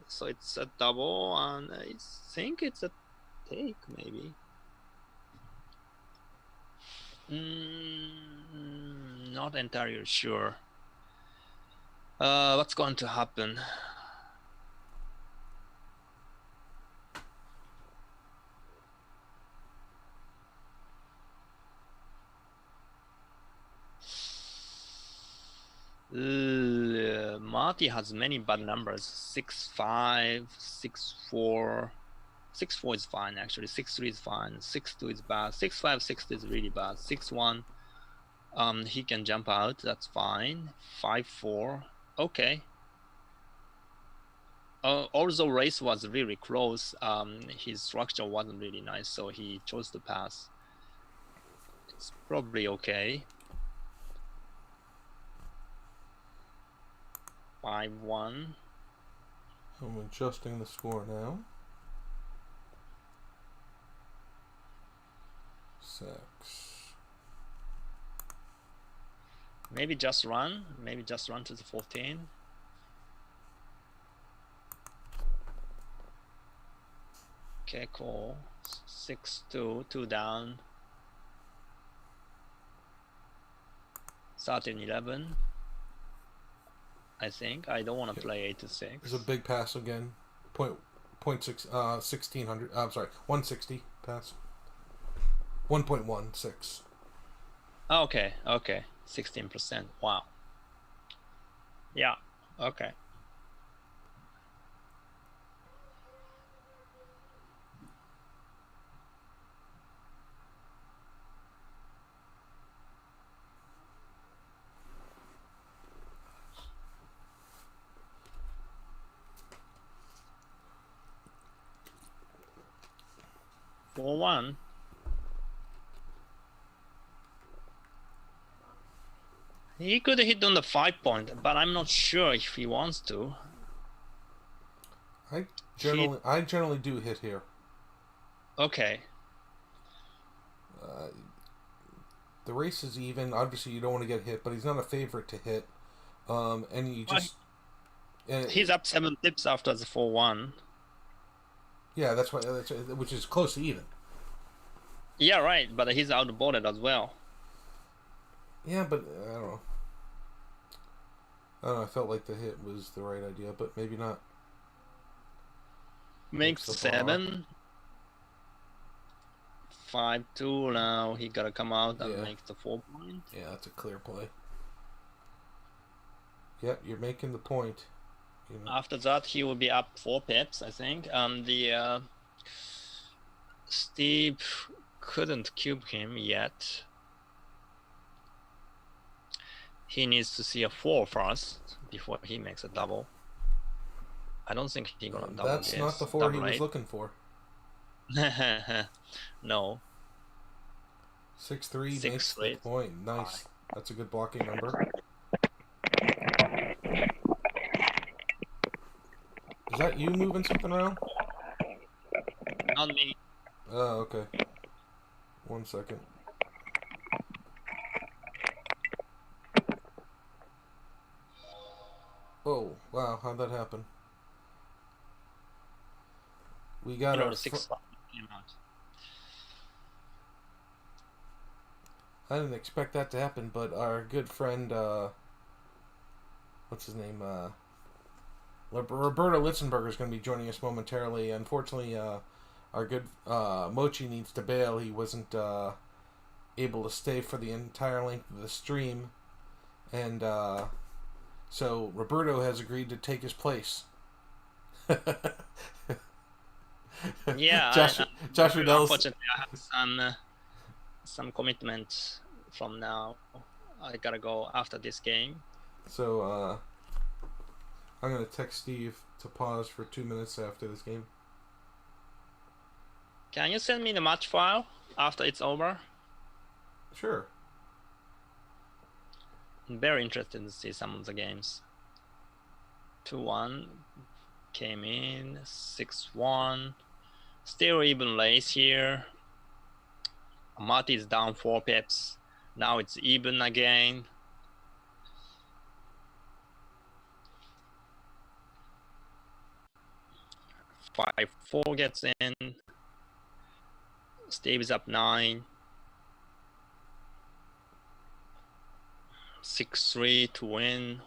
So it's a double, and I think it's a take maybe. Not entirely sure. What's going to happen? Marty has many bad numbers. 6-5, 6-4. 6-4 is fine actually. 6-3 is fine. 6-2 is bad. 6-5, 6-2 is really bad. 6-1, he can jump out. That's fine. 5-4. Okay. Although race was really close, his structure wasn't really nice, so he chose to pass. It's probably okay. 5-1. I'm adjusting the score now. 6. Maybe just run. Maybe just run to the 14. Okay, cool. 6-2, 2 down. 13-11. I think I don't want to play 8-6. There's a big pass again. Point 1600. I'm sorry, 160 pass. 1.16. Okay. 16%. Wow. Yeah. Okay. For 1. He could hit on the 5-point, but I'm not sure if he wants to. I generally do hit here. Okay. The race is even. Obviously, you don't want to get hit, but he's not a favorite to hit. And you just. He's up 7 pips after the 4-1. Yeah, that's why. Which is close to even. Yeah, right. But he's outboarded as well. Yeah, but I don't know. I don't know. I felt like the hit was the right idea, but maybe not. Makes 7. 5-2 now. He gotta come out and make the 4-point. Yeah, that's a clear play. Yep, you're making the point. You know. After that, he will be up 4 pips, I think. And the Steve couldn't cube him yet. He needs to see a 4 first before he makes a double. I don't think he's gonna double. That's not the 4 he was looking for. No. 6-3 makes the point. Nice. That's a good blocking number. Is that you moving something around? Not me. Oh, okay. 1 second. Oh, wow. How'd that happen? We got our... 6 I didn't expect that to happen, but our good friend, what's his name? Roberto Litzenberger is going to be joining us momentarily. Unfortunately, our good Mochi needs to bail. He wasn't able to stay for the entire length of the stream, and so Roberto has agreed to take his place. Yeah, Josh Riddell's... Unfortunately, I have some commitment from now. I gotta go after this game. So I'm gonna text Steve to pause for 2 minutes after this game. Can you send me the match file after it's over? Sure. I'm very interested to see some of the games. 2-1 came in, 6-1. Still even race here. Marty is down 4 pips. Now it's even again. Five, 4 gets in. Steve is up 9. 6-3 to win.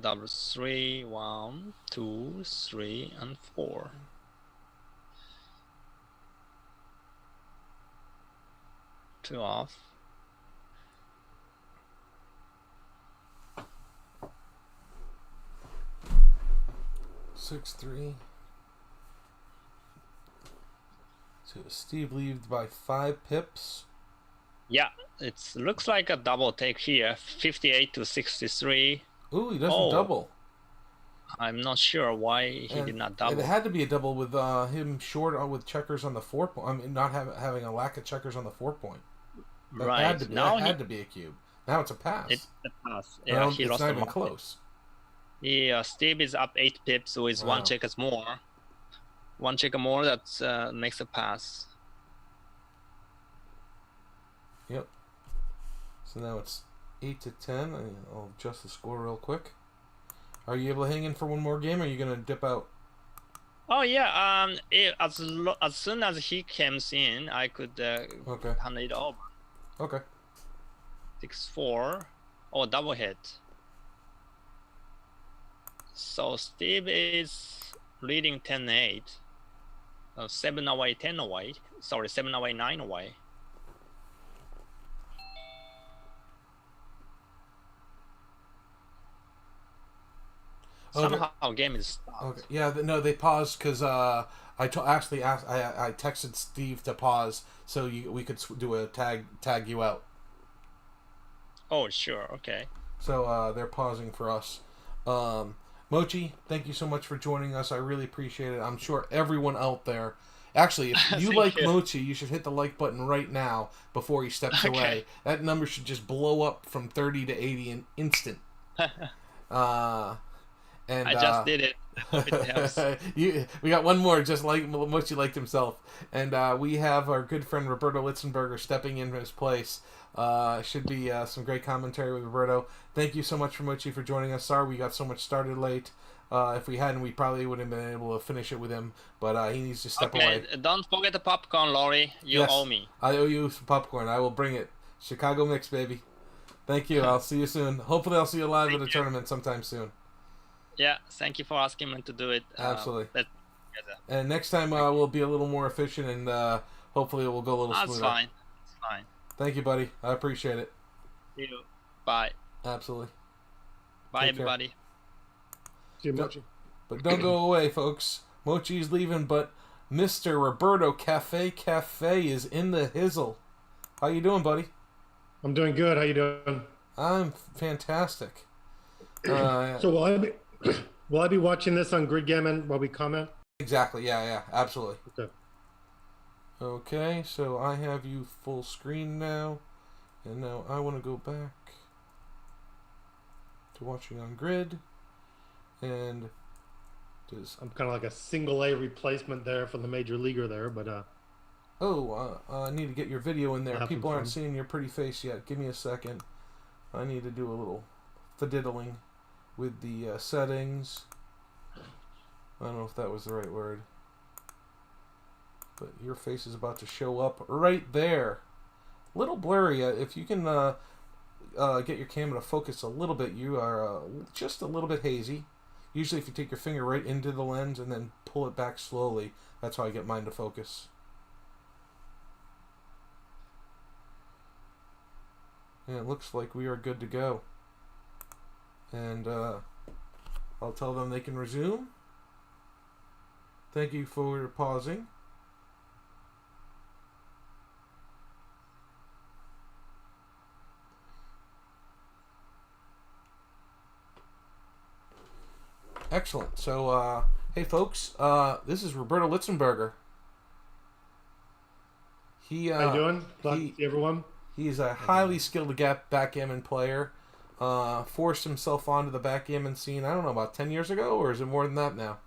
Double 3, 1, 2, 3, and 4. Two off. 6-3. So Steve leads by 5 pips. Yeah, it looks like a double take here. 58 to 63. Ooh, he doesn't double. I'm not sure why he did not double. It had to be a double with him short with checkers on the 4 point. I mean, not having a lack of checkers on the 4 point. That right. had to be a cube. Now it's a pass. It's a pass. Yeah, he lost not even close. Yeah, Steve is up 8 pips with 1 checkers more. 1 checker more that makes a pass. Yep. So now it's 8-10. I'll adjust the score real quick. Are you able to hang in for one more game, or are you going to dip out? Oh yeah. As soon as he comes in, I could hand it over. Okay. 6-4. Oh, double hit. So Steve is leading 10-8. 7 away, 10 away. Sorry, 7 away, 9 away. Somehow game is stopped. Okay. Yeah, no, they paused because I texted Steve to pause so we could do a tag you out. Oh, sure. Okay. So they're pausing for us. Mochi, thank you so much for joining us. I really appreciate it. I'm sure everyone out there Actually, if you Thank like you. Mochi, you should hit the like button right now before he steps away. That number should just blow up from 30 to 80 in instant. And I just did it. I hope it helps. we got one more, just like Mochi liked himself. And we have our good friend Roberto Litzenberger stepping in his place. Should be some great commentary with Roberto. Thank you so much for Mochi for joining us. Sorry we got so much started late. If we hadn't, we probably would have been able to finish it with him. But he needs to step away. Don't forget the popcorn, Lori. You owe me. I owe you some popcorn. I will bring it. Chicago Mix, baby. Thank you. I'll see you soon. Hopefully I'll see you live at a tournament sometime soon. Yeah, thank you for asking me to do it. Absolutely. Let's And next time we'll be a little more efficient and hopefully it will go a little smoother. That's fine. It's fine. Thank you, buddy. I appreciate it. See you. Bye. Absolutely. Bye, Take care. everybody. See you, Mochi. But don't go away, folks. Mochi's leaving, but Mr. Roberto Cafe is in the hizzle. How you doing, buddy? I'm doing good. How you doing? I'm fantastic. So will I be watching this on Gridgammon while we comment? Exactly. Yeah. Absolutely. Okay. Okay, so I have you full screen now. And now I want to go back to watching on Grid. And does I'm kind of like a single A replacement there for the major leaguer there, but I need to get your video in there. Happen People aren't fun. seeing your pretty face yet. Give me a second. I need to do a little fiddling with the settings. I don't know if that was the right word. But your face is about to show up right there. Little blurry. If you can get your camera to focus a little bit, you are just a little bit hazy. Usually if you take your finger right into the lens and then pull it back slowly, that's how I get mine to focus. And it looks like we are good to go. And I'll tell them they can resume. Thank you for pausing. Excellent. So, hey folks, this is Roberto Litzenberger. how you doing? Glad he- to see everyone. He's a highly skilled backgammon player. Forced himself onto the backgammon scene, I don't know, about 10 years ago, or is it more than that now?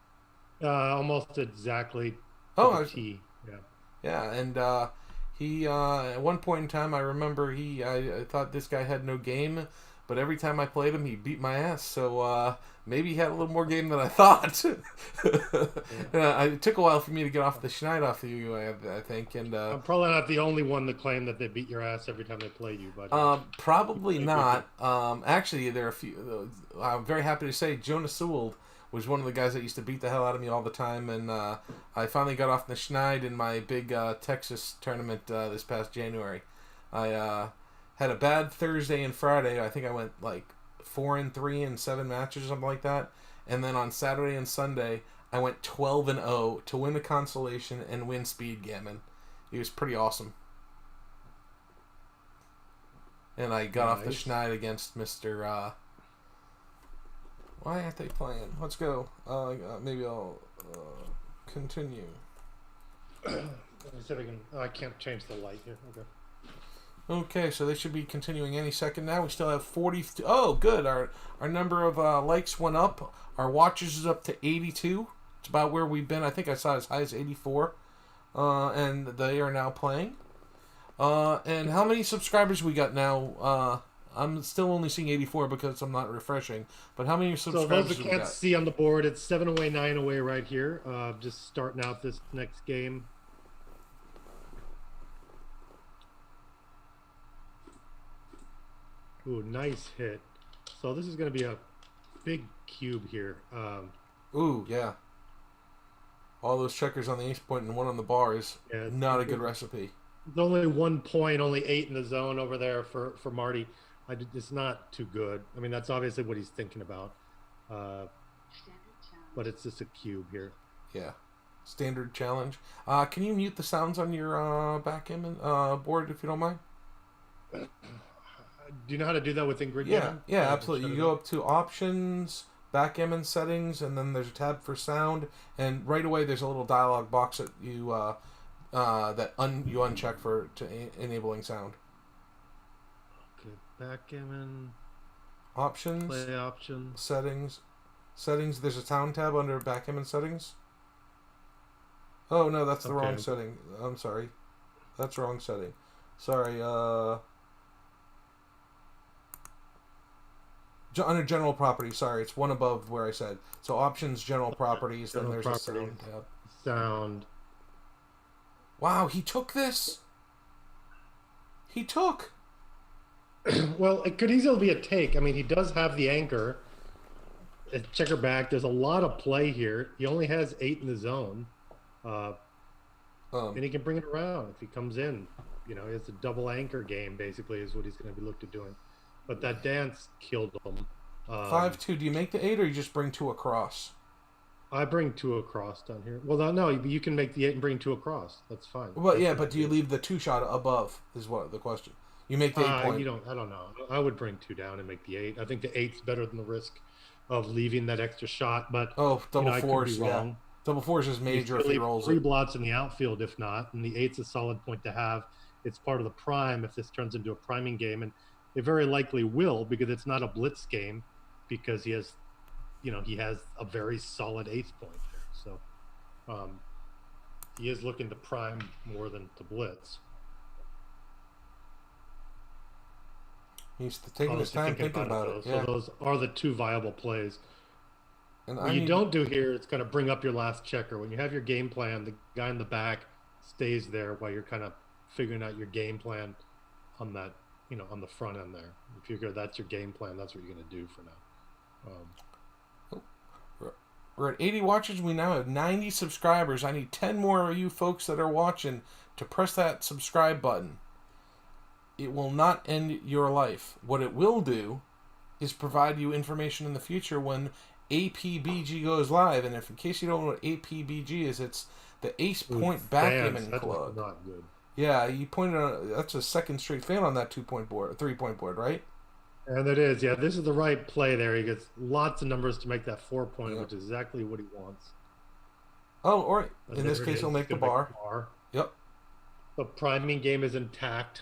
Almost exactly. Oh, to I- the T. Yeah. Yeah, and he, at one point in time, I remember I thought this guy had no game, but every time I played him, he beat my ass, so maybe he had a little more game than I thought. It took a while for me to get off the schneid off of you, I think, and I'm probably not the only one to claim that they beat your ass every time they play you, but probably not. Actually, there are a few. I'm very happy to say Jonas Sewell was one of the guys that used to beat the hell out of me all the time, and I finally got off the schneid in my big Texas tournament this past January. I had a bad Thursday and Friday. I think I went like 4-3 in 7 matches or something like that, and then on Saturday and Sunday I went 12-0 to win the consolation and win Speed Gammon. It was pretty awesome. And I got off the Nice. schneid against Mr. Why aren't they playing? Let's go. Maybe I'll continue. let me see if I can. Oh, I can't change the light here. Okay. Okay, so they should be continuing any second now. We still have 40. Oh, good. Our number of likes went up. Our watchers is up to 82. It's about where we've been. I think I saw as high as 84. And they are now playing. And how many subscribers we got now? I'm still only seeing 84 because I'm not refreshing. But how many So subscribers those do that we can't got? see on the board, it's 7 away, 9 away right here. Just starting out this next game. Ooh, nice hit. So this is going to be a big cube here. Ooh, yeah. All those checkers on the ace point and one on the bar is Yeah, not a good recipe. There's only 1 point, only 8 in the zone over there for Marty. It's not too good. I mean, that's obviously what he's thinking about. But it's just a cube here. Yeah. Standard challenge. Can you mute the sounds on your backgammon board if you don't mind? Do you know how to do that within Grid Yeah, Gammon? yeah, Shut absolutely. it You go off. up to options, backgammon settings, and then there's a tab for sound, and right away there's a little dialog box that you you uncheck for enabling sound. Okay, backgammon. Options. Play options. Settings. There's a sound tab under backgammon settings. Oh no, that's the wrong setting. I'm sorry. That's wrong setting. Sorry. Under general properties. Sorry, it's one above where I said. So options, general properties. Then there's a sound tab. Sound. Wow, he took this. He took. Well, it could easily be a take. I mean, he does have the anchor. Checker back. There's a lot of play here. He only has 8 in the zone. And he can bring it around if he comes in. You know, it's a double anchor game, basically, is what he's going to be looked at doing. But that dance killed him. 5-2. Do you make the 8 or you just bring 2 across? I bring 2 across down here. Well, no, you can make the 8 and bring 2 across. That's fine. Well, yeah, but do you leave the 2 shot above? Is what the question. You make the 8 point. I don't know. I would bring 2 down and make the 8. I think the 8's better than the risk of leaving that extra shot. But double fours. I could be wrong. Yeah. Double fours is major if he rolls 3 it. blots in the outfield, if not, and the 8's a solid point to have. It's part of the prime if this turns into a priming game, and it very likely will because it's not a blitz game, because he has a very solid ace point there. So he is looking to prime more than to blitz. He's taking his time thinking about it. So those are the 2 viable plays. And what you don't do here, it's going to bring up your last checker. When you have your game plan, the guy in the back stays there while you're kind of figuring out your game plan on that, on the front end there. If you figure that's your game plan, that's what you're going to do for now. We're at 80 watchers. We now have 90 subscribers. I need 10 more of you folks that are watching to press that subscribe button. It will not end your life. What it will do is provide you information in the future when APBG goes live. And if, in case you don't know what APBG is, it's the Ace Point Backgammon Club. Not good. Yeah, you pointed out that's a second straight fan on that 2-point board, 3-point board, right? And it is, yeah. This is the right play there. He gets lots of numbers to make that 4-point, which is exactly what he wants. Oh, all right. In this case, he'll make the bar. Yep. The priming game is intact.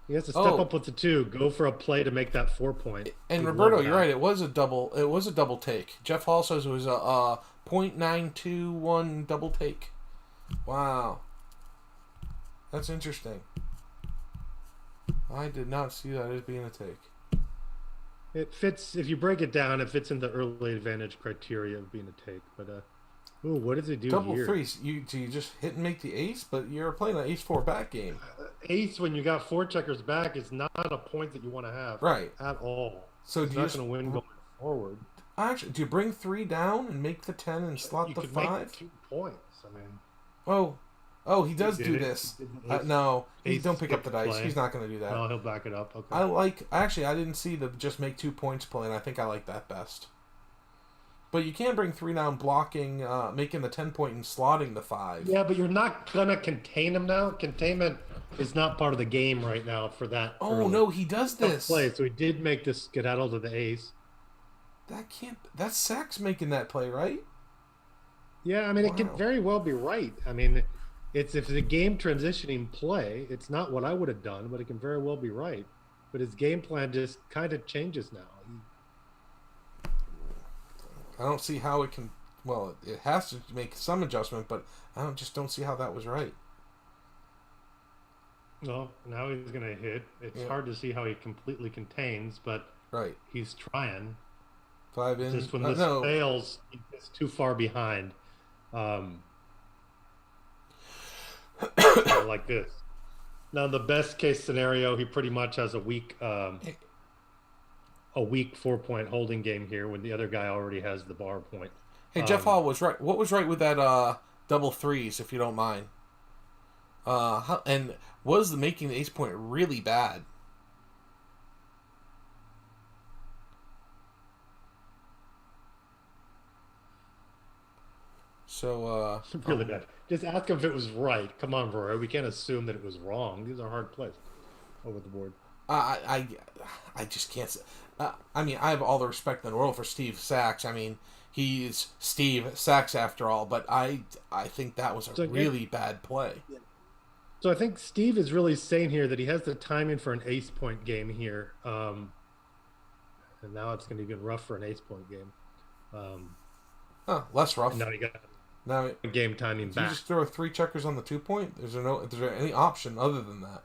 He has to step up with the 2. Go for a play to make that 4-point. And Roberto, you're right. It was a double take. Jeff Hall says it was a .921 double take. Wow. That's interesting. I did not see that as being a take. It fits, if you break it down, it fits in the early advantage criteria of being a take. But, what does it do double here? Threes. You just hit and make the ace, but you're playing an ace-4 back game. Ace, when you got 4 checkers back, is not a point that you want to have. Right. At all. So it's not going to win going forward. Actually, do you bring 3 down and make the 10 and slot the 5? Make 2 points. I mean. Oh, he does do this. No, don't pick up the dice. Play. He's not going to do that. No, he'll back it up. Okay. I didn't see the just make 2 points play, and I think I like that best. But you can bring 3 down blocking, making the 10-point and slotting the 5. Yeah, but you're not going to contain him now. Containment is not part of the game right now for that. Oh, no, he does this. Play. So he did make this skedaddle to the ace. That's Sachs making that play, right? Yeah, I mean, It can very well be right. I mean, if it's a game transitioning play, it's not what I would have done, but it can very well be right. But his game plan just kind of changes now. I don't see how it can. Well, it has to make some adjustment, but I just don't see how that was right. No, now he's going to hit. It's hard to see how he completely contains, but he's trying. 5 in. Just when this fails, he's too far behind. Like this. Now, the best case scenario, he pretty much has a weak 4-point holding game here when the other guy already has the bar point. Hey, Jeff Hall was right. What was right with that double threes, if you don't mind? And was the making the ace point really bad? So really bad. Just ask him if it was right. Come on, Roy. We can't assume that it was wrong. These are hard plays over the board. I just can't. I mean, I have all the respect in the world for Steve Sachs. I mean, he's Steve Sachs after all, but I think that was a So, really bad play. So I think Steve is really saying here that he has the timing for an ace point game here. And now it's going to be even rough for an ace point game. Less rough. And now he got Now, game timing do back. you just throw 3 checkers on the 2 point? Is there any option other than that?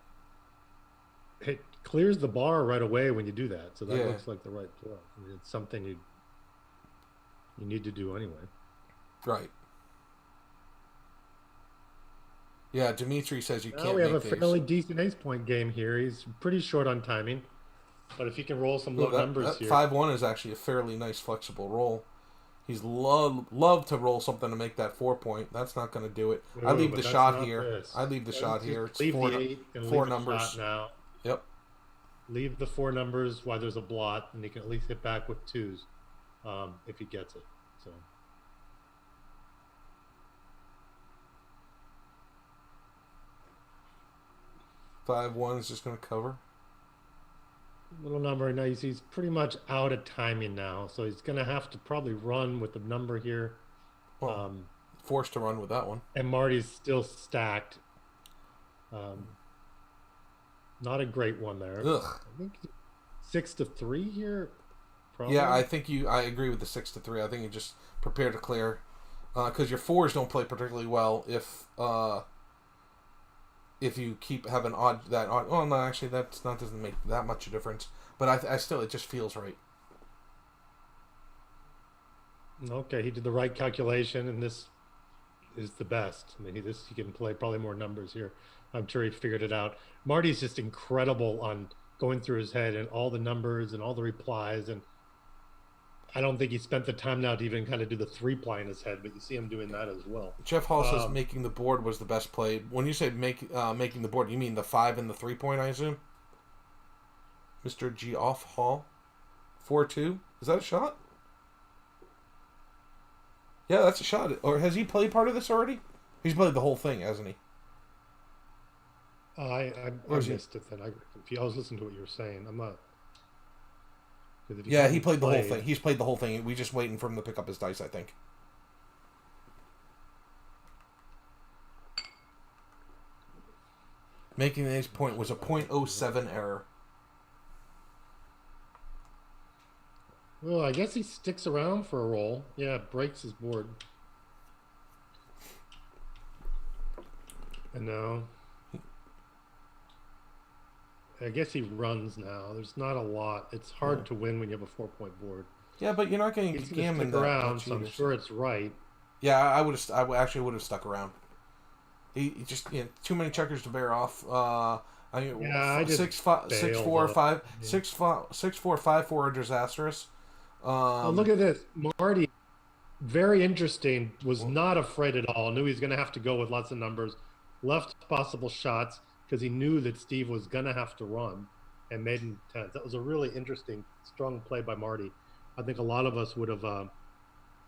It clears the bar right away when you do that. So that Yeah. looks like the right play. I mean, it's something you need to do anyway. Right. Yeah, Dimitri says you Now can't we have a make these. fairly decent ace point game here. He's pretty short on timing. But if he can roll some low numbers that here. 5-1 is actually a fairly nice flexible roll. He's love to roll something to make that 4 point. That's not going to do it. I leave but the that's shot not here. this. I leave the shot here. It's Leave four, the 8 and four leave the numbers. shot now. Yep. Leave the 4 numbers while there's a blot, and he can at least hit back with 2s if he gets it. So 5-1 is just going to cover. little number. Now he's pretty much out of timing now, so he's going to have to probably run with the number here. Well, forced to run with that one. And Marty's still stacked. Not a great one there. Ugh. I think 6-3 here. Probably. Yeah, I think I agree with the 6-3. I think you just prepare to clear, because your 4s don't play particularly well if you keep having odd. Oh no, actually doesn't make that much a difference. But I still, it just feels right. Okay, he did the right calculation, and this is the best. I mean, he can play probably more numbers here. I'm sure he figured it out. Marty's just incredible on going through his head and all the numbers and all the replies, and I don't think he spent the time now to even kind of do the 3-ply in his head, but you see him doing that as well. Jeff Hall says making the board was the best play. When you say making the board, you mean the 5 and the 3 point, I assume? Mr. G. Off Hall. 4-2. Is that a shot? Yeah, that's a shot. Or has he played part of this already? He's played the whole thing, hasn't he? I missed it then. I was listening to what you were saying. I'm not. Yeah, he played the whole thing. He's played the whole thing. We just waiting for him to pick up his dice, I think. Making the ace point was a .07 error. Well, I guess he sticks around for a roll. Yeah, breaks his board. And now, I guess he runs now. There's not a lot. It's hard to win when you have a 4-point board. Yeah, but you're not getting He's going to Backgammon stick around, so I'm sure it's right. Yeah, I actually would have stuck around. He just too many checkers to bear off. I mean, 6 4 5 6 4 5 4 are disastrous. Look at this, Marty. Very interesting. Was not afraid at all. Knew he was going to have to go with lots of numbers. Left possible shots because he knew that Steve was going to have to run, and made him tense. That was a really interesting, strong play by Marty. I think a lot of us would have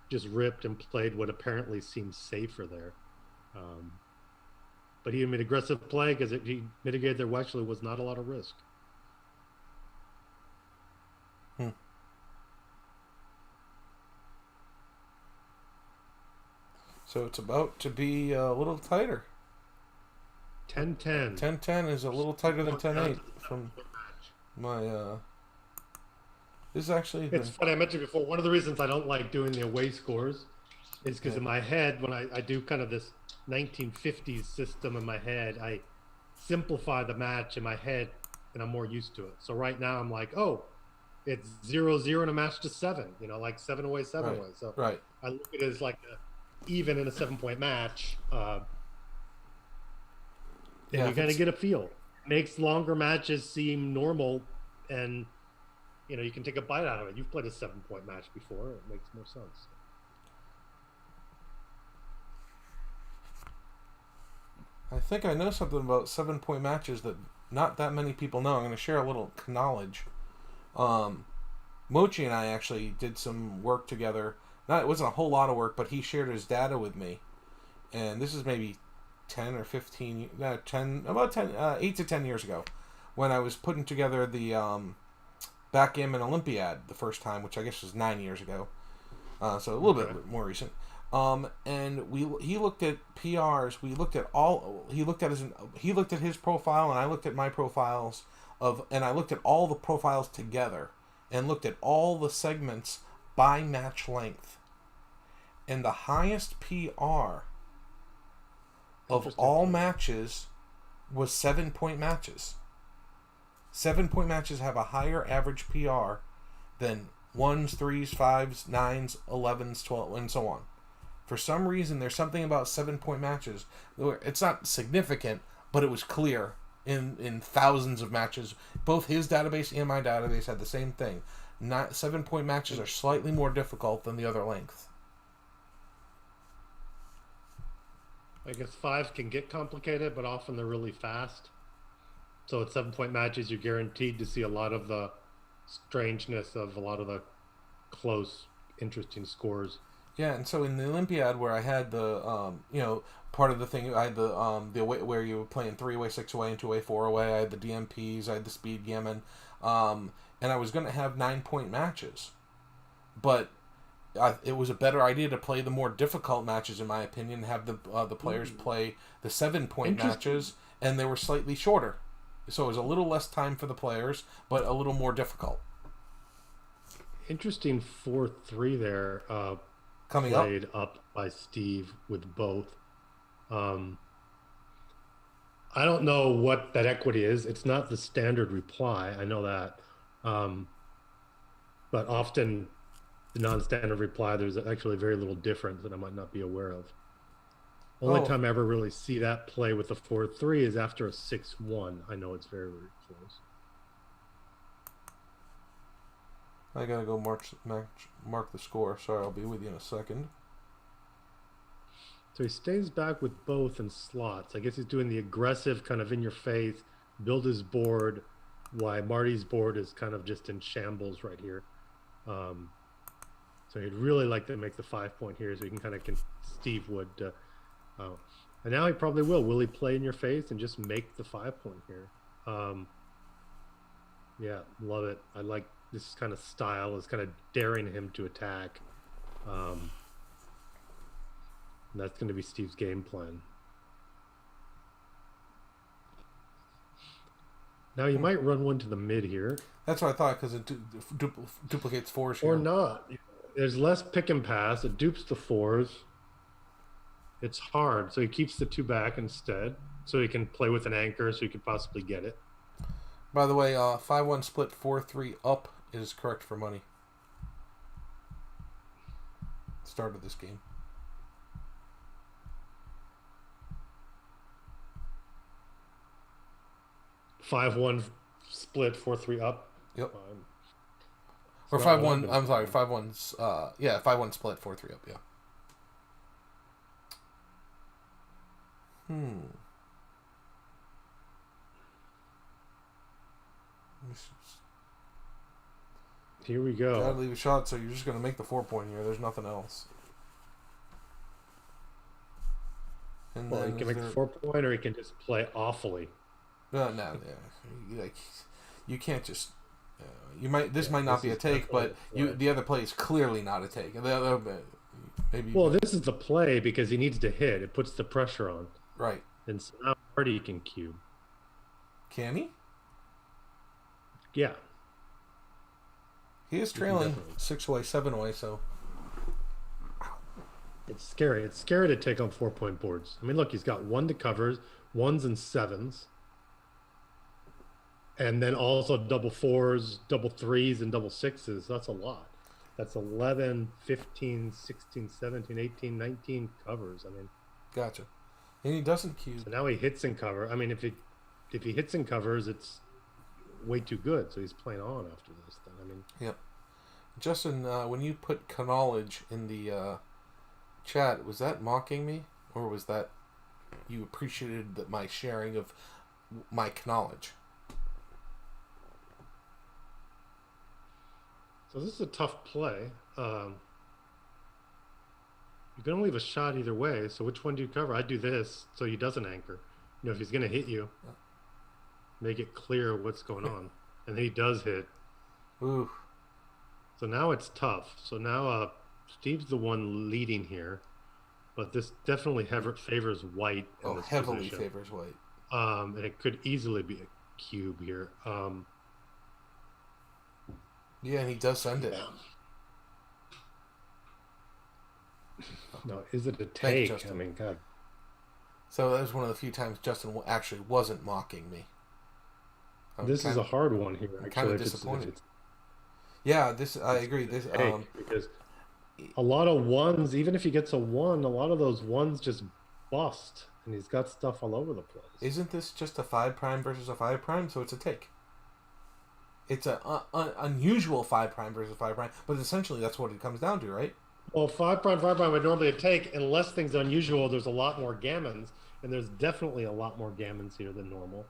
just ripped and played what apparently seemed safer there. But he made aggressive play because he mitigated there actually was not a lot of risk. So it's about to be a little tighter. 10-10. 10-10 is a little tighter than 10-8 from my. This is actually. It's funny. I mentioned before. One of the reasons I don't like doing the away scores is because in my head, when I do kind of this 1950s system in my head, I simplify the match in my head, and I'm more used to it. So right now I'm like, oh, it's 0-0 in a match to 7. Like 7 away, 7 away. So I look at it as like even in a 7-point match. And you kind of get a feel. Makes longer matches seem normal, and you can take a bite out of it. You've played a 7-point match before; it makes more sense. I think I know something about 7-point matches that not that many people know. I'm going to share a little knowledge. Mochi and I actually did some work together. It wasn't a whole lot of work, but he shared his data with me, and this is maybe 10 or 15, 8 to 10 years ago, when I was putting together the Backgammon Olympiad the first time, which I guess was 9 years ago. So a little bit more recent. And he looked at PRs. We looked at all. He looked at his profile, and I looked at my profiles and I looked at all the profiles together, and looked at all the segments by match length. And the highest PR of all matches was 7-point matches. 7-point matches have a higher average PR than 1s, 3s, 5s, 9s, 11s, 12s, and so on. For some reason, there's something about 7-point matches. It's not significant, but it was clear in thousands of matches. Both his database and my database had the same thing. 7-point matches are slightly more difficult than the other length. I guess 5s can get complicated, but often they're really fast. So at 7-point matches, you're guaranteed to see a lot of the strangeness of a lot of the close, interesting scores. Yeah, and so in the Olympiad, where I had the part of the thing, I had the way where you were playing 3-way, 6-away, and 2-way, 4-away. I had the DMPs, I had the speed gammon, and I was going to have 9-point matches, but it was a better idea to play the more difficult matches, in my opinion. Have the players play the 7-point matches, and they were slightly shorter, so it was a little less time for the players, but a little more difficult. Interesting 4-3 there. Coming played up by Steve with both. I don't know what that equity is. It's not the standard reply. I know that. But often the non-standard reply, there's actually very little difference that I might not be aware of. Only time I ever really see that play with a 4-3 is after a 6-1. I know it's very, very close. I gotta go mark the score. Sorry, I'll be with you in a second. So he stays back with both in slots. I guess he's doing the aggressive kind of in your face, build his board, while Marty's board is kind of just in shambles right here. So he'd really like to make the 5-point here so he can kind of Steve would. And now he probably will. Will he play in your face and just make the 5-point here? Yeah, love it. I like this kind of style is kind of daring him to attack. And that's going to be Steve's game plan. Now you might run one to the mid here. That's what I thought, because it duplicates 4s here. Or not. There's less pick and pass. It dupes the 4s. It's hard. So he keeps the 2 back instead. So he can play with an anchor so he could possibly get it. By the way, 5-1 split 4-3 up is correct for money. Start of this game. Five one split 4-3 up. Yep. Or 5-1. I'm sorry. 5-1's. 5-1 split 4-3 up. Yeah. Here we go. Gotta leave a shot, so you're just gonna make the 4-point here. There's nothing else. And Well, then he can make the 4-point, or he can just play awfully. No. Like, you can't just. You might. This might not be a take, but the other play is clearly not a take. The other, maybe. Well, this is the play because he needs to hit. It puts the pressure on. Right. And so now Marty can cube. Can he? Yeah. He is trailing 6-away, 7-away, so. It's scary. It's scary to take on 4-point boards. I mean, look, he's got 1 to covers, 1s and 7s. And then also double 4s, double 3s, and double 6s. That's a lot. That's 11, 15, 16, 17, 18, 19 covers. I mean. Gotcha. And he doesn't cube. So now he hits in cover. I mean, if he hits in covers, it's way too good. So he's playing on after this. Then I mean. Yep. Justin, when you put knowledge in the chat, was that mocking me, or was that you appreciated that my sharing of my knowledge? So this is a tough play. You can only leave a shot either way. So which one do you cover? I do this so he doesn't anchor. You know, if he's going to hit you, make it clear what's going on. And he does hit. Ooh. So now it's tough. So now Steve's the one leading here, but this definitely favors white in this Heavily position. favors white. And it could easily be a cube here. Yeah, and he does send it. No, is it a Thank you, take? Justin. I mean, God. So that was one of the few times Justin actually wasn't mocking me. This is a hard one here. I'm Actually, kind of disappointed. Yeah, I agree. This because a lot of ones, even if he gets a 1, a lot of those ones just bust, and he's got stuff all over the place. Isn't this just a 5' versus a 5'? So it's a take. It's an unusual 5' versus 5', but essentially that's what it comes down to, right? Well, 5' would normally a take, unless things are unusual. There's a lot more gammons, and there's definitely a lot more gammons here than normal.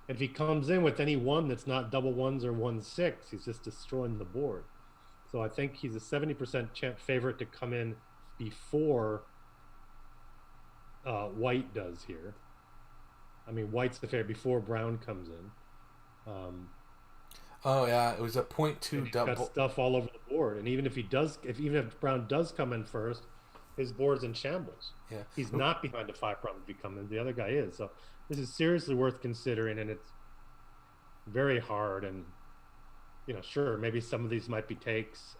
If he comes in with any 1 that's not double 1s or 1/6, he's just destroying the board. So I think he's a 70% favorite to come in before white does here. I mean, white's the favorite before brown comes in. Oh yeah, it was a 0.2 double. Got stuff all over the board, and even if brown does come in first, his board's in shambles. Yeah, he's not behind a 5' if he comes in. The other guy is. So this is seriously worth considering, and it's very hard. And sure, maybe some of these might be takes.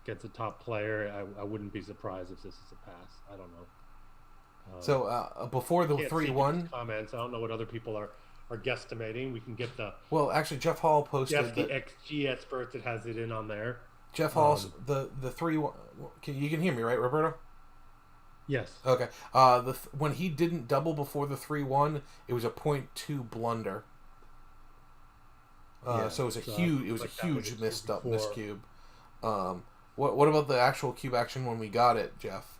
Gets a top player. I wouldn't be surprised if this is a pass. I don't know. So before the 3-1 comments, I don't know what other people are guesstimating. We can get the actually Jeff Hall posted the XG expert that has it in on there. Jeff Hall's the 3-1. You can hear me, right, Roberto? Yes. Okay. When he didn't double before the 3-1, it was a 0.2 blunder. So it was a huge missed cube. What about the actual cube action when we got it, Jeff?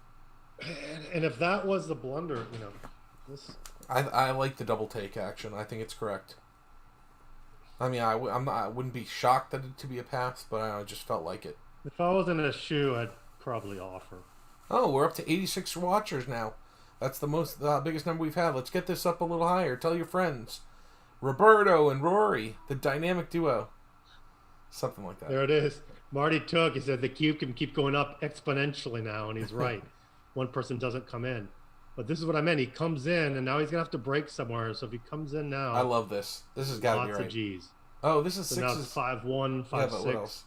And if that was the blunder, this. I like the double take action. I think it's correct. I mean, I wouldn't be shocked that it to be a pass, but I just felt like it. If I was in a shoe, I'd probably offer. Oh, we're up to 86 watchers now. That's the biggest number we've had. Let's get this up a little higher. Tell your friends. Roberto and Rory, the dynamic duo. Something like that. There it is. Marty took. He said the cube can keep going up exponentially now, and he's right. One person doesn't come in. But this is what I meant. He comes in, and now he's going to have to break somewhere. So if he comes in now... I love this. This has got to be right. Lots of G's. Oh, this is so 6. Now it's 5-1, 5-6.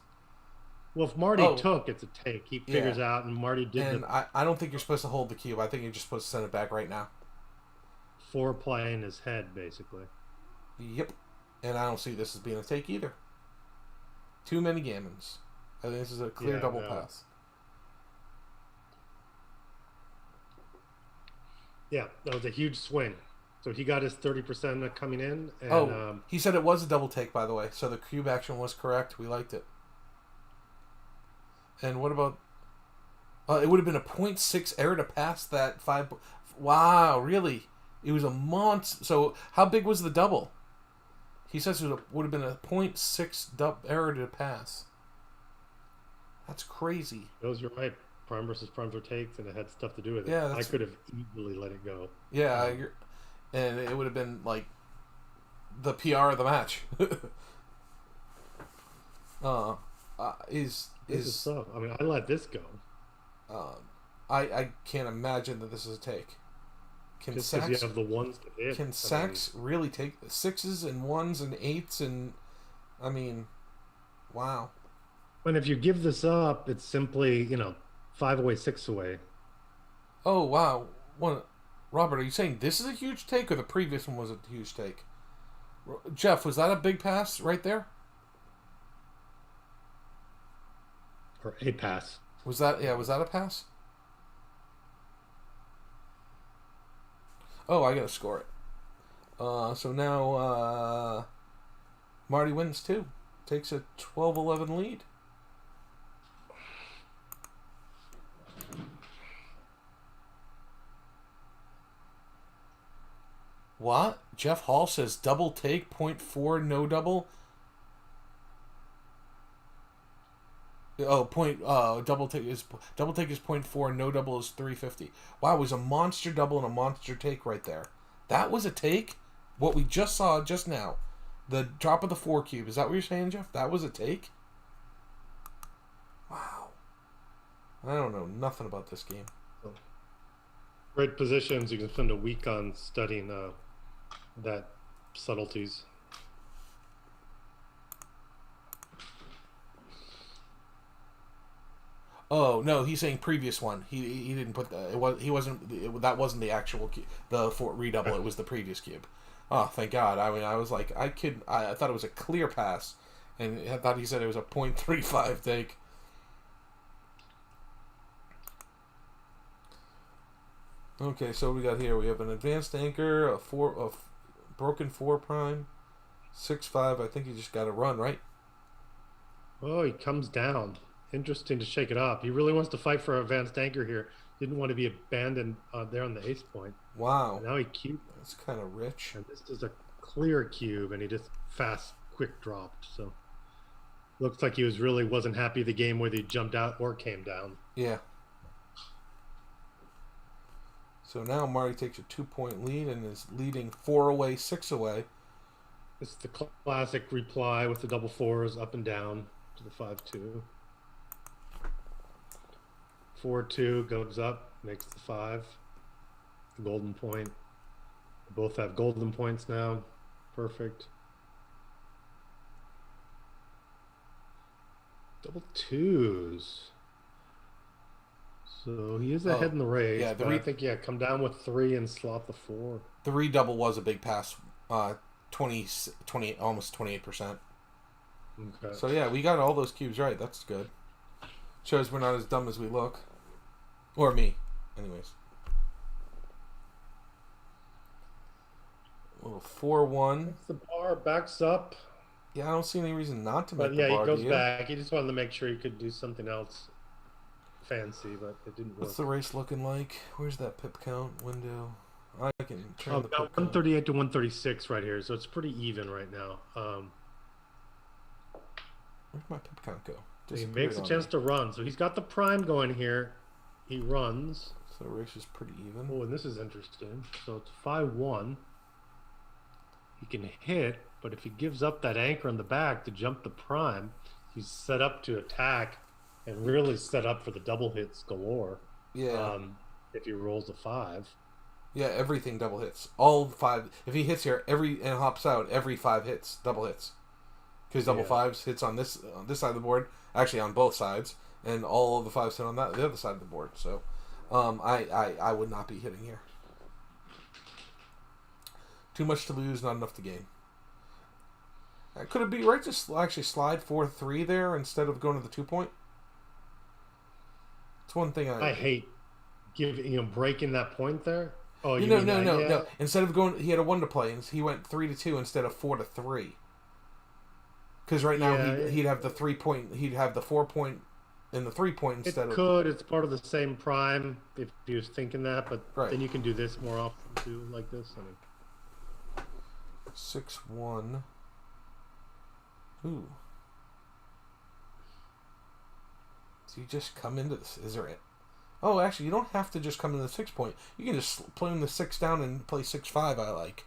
Well, if Marty took, it's a take. He figures out, and Marty did and I don't think you're supposed to hold the cube. I think you're just supposed to send it back right now. 4 play in his head, basically. Yep. And I don't see this as being a take either. Too many gammons. I think this is a clear double pass. Yeah, that was a huge swing. So he got his 30% coming in. And, he said it was a double take, by the way. So the cube action was correct. We liked it. And what about... it would have been a 0.6 error to pass that 5... Wow, really? It was a monster. So how big was the double? He says it would have been a 0.6 error to pass. That's crazy. Those are right. Prime versus prime for takes, and it had stuff to do with it. Yeah, I could have easily let it go. Yeah, and it would have been like the PR of the match. This is tough. I mean, I let this go. I can't imagine that this is a take. Can Just Sachs, because you have the ones to hit. Can Sachs really take 6s and 1s and 8s and I mean, wow. And if you give this up, it's simply 5 away, 6 away. Oh wow! Robert, are you saying this is a huge take, or the previous one was a huge take? Jeff, was that a big pass right there? Or a pass? Was that a pass? Oh, I gotta score it. So now Marty wins too. Takes a 12-11 lead. What? Jeff Hall says double take 0.4 no double. Double take is 0.4, no double is 350. Wow, it was a monster double and a monster take right there. That was a take. What we just saw just now The drop of the 4 cube. Is that what you're saying, Jeff? That was a take? Wow. I don't know nothing about this game. Great positions. You can spend a week on studying that subtleties. Oh no, he's saying previous one. He didn't put the. That wasn't the actual cube, the redouble. It was the previous cube. Oh, thank God. I mean, I was like, I thought it was a clear pass, and I thought he said it was a .35 take. Okay, so we got here. We have an advanced anchor, a broken 4 prime, 6-5. I think you just got to run, right? Oh, he comes down. Interesting to shake it up. He really wants to fight for advanced anchor here. Didn't want to be abandoned there on the ace point. Wow. And now he cubed. That's kind of rich. And this is a clear cube, and he just quick dropped. So looks like he wasn't happy the game whether he jumped out or came down. Yeah. So now Marty takes a 2-point lead and is leading 4 away, 6 away. It's the classic reply with the double 4s up and down to the 5-2. 4-2 goes up, makes the 5. The golden point. They both have golden points now. Perfect. Double 2s. So he is ahead in the race. Yeah, I think come down with 3 and slot the 4. The redouble was a big pass. 20, almost 28%. Okay. So yeah, we got all those cubes right. That's good. Shows we're not as dumb as we look. Or me. Anyways. A little 4-1. The bar backs up. Yeah, I don't see any reason not to make the bar. But yeah, he goes back. He just wanted to make sure he could do something else fancy, but it didn't work. What's the race looking like? Where's that pip count window? I can turn the pip 138 count to 136 right here, so it's pretty even right now. Where's my pip count go? He makes a chance to run, so he's got the prime going here. He runs. So the race is pretty even. Oh, and this is interesting. So it's 5-1. He can hit, but if he gives up that anchor in the back to jump the prime, he's set up to attack and really set up for the double hits galore. Yeah. If he rolls a 5. Yeah, everything double hits. All 5. If he hits here, and hops out, every 5 hits, double hits. Because double 5s hits on this side of the board, actually on both sides, and all of the 5s hit on the other side of the board. So, I would not be hitting here. Too much to lose, not enough to gain. Could it be right to actually slide 4-3 there instead of going to the 2-point? It's one thing I hate breaking that point there. Oh, no. Instead of going, he had a 1 to play, and he went 3-2 instead of 4-3. Because right now he'd have the 3-point, he'd have the 4-point and the 3-point instead of. It's part of the same prime if he was thinking that, but right. Then you can do this more often too, like this. 6-1. Ooh. So you just come into this. Is there it? Oh, actually, you don't have to just come into the 6-point. You can just play the 6 down and play 6-5. I like.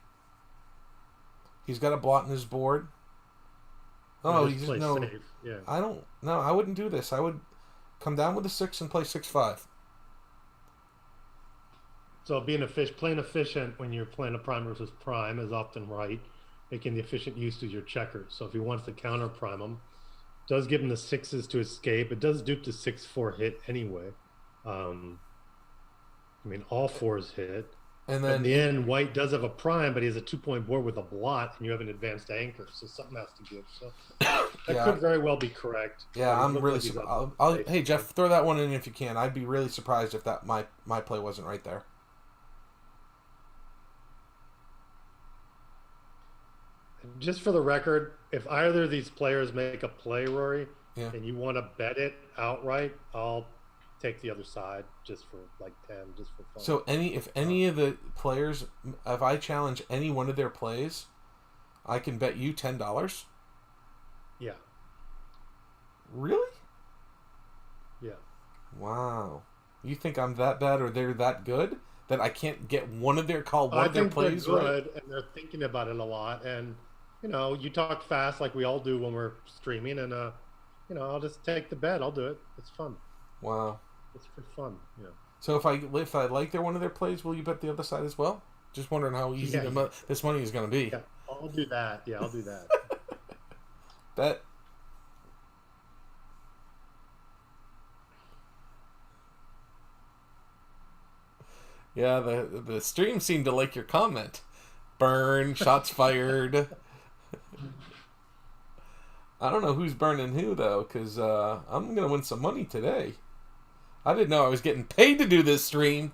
He's got a blot in his board. Oh, he's no. Safe. Yeah. I don't. No, I wouldn't do this. I would come down with a 6 and play 6-5. So playing efficient when you're playing a prime versus prime is often right. Making the efficient use of your checkers. So if he wants to counter prime him, does give him the 6s to escape. It does dupe the 6-4 hit anyway. All 4s hit. And then in the end, white does have a prime, but he has a 2-point board with a blot, and you have an advanced anchor, so something has to give. So that could very well be correct. Yeah, I'm really surprised. Hey, Jeff, throw that one in if you can. I'd be really surprised if that my play wasn't right there. Just for the record, if either of these players make a play, Rory, and you want to bet it outright, I'll take the other side just for like 10, just for fun. So if any of the players, if I challenge any one of their plays, I can bet you $10? Yeah. Really? Yeah. Wow. You think I'm that bad or they're that good that I can't get one of their plays they're good, right? and they're thinking about it a lot, and you talk fast like we all do when we're streaming, and I'll just take the bet. I'll do it. It's fun. Wow. It's for fun. So if I like one of their plays, will you bet the other side as well? Just wondering how easy this money is going to be. Yeah, I'll do that. Yeah, I'll do that. Bet. Yeah, the stream seemed to like your comment. Burn, shots fired. I don't know who's burning who, though, because I'm going to win some money today. I didn't know I was getting paid to do this stream.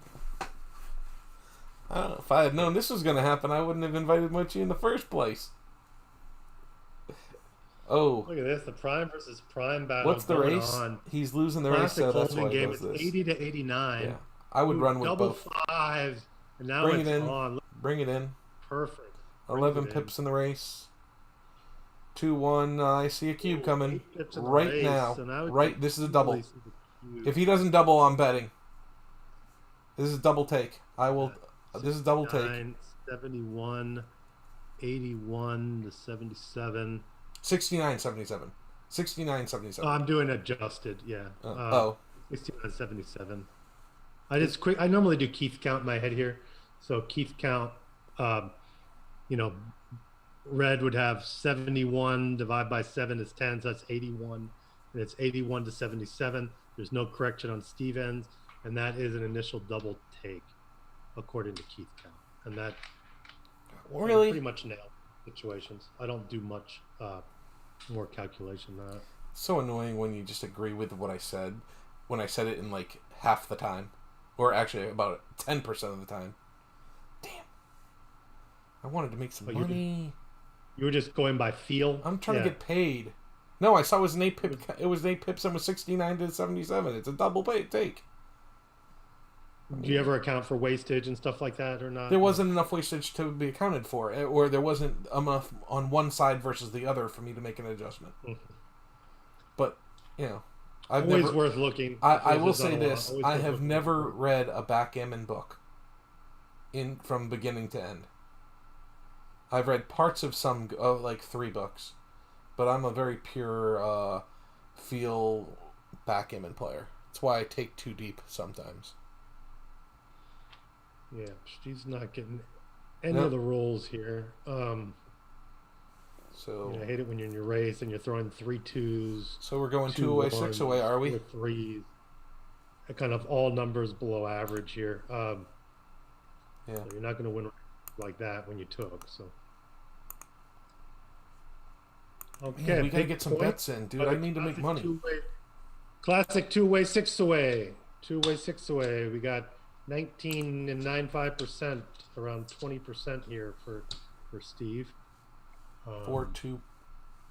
I don't know. If I had known this was going to happen, I wouldn't have invited Mochi in the first place. Oh. Look at this. The Prime versus Prime battle. What's the race? On. He's losing the Classic race, so that's why he game. does It's this. 80 to 89. Yeah. I would run with double both. Fives, and now Bring it's it in. on. Bring it in. Perfect. 11 pips in the race. 2-1. I see a cube coming right now. Right, this is a double. If he doesn't double, I'm betting. This is double take. I will. This is double take. 71, 81 to 77. 69-77. 69-77. I'm doing adjusted. Yeah. 69-77. I normally do Keith count in my head here. So Keith count. Red would have 71 divided by 7 is 10, so that's 81, and it's 81 to 77. There's no correction on Steve ends, and that is an initial double take, according to Keith count, and that really pretty much nailed situations. I don't do much more calculation than that. So annoying when you just agree with what I said when I said it in like half the time, or actually about 10% of the time. Damn, I wanted to make some money. You were just going by feel. I'm trying to get paid. No, I saw it was an 8 pip. It was an 8 pips and was 69 to 77. It's a double pay take. Do you ever account for wastage and stuff like that or not? There wasn't enough wastage to be accounted for, or there wasn't enough on one side versus the other for me to make an adjustment. But I've always never, worth looking. I will say this: I have never read a backgammon book from beginning to end. I've read parts of some, like 3 books, but I'm a very pure feel backgammon player. That's why I take too deep sometimes. Yeah, she's not getting any of the rolls here. So I hate it when you're in your race and you're throwing 3 2s. So we're going 2 away, 6 away, are we? 3s. Kind of all numbers below average here. Yeah. So you're not going to win like that when you took. So. Okay, man, we gotta get some bets in, dude. I need to make money. Classic 2-way 6 away. 2-way 6 away. We got 19 and 95%, around 20% here for Steve. 4-2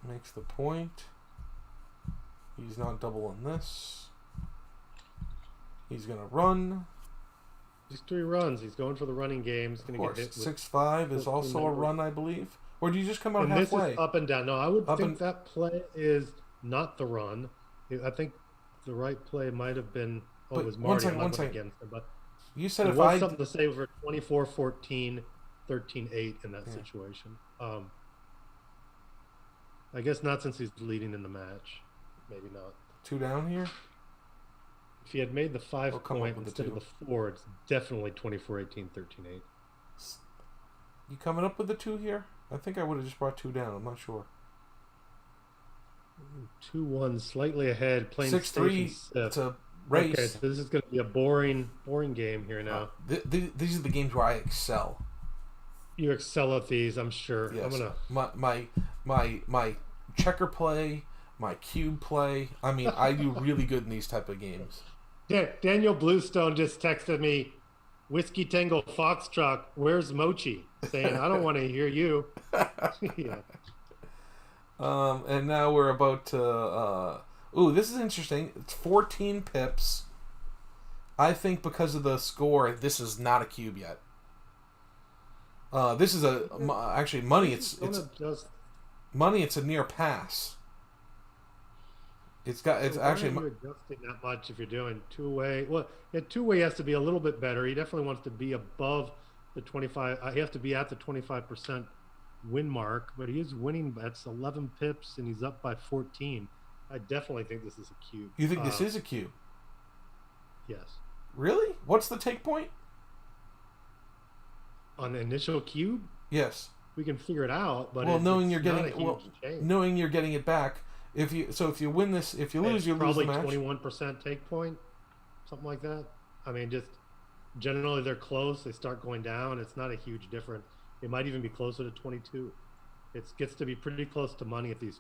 makes the point. He's not doubling this. He's gonna run. He's 3 runs. He's going for the running game. He's gonna get hit. 6-5 is also a run, I believe. Or do you just come out and halfway? This is up and down. No, I would think that play is not the run. I think the right play might have been. Oh, it was Marty. One second. Against him, but you said there if was something to say for 24-14, 13-8 in that situation. I guess not since he's leading in the match. Maybe not. 2 down here. If he had made the 5 point instead of the 4, it's definitely 24-18, 13-8. You coming up with the 2 here? I think I would have just brought 2 down. I'm not sure. 2-1, slightly ahead. Playing 6-3. It's a race. Okay, so this is going to be a boring game here now. These are the games where I excel. You excel at these, I'm sure. Yes. I'm gonna my checker play, my cube play. I mean, I do really good in these type of games. Daniel Bluestone just texted me, Whiskey Tango Foxtrot, where's Mochi? Saying, I don't want to hear you. Yeah. And now we're about to... this is interesting. It's 14 pips. I think because of the score, this is not a cube yet. This is actually money. It's money. It's a near pass. It's actually adjusting that much if you're doing 2-way. Well, 2-way has to be a little bit better. He definitely wants to be above the 25. He has to be at the 25% win mark, but he is winning. That's 11 pips, and he's up by 14. I definitely think this is a cube. You think this is a cube? Yes. Really? What's the take point? On the initial cube, Yes. we can figure it out. But Well, knowing it's you're not getting a huge change. knowing you're getting it back. If you win this, if you lose, It's you lose probably the match. 21% take point, something like that. I mean, just generally they're close. They start going down. It's not a huge difference. It might even be closer to 22. It gets to be pretty close to money at these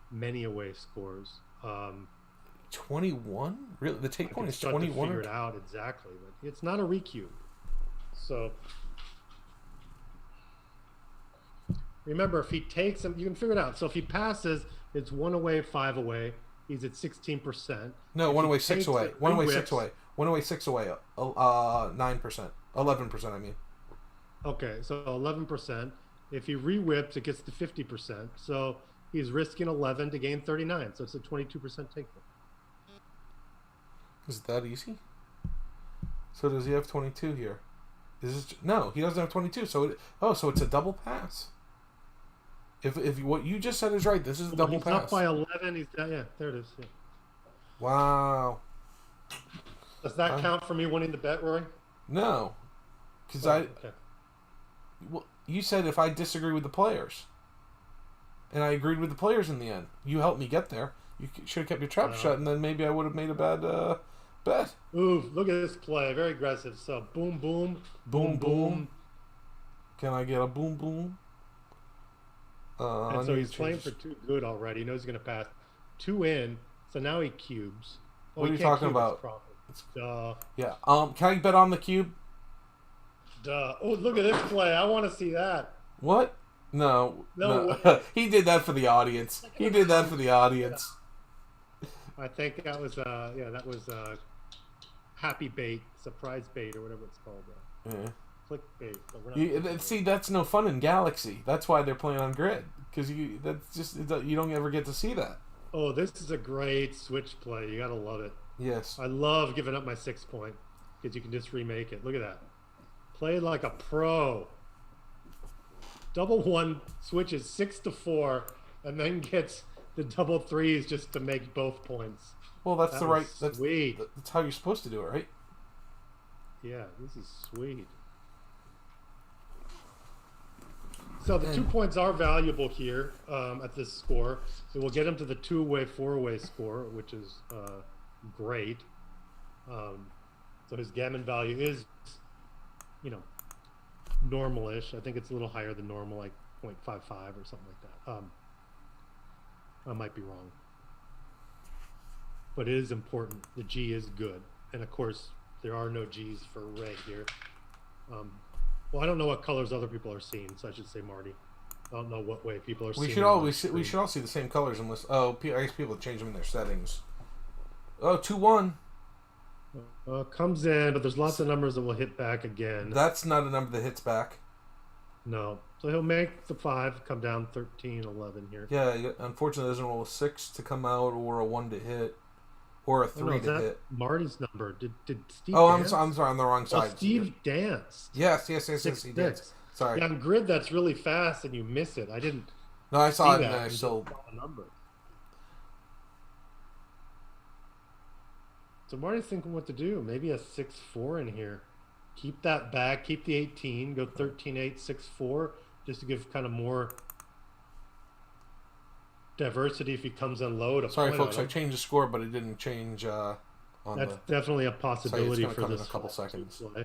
many away scores. 21? Really? The take point is start 21? to figure it out exactly, but it's not a recube. So remember, if he takes them, you can figure it out. So if he passes, it's 1 away, 5 away. He's at 16%. No, If 1 he away, 6 takes away. it, 1 away, whips- 6 away. 1 away, 6 away. 9%. 11%, I mean. Okay, so 11%. If he re-whips, it gets to 50%. So he's risking 11 to gain 39. So it's a 22% take point. Is it that easy? So does he have 22 here? No, he doesn't have 22. So it's a double pass. If what you just said is right, this is a double he's pass. up by 11. He's yeah, there it is. Yeah. Wow. Does that count for me winning the bet, Rory? No, because Okay. well, you said if I disagree with the players, and I agreed with the players in the end. You helped me get there. You should have kept your trap shut, and then maybe I would have made a bad bet. Ooh, look at this play. Very aggressive. So boom, boom, Boom, boom. Can I get a boom, boom? And so he's playing for 2 good already. He knows he's going to pass 2 in. So now he cubes. What are he you can't talking cube, about? it's profit. Duh. Yeah. Can I bet on the cube? Duh. Oh, look at this play. I want to see that. What? No. No way. He did that for the audience. He did that for the audience. I think that was that was happy bait, surprise bait, or whatever it's called. Yeah. Click bait. But we're not See, that's no fun in Galaxy. That's why they're playing on grid, because you don't ever get to see that. Oh, this is a great switch play. You gotta love it. Yes. I love giving up my 6 point because you can just remake it. Look at that. Play like a pro. Double one switches 6 to 4, and then gets the double threes just to make both points. Well, that's That the was right. That's sweet. That's how you're supposed to do it, right? Yeah, this is sweet. So the 2 points are valuable here at this score. It will get him to the 2-away, 4-away score, which is great. So his gammon value is, normal-ish. I think it's a little higher than normal, like 0.55 or something like that. I might be wrong. But it is important. The G is good. And, of course, there are no Gs for red here. Well, I don't know what colors other people are seeing, so I should say Marty. I don't know what way people are seeing. We should all see the same colors unless. Oh, I guess people change them in their settings. Oh, 2-1. Comes in, but there's lots of numbers that will hit back again. That's not a number that hits back. No. So he'll make the 5, come down 13, 11 here. Yeah, unfortunately, there's roll a 6 to come out, or a 1 to hit, or a 3 is to that hit. Marty's number? Did Steve? Oh, dance? I'm sorry, on the wrong side. Oh, Steve danced. Yes, he did. 6-6. Sorry. Yeah, on grid that's really fast, and you miss it. I didn't. No, I saw see it, and that I and still. saw the number. So Marty's thinking what to do. Maybe a 6-4 in here. Keep that back. Keep the 18. Go 13-8, 6-4, just to give kind of more diversity if he comes in low. Sorry, folks. I changed the score, but it didn't change on That's the. definitely a possibility gonna for come in this a couple seconds. play.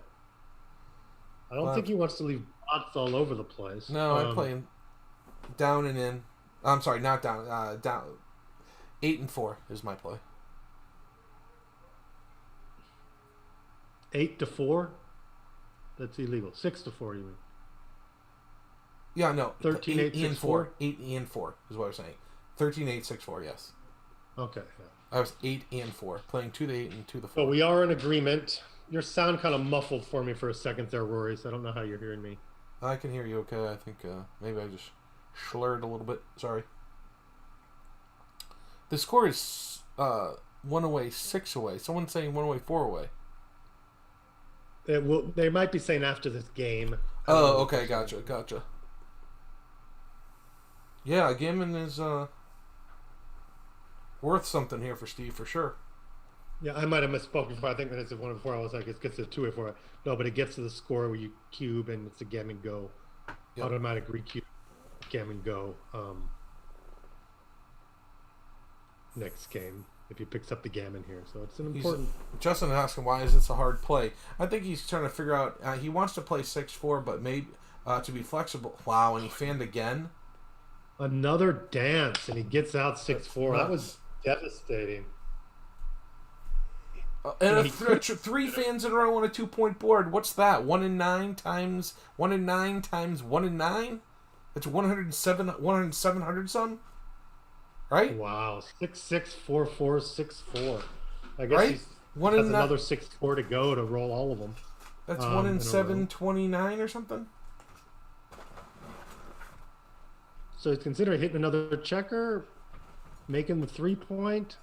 I don't think he wants to leave dots all over the place. No, I'm playing down and in. I'm sorry, not down. Down. 8 and 4 is my play. 8 to 4. That's illegal. 6 to 4, you mean? Yeah, no. 13, 8, 6, 4? 8 and 4 is what I was saying. 13, 8, 6, 4, yes. Okay. Yeah. I was 8 and 4. Playing 2 to 8 and 2 to 4. So we are in agreement. Your sound kind of muffled for me for a second there, Rory, so I don't know how you're hearing me. I can hear you okay. I think maybe I just slurred a little bit. Sorry. The score is 1 away, 6 away. Someone's saying 1 away, 4 away. They might be saying after this game. Oh, okay. Gotcha. Yeah, Gammon is worth something here for Steve for sure. Yeah, I might have misspoke before. I think when it's a 1 and 4, I was like, it gets to 2 and 4. No, but it gets to the score where you cube and it's a gammon go. Yep. Automatic recube, gammon go. Next game, if he picks up the gammon here. So it's an important. Justin asking why is this a hard play? I think he's trying to figure out. He wants to play 6-4, but maybe to be flexible. Wow, and he fanned again. Another dance, and he gets out 6-4. That was devastating. And three fans in a row on a 2-point board. What's that? 1 in 9 times 1 in 9 times 1 in 9. That's 700 some. Right? Wow, 6-6, 4-4, 6-4. I guess Right? he's One has in another 6-4 to go to roll all of them. That's 1 in in a 729 or something. So he's considering hitting another checker, making the 3-point.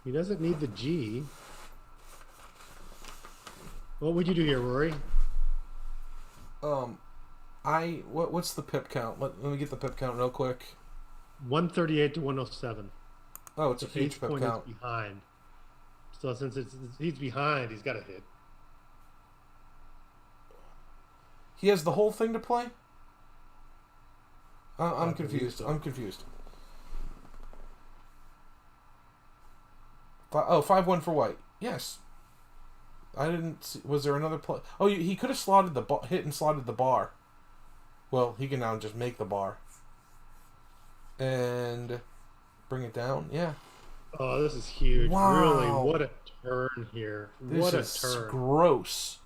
He doesn't need the G. What would you do here, Rory? What's the pip count? Let me get the pip count real quick. 138 to 107. Oh, it's a So huge each pip point count. is behind. So since he's behind, he's got to hit. He has the whole thing to play? I'm I believe confused. so. I'm confused. 5-1 for white. Yes. I didn't see. Was there another play? Oh, he could have slotted the hit and slotted the bar. Well, he can now just make the bar. And bring it down. Yeah. Oh, this is huge. Wow. Really, what a turn here. What a This is turn. gross.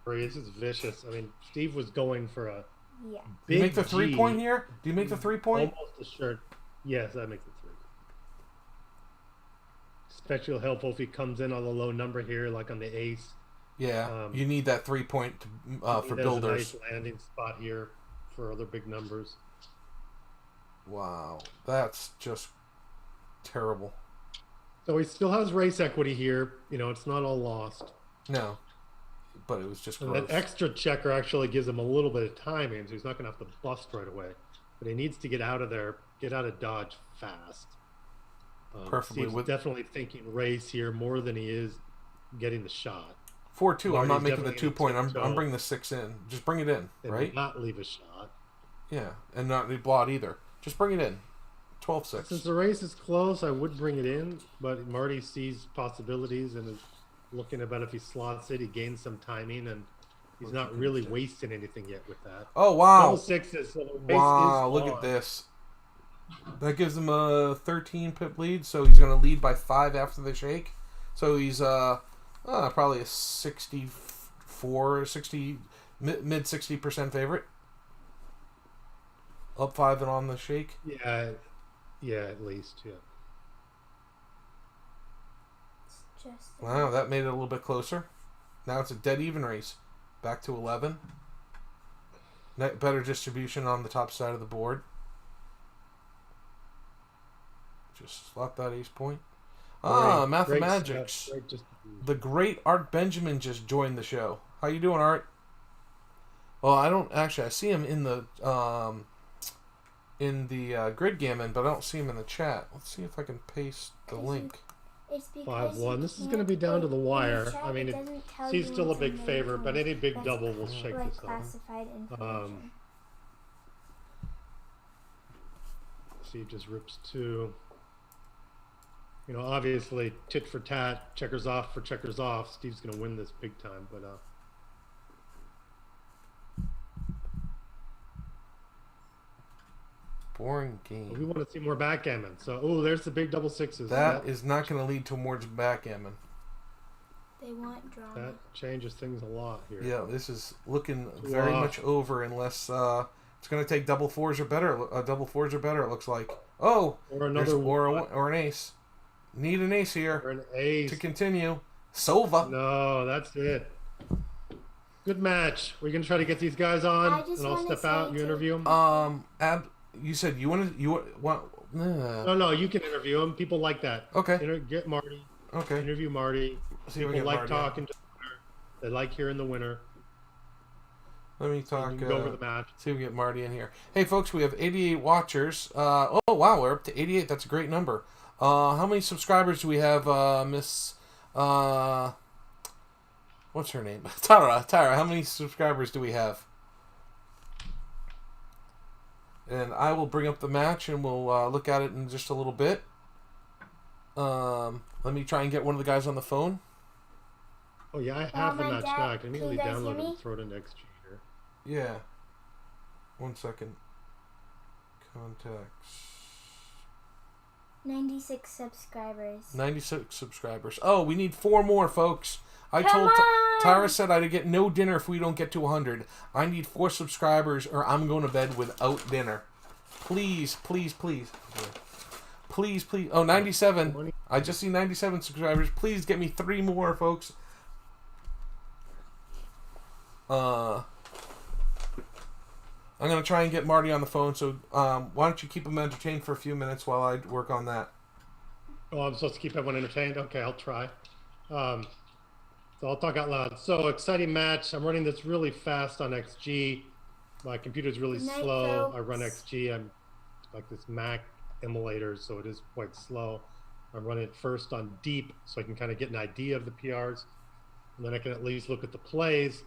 This is vicious. I mean, Steve was going for a Yeah. Do you big make the 3-point G. here? Do you make the 3-point? Almost assured. Yes, I make the 3. Especially helpful if he comes in on a low number here, like on the ace. Yeah. You need that 3-point for There's builders. a nice landing spot here for other big numbers. Wow. That's just terrible. So he still has race equity here. You know, it's not all lost. No. But it was just And gross. that extra checker actually gives him a little bit of timing, so he's not going to have to bust right away. But he needs to get out of there, get out of Dodge fast. Perfectly Steve's with- definitely thinking race here more than he is getting the shot. 4-2. I'm not Marty's making the definitely 2-point. gonna I'm bringing the 6 in. Just bring it in, And right? not leave a shot. Yeah. And not need blot either. Just bring it in. 12-6. Since the race is close, I would bring it in, but Marty sees possibilities and is looking about if he slots it, he gains some timing, and he's not really wasting anything yet with that. Oh, wow. Double sixes, so the race Wow. is Look on. at this. That gives him a 13 pip lead, so he's going to lead by 5 after the shake. So he's probably a 60 mid 60% favorite. Up 5 and on the shake. Yeah, at least, yeah. It's just Wow, that made it a little bit closer. Now it's a dead even race. Back to 11. Better distribution on the top side of the board. Just slot that ace point. Great Mathemagics. stuff, great distribution. The great Art Benjamin just joined the show. How you doing, Art? Well, I don't actually. I see him in the grid gammon, but I don't see him in the chat. Let's see if I can paste the link. It's because 5-1. you This is can't going to be down to the put- in wire. chat, I mean, it doesn't tell he's you still a what's big in the favorite, but any big that's, double will shake like this up. classified information. Steve just rips 2. You know, obviously, tit for tat, checkers off for checkers off. Steve's going to win this big time, but Boring we game. want to see more backgammon. So, there's the big double sixes. That is not going to lead towards backgammon. They want drama. That changes things a lot here. Yeah, this is looking very Wow. much over unless it's going to take double fours or better. Double fours or better. It looks like. Oh, Or there's another or an ace. Need an ace or here an ace. to continue. Sova. No, that's it. Good match. We're gonna try to get these guys on, I just and I'll wanna step out. say You to- interview them. You said you want. No, you can interview them. People like that. Okay. Get Marty. Okay. Interview Marty. See if we People get like Marty. talking to the winner. They like hearing the winner. Let me You talk. can go over the match. See if we get Marty in here. Hey, folks, we have 88 watchers. Oh, wow, we're up to 88. That's a great number. How many subscribers do we have, Miss... what's her name? Tara, how many subscribers do we have? And I will bring up the match, and we'll look at it in just a little bit. Let me try and get one of the guys on the phone. Oh yeah, I have the my match dad- now. I can can you immediately guys download hear it me? and throw it into XG here. Yeah. 1 second. Contacts. 96 subscribers. 96 subscribers. Oh, we need 4 more, folks. I Come told on! Tara said I'd get no dinner if we don't get to 100. I need 4 subscribers or I'm going to bed without dinner. Please, please, please. Please, please. Oh, 97. I just see 97 subscribers. Please get me 3 more, folks. I'm going to try and get Marty on the phone, so why don't you keep him entertained for a few minutes while I work on that. Oh, I'm supposed to keep everyone entertained? Okay, I'll try. So I'll talk out loud. So, exciting match. I'm running this really fast on XG. My computer's really Good night, slow. folks. I run XG. I'm like this Mac emulator, so it is quite slow. I'm running it first on deep so I can kind of get an idea of the PRs. And then I can at least look at the plays,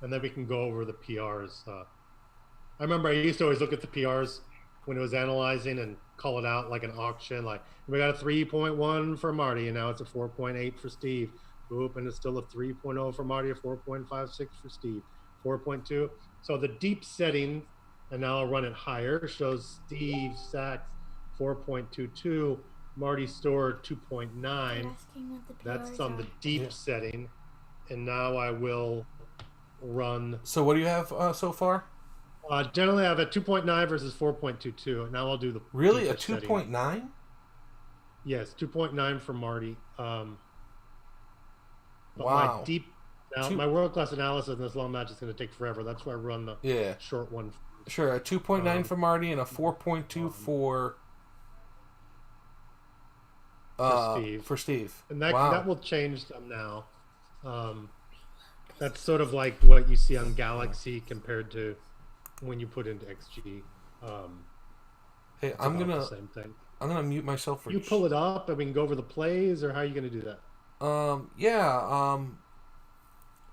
and then we can go over the PRs. I remember I used to always look at the PRs when it was analyzing and call it out like an auction. Like, we got a 3.1 for Marty, and now it's a 4.8 for Steve. Oop, and it's still a 3.0 for Marty, a 4.56 for Steve, 4.2. So the deep setting, and now I'll run it higher, shows Steve Sachs 4.22, Marty Store 2.9. Asking what the That's PRs on the are. deep Yeah. setting. And now I will run. So what do you have so far? Generally, I have a 2.9 versus 4.22. Now I'll do the Really? A deeper setting. 2.9? Yes, 2.9 for Marty. But Wow. My deep now, Two- my world class analysis in this long match is going to take forever. That's why I run the Yeah. short one. Sure, a 2.9 for Marty and a 4.2 for Steve. For Steve. And that Wow. that will change them now. That's sort of like what you see on Galaxy compared to when you put into XG. Hey, It's I'm about gonna the same thing. mute myself for You pull it up and we can go over the plays, or how are you going to do that?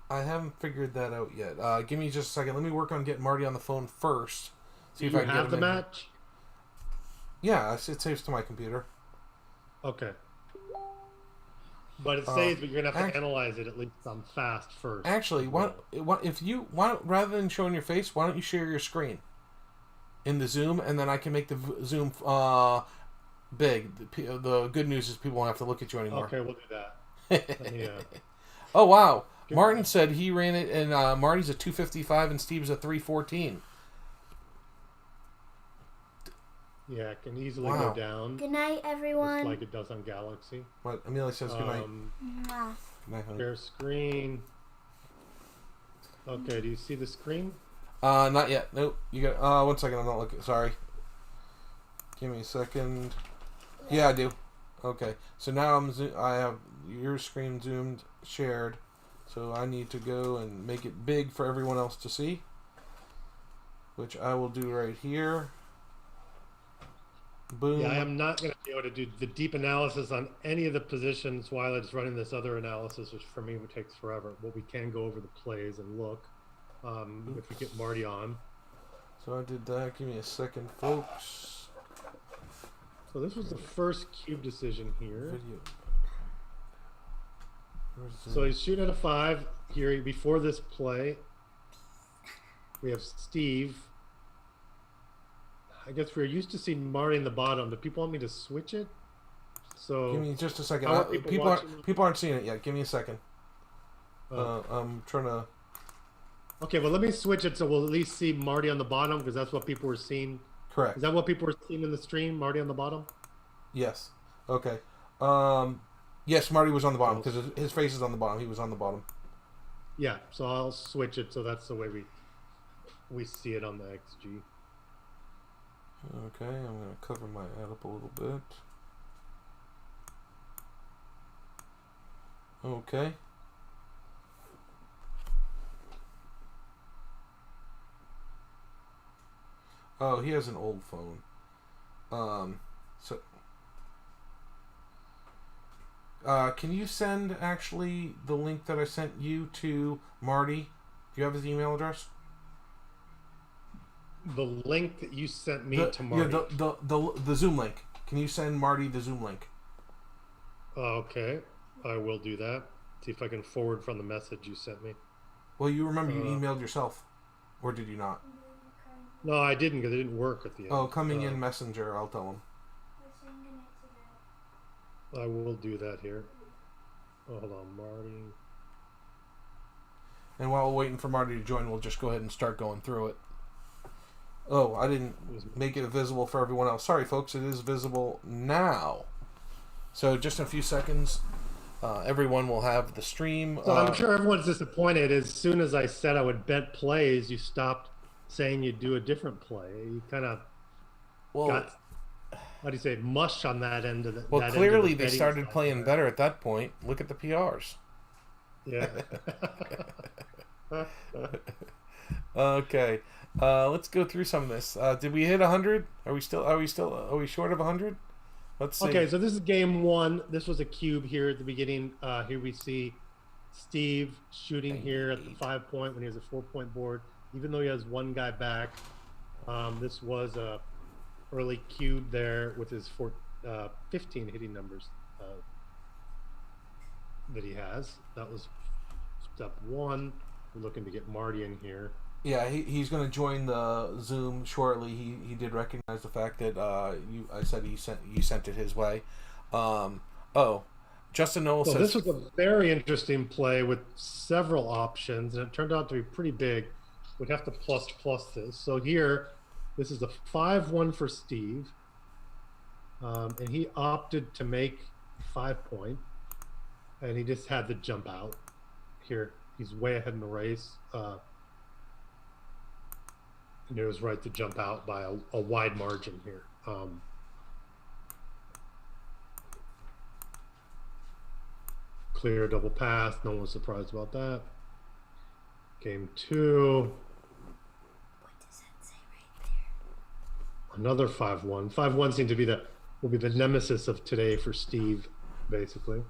I haven't figured that out yet. Give me just a second. Let me work on getting Marty on the phone first. See Do if you I can have get the him in. match? Yeah, it saves to my computer. Okay. But it saves, but you're gonna have to act- analyze it at least on fast first. Actually, why rather than showing your face, why don't you share your screen in the Zoom, and then I can make the Zoom big. The good news is people won't have to look at you anymore. Okay, we'll do that. Let me, Oh wow! Good. Martin said he ran it, and Marty's a 255 and Steve's a 314. yeah, it can easily Wow. go down, Good night, just everyone. like it does on Galaxy. What Amelia says good night. Mwah. Good night, honey. Share screen. Okay, do you see the screen? Not yet. Nope. You got. 1 second. I'm not looking. Sorry. Give me a second. Yeah, I do. Okay. So now I have your screen zoomed, shared. So I need to go and make it big for everyone else to see, which I will do right here. Boom. Yeah, I am not going to be able to do the deep analysis on any of the positions while it's running this other analysis, which for me would take forever. But we can go over the plays and look if we get Marty on. So I did that. Give me a second, folks. So this was the first cube decision here. Video. Where's So he's shooting at a 5 here before this play. We have Steve. I guess we're used to seeing Marty in the bottom. Do people want me to switch it? So Give me just a second. How are people watching? People aren't seeing it yet. Give me a second. Oh. I'm trying to. Okay, well let me switch it so we'll at least see Marty on the bottom because that's what people were seeing. Correct. Is that what people were seeing in the stream? Marty on the bottom? Yes. Okay. Yes, Marty was on the bottom because his face is on the bottom. He was on the bottom. Yeah, so I'll switch it so that's the way we see it on the XG. Okay, I'm going to cover my ad up a little bit. Okay. Oh, he has an old phone. So, can you send actually the link that I sent you to Marty? Do you have his email address? The link that you sent me to Marty. Yeah, the Zoom link. Can you send Marty the Zoom link? Okay, I will do that. See if I can forward from the message you sent me. Well, you remember you emailed yourself, or did you not? No, I didn't because it didn't work at the end. Oh, coming in Messenger, I'll tell him. I will do that here. Oh, hold on, Marty. And while we're waiting for Marty to join, we'll just go ahead and start going through it. Oh, I didn't make it visible for everyone else. Sorry, folks, it is visible now. So just in a few seconds, everyone will have the stream. So I'm sure everyone's disappointed. As soon as I said I would bet plays, you stopped saying you'd do a different play. You kind of got, how do you say, mush on that end of the. Well, that clearly end of the they started side playing there. better at that point. Look at the PRs. Yeah. Okay, let's go through some of this. Did we hit 100? Are we short of 100? Let's see. Okay, so this is game one. This was a cube here at the beginning. Here we see Steve shooting here at the 5 point when he has a 4 point board, even though he has one guy back. This was a early cube there with his 15 hitting numbers that he has. That was step one. We're looking to get Marty in here. Yeah, he's going to join the Zoom shortly. He did recognize the fact that I said you sent it his way. Justin Noel says this was a very interesting play with several options, and it turned out to be pretty big. We'd have to plus this. So here, this is a 5-1 for Steve, and he opted to make 5 point, and he just had to jump out. Here, he's way ahead in the race. And it was right to jump out by a wide margin here. Clear double pass. No one was surprised about that. Game two. What does that say right there? Another 5-1. 5-1 seemed to will be the nemesis of today for Steve, basically.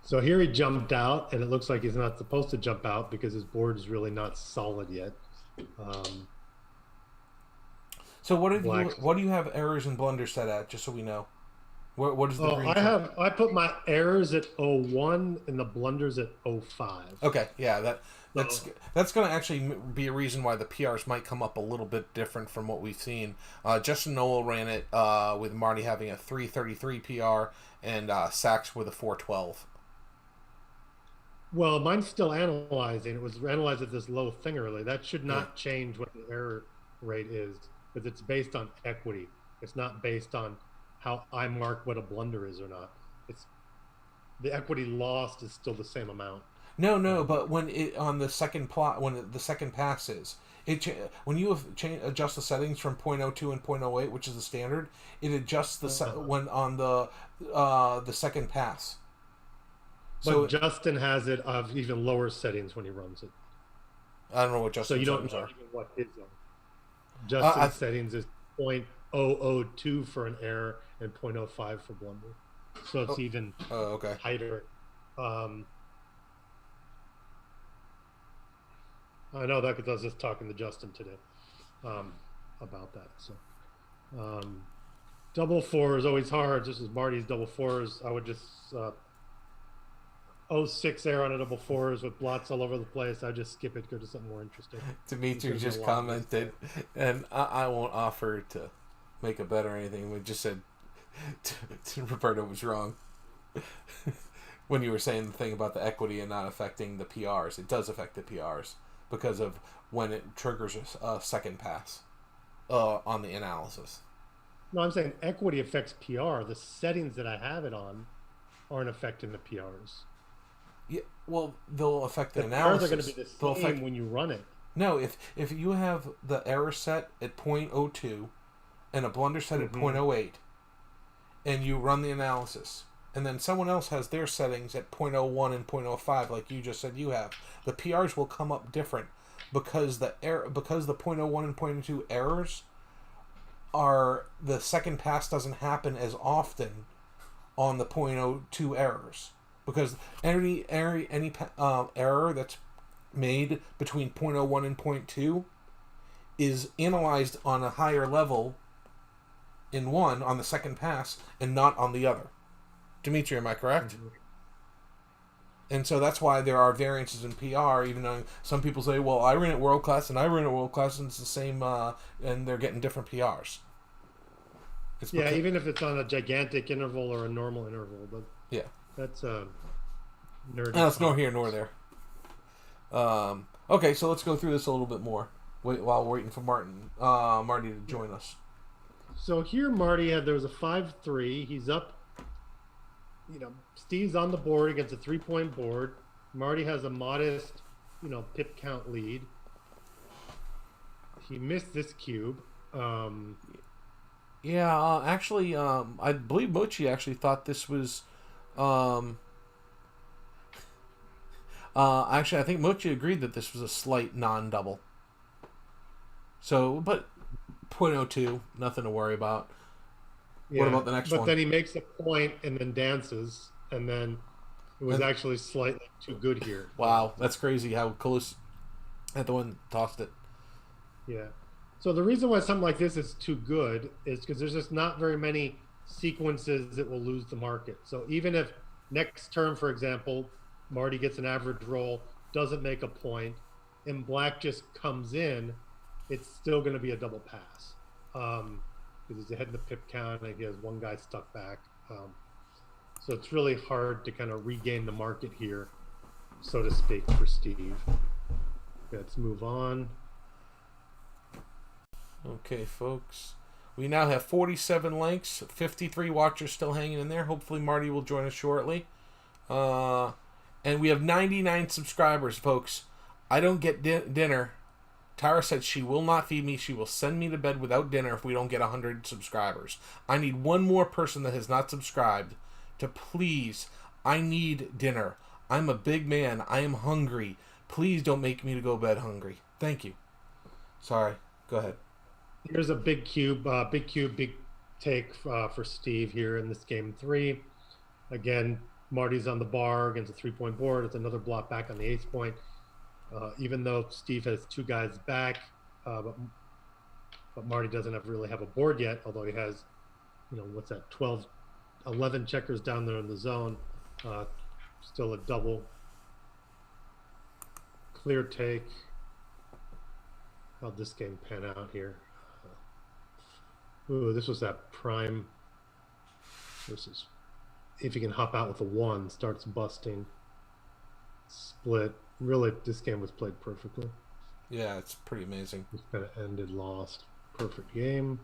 So here he jumped out, and it looks like he's not supposed to jump out because his board is really not solid yet. So what do you have errors and blunders set at, just so we know? What is the green? I put my errors at 01 and the blunders at 05. Okay, yeah, that's going to actually be a reason why the PRs might come up a little bit different from what we've seen. Justin Noel ran it with Marty having a 333 PR and Sachs with a 412. Well, mine's still analyzing. It was analyzed at this low thing early. That should not change what the error rate is, because it's based on equity. It's not based on how I mark what a blunder is or not. It's the equity lost is still the same amount. No, but when it on the second plot, when the second pass is, when you adjust the settings from 0.02 and 0.08, which is the standard, it adjusts when on the second pass. But So Justin has it of even lower settings when he runs it. I don't know what Justin's So you don't settings know are. even what his are. Justin's settings is 0.002 for an error and 0.05 for blunder. So it's even okay. tighter. I know that because I was just talking to Justin today about that. So double four is always hard. This is Marty's double fours. I would just 06 error on a double fours with blots all over the place. I just skip it, go to something more interesting. Dimitri just commented, and I won't offer to make a bet or anything. We just said Roberto was wrong when you were saying the thing about the equity and not affecting the PRs. It does affect the PRs because of when it triggers a second pass on the analysis. No, I'm saying equity affects PR. The settings that I have it on aren't affecting the PRs. Yeah, well, they'll affect the PRs analysis. are going to be the same when you run it. No, if you have the error set at 0.02 and a blunder set at 0.08, and you run the analysis, and then someone else has their settings at 0.01 and 0.05, like you just said you have, the PRs will come up different because the .01 and .02 errors are the second pass doesn't happen as often on the .02 errors, because any error that's made between .01 and .2 is analyzed on a higher level in one on the second pass and not on the other. Dimitri, am I correct? Mm-hmm. And so that's why there are variances in PR, even though some people say, well, I ran at world class and I ran at world class and it's the same, and they're getting different PRs. Even if it's on a gigantic interval or a normal interval, but yeah, that's nerdy. No, it's nor here nor there. Okay, so let's go through this a little bit more while we're waiting for Marty to join us. So here, there was a 5-3. He's up. Steve's on the board against a 3-point board. Marty has a modest, pip count lead. He missed this cube. Actually, I believe Mochi actually thought this was. Actually, I think Mochi agreed that this was a slight non-double. So, but .02, nothing to worry about. Yeah, what about the next one? But then he makes a point and then dances, and then it was actually slightly too good here. Wow, that's crazy how close that the one tossed it. Yeah. So the reason why something like this is too good is because there's just not very many sequences that will lose the market. So even if next turn, for example, Marty gets an average roll, doesn't make a point, and black just comes in, it's still going to be a double pass. Because he's ahead in the pip count and he has one guy stuck back. So it's really hard to kind of regain the market here, so to speak, for Steve. Let's move on. Okay, folks. We now have 47 likes, 53 watchers still hanging in there. Hopefully Marty will join us shortly. And we have 99 subscribers, folks. I don't get dinner. Tara said she will not feed me. She will send me to bed without dinner if we don't get 100 subscribers. I need one more person that has not subscribed to please. I need dinner. I'm a big man. I am hungry. Please don't make me to go to bed hungry. Thank you. Sorry. Go ahead. Here's a big cube, big take for Steve here in this game 3. Again, Marty's on the bar against a 3-point board. It's another block back on the 8th point. Even though Steve has 2 guys back, but Marty doesn't really have a board yet, although he has, 11 checkers down there in the zone. Still a double. Clear take. How'd this game pan out here? Ooh, this was that prime. This is, if you can hop out with a 1, starts busting. Split. Really, this game was played perfectly. Yeah, it's pretty amazing. Just kind of ended lost. Perfect game.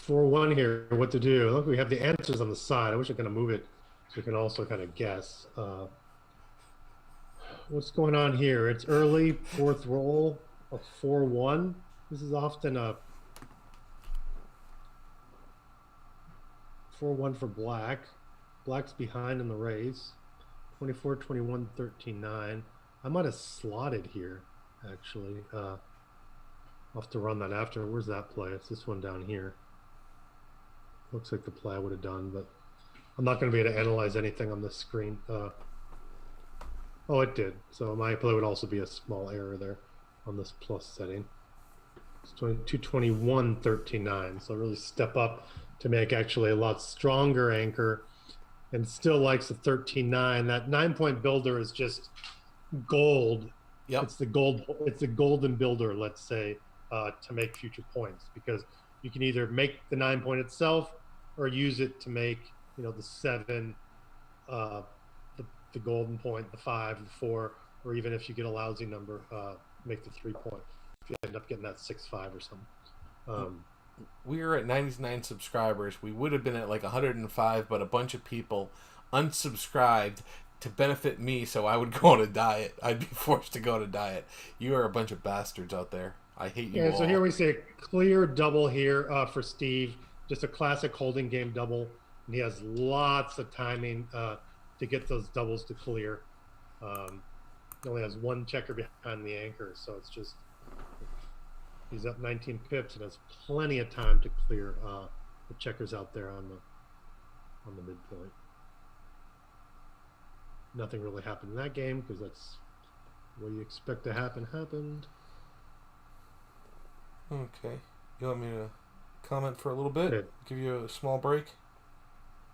4-1 here. What to do? Look, we have the answers on the side. I wish I could move it so we can also kind of guess. What's going on here? It's early, 4th roll of 4-1. This is often a 4-1 for black. Black's behind in the race. 24, 21, 13, 9. I might have slotted here, actually. I'll have to run that after. Where's that play? It's this one down here. Looks like the play I would have done, but I'm not going to be able to analyze anything on this screen. Oh, it did. So my play would also be a small error there on this plus setting. It's 22, 21, 13, 9. So really step up to make actually a lot stronger anchor. And still likes the 13-9. That 9-point builder is just gold. Yep. It's the gold. It's the golden builder, let's say, to make future points, because you can either make the 9-point itself or use it to make, the 7, the golden point, the 5, the 4, or even if you get a lousy number, make the 3-point. If you end up getting that 6-5 or something. We were at 99 subscribers. We would have been at like 105, but a bunch of people unsubscribed to benefit me, so I would go on a diet. I'd be forced to go on a diet. You are a bunch of bastards out there. I hate you all. So here we see a clear double here for Steve. Just a classic holding game double. And he has lots of timing to get those doubles to clear. He only has one checker behind the anchor, so it's just he's up 19 pips and has plenty of time to clear the checkers out there on the midpoint. Nothing really happened in that game because that's what you expect to happen happened. Okay. You want me to comment for a little bit? Good. Give you a small break?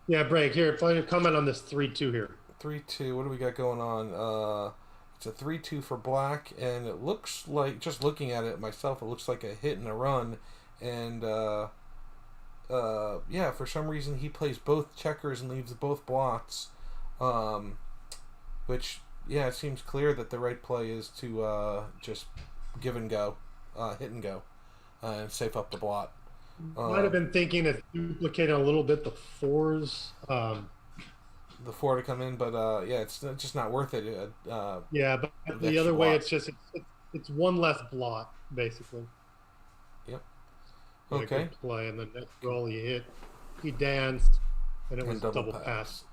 Yeah, break. Here, comment on this 3-2 here. 3-2. What do we got going on? It's a 3-2 for black, and it looks like, just looking at it myself, it looks like a hit and a run. And, yeah, for some reason he plays both checkers and leaves both blots. Which, yeah, it seems clear that the right play is to just give and go, hit and go, and save up the blot. Might have been thinking of duplicating a little bit the fours. The 4 to come in, but yeah, it's just not worth it. Yeah, but the other way, it's just it's one less blot basically. Yep. Like Okay. a play, and the next roll he hit, he danced, and it was And double double pass. pass.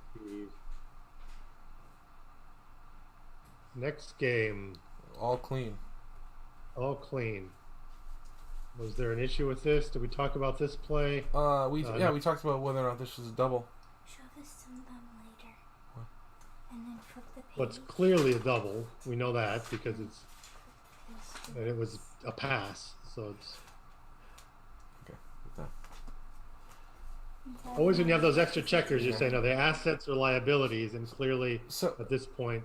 Next game, All clean. all clean. Was there an issue with this? Did we talk about this play? No. We talked about whether or not this was a double. Show this to them later. What? And then flip the page. Well, it's clearly a double. We know that because it was a pass. So it's always when you have those extra checkers, you're saying, are they assets or liabilities? And clearly, So, at this point,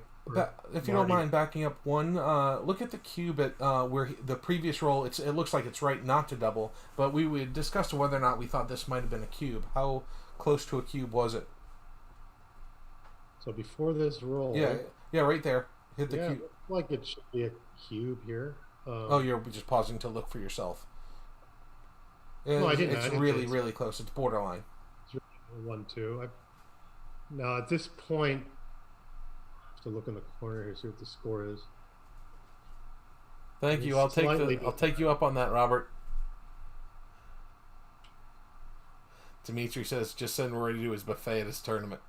if you don't mind backing up one, look at the cube at where the previous roll. It looks like it's right not to double, but we discussed whether or not we thought this might have been a cube. How close to a cube was it? so before this roll, Yeah, right there. Hit the yeah, cube. it looked like it should be a cube here. Oh, you're just pausing to look for yourself. No, I didn't. It's I didn't really, say so. really close. It's borderline. 1-2. Now at this point, I have to look in the corner here, see what the score is. Thank you. It's slightly- I'll take you up on that, Robert. Dimitri says, just send Rory to do his buffet at his tournament.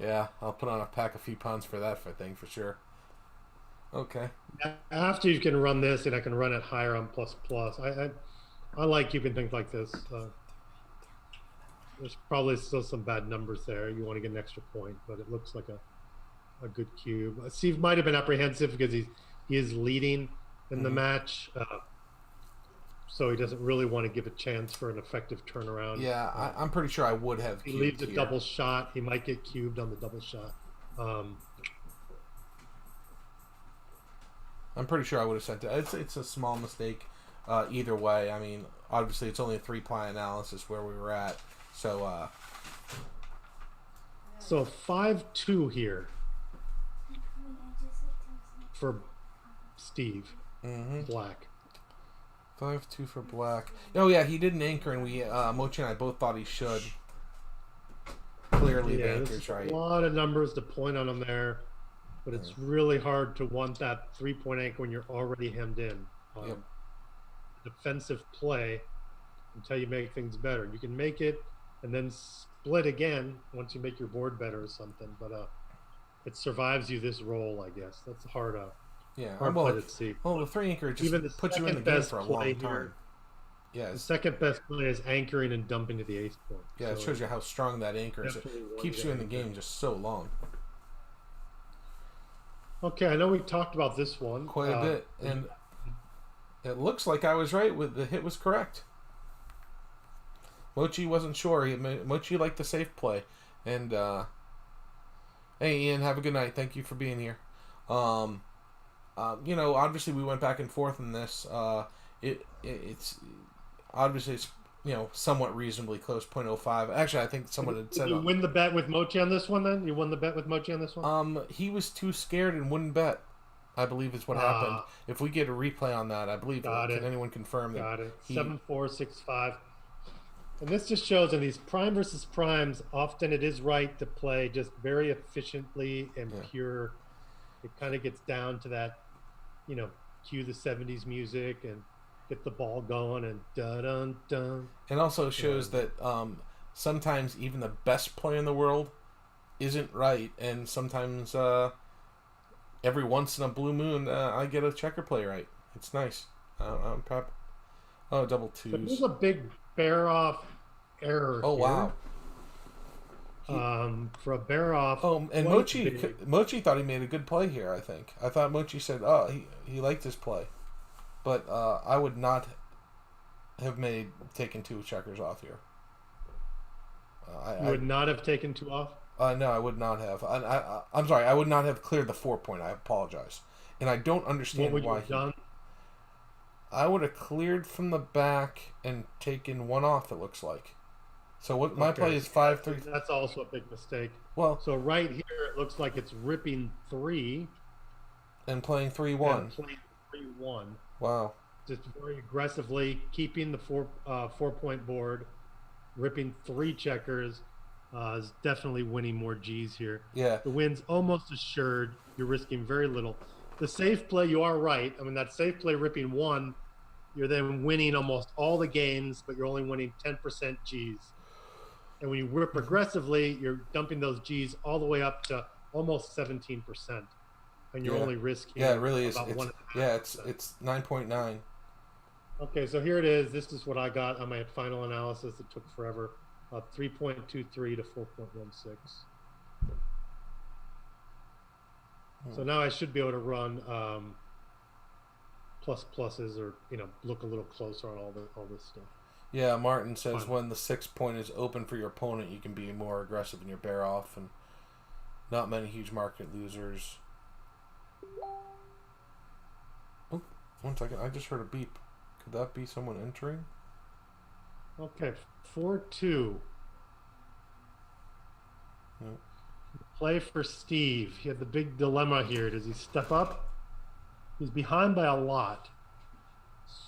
Yeah, I'll put on a few pounds for that thing for sure. Okay. After you can run this, and I can run it higher on plus. I like keeping things like this. There's probably still some bad numbers there. You want to get an extra point, but it looks like a good cube. Steve might have been apprehensive because he is leading in the match, so he doesn't really want to give a chance for an effective turnaround. Yeah, I'm pretty sure I would have. He leaves a here. double shot. He might get cubed on the double shot. I'm pretty sure I would have sent it. It's a small mistake. Either way, I mean, obviously it's only a 3-ply analysis where we were at. So 5-2 here for Steve. Black. 5-2 for black. Oh yeah, he didn't anchor, and we Mochi and I both thought he should. Clearly, the anchor's there's right. a lot of numbers to point on them there, but it's really hard to want that 3-point anchor when you're already hemmed in. Yep. Defensive play until you make things better. You can make it and then split again once you make your board better or something, but it survives you this roll, I guess. That's hard Yeah, play well, to see. the 3 anchor just Even the puts you in the second game best for a play long time. here- Yeah, The second best play is anchoring and dumping to the ace point. yeah, it So shows you how strong that anchor is. It definitely one keeps to you in the anchor. game just so long. Okay, I know we talked about this one Quite a bit, and it looks like I was right. With the hit was correct. Mochi wasn't sure. Mochi liked the safe play, and hey Ian, have a good night. Thank you for being here. Obviously we went back and forth in this. It's obviously it's somewhat reasonably close, 0.05. Actually, I think someone had said Did you win the bet with Mochi on this one then? You won the bet with Mochi on this one? he was too scared and wouldn't bet. I believe is what happened. If we get a replay on that, I believe. Got Can it. anyone confirm that? Got it. he- 7-4, 6-5. And this just shows in these prime versus primes, often it is right to play just very efficiently and Yeah. pure. It kind of gets down to that, cue the 70s music and get the ball going and dun-dun-dun. And also shows that sometimes even the best play in the world isn't right, and sometimes every once in a blue moon, I get a checker play right. It's nice. I'm proud. Oh, double So twos. there's a big bear off error Oh, here. wow. For a bear off. Oh, and quite big. Mochi thought he made a good play here, I think. I thought Mochi said, oh, he liked his play. But I would not have taken 2 checkers off here. You would not have taken 2 off? No, I would not have. I'm sorry, I would not have cleared the 4 point. I apologize. And I don't understand What would you why have done? I would have cleared from the back and taken 1 off, it looks like. So what my play is 5-3. That's also a big mistake. Well, So right here, it looks like it's ripping 3 and playing 3-1. and playing 3-1. Wow. Just very aggressively keeping the 4-point board, ripping 3 checkers. Is definitely winning more G's here. Yeah. The win's almost assured. You're risking very little. The safe play, you are right. I mean, that safe play ripping 1, you're then winning almost all the games, but you're only winning 10% G's. And when you rip aggressively, you're dumping those G's all the way up to almost 17%. And you're only risking it really is. about It's, 1.5%. it's 9.9. Okay, so here it is. This is what I got on my final analysis. It took forever. 3.23 to 4.16. So now I should be able to run pluses or look a little closer on all this stuff. Yeah, Martin says Fine. when the 6 point is open for your opponent, you can be more aggressive in your bear off, and not many huge market losers. Oh, 1 second. I just heard a beep. Could that be someone entering? Okay, 4-2. No. Play for Steve. He had the big dilemma here. Does he step up? He's behind by a lot.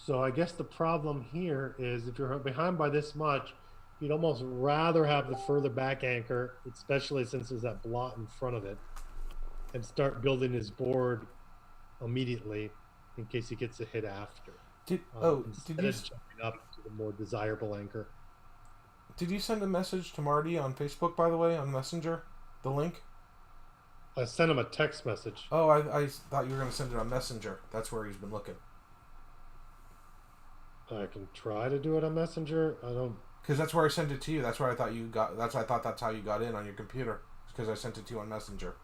So I guess the problem here is if you're behind by this much, you'd almost rather have the further back anchor, especially since there's that blot in front of it, and start building his board immediately in case he gets a hit after. Did Instead you of jumping up to the more desirable anchor. did you send a message to Marty on Facebook, by the way, on Messenger? The link? I sent him a text message. Oh, I thought you were going to send it on Messenger. That's where he's been looking. I can try to do it on Messenger. I don't. Because that's where I sent it to you. That's where I thought you got. I thought that's how you got in on your computer. Because I sent it to you on Messenger.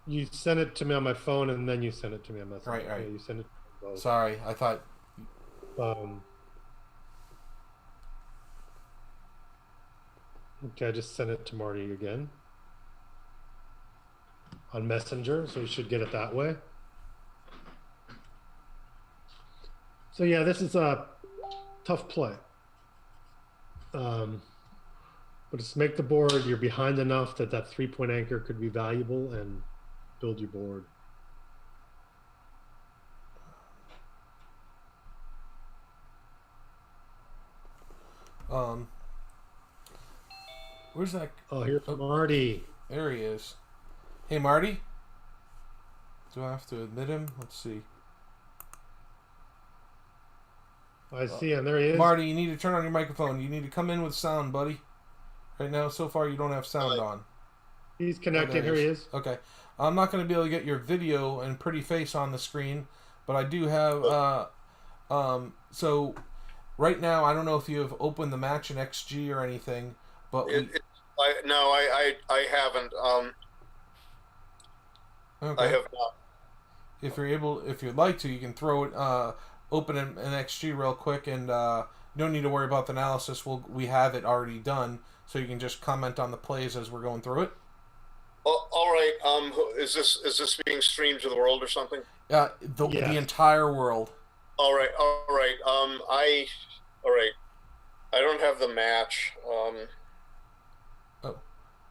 You sent it to me on my phone, and then you sent it to me on Messenger. Right. Yeah, you sent it to me both. Sorry, I thought. Okay, I just sent it to Marty again on Messenger, so you should get it that way. So yeah, this is a tough play. But just make the board. You're behind enough that 3-point anchor could be valuable and build your board. Where's that? Oh, here's Marty. There he is. Hey, Marty. Do I have to admit him? Let's see. I see him. There he is. Marty, you need to turn on your microphone. You need to come in with sound, buddy. Right now, so far, you don't have sound on. He's connected. Here he is. Okay. I'm not going to be able to get your video and pretty face on the screen, but I do have... so, right now, I don't know if you have opened the match in XG or anything, but... I haven't. Okay. I have not. If you'd like to, you can throw it, open an XG real quick, and you don't need to worry about the analysis. We have it already done, so you can just comment on the plays as we're going through it. Oh, all right. Is this being streamed to the world or something? The entire world. All right. All right. I don't have the match.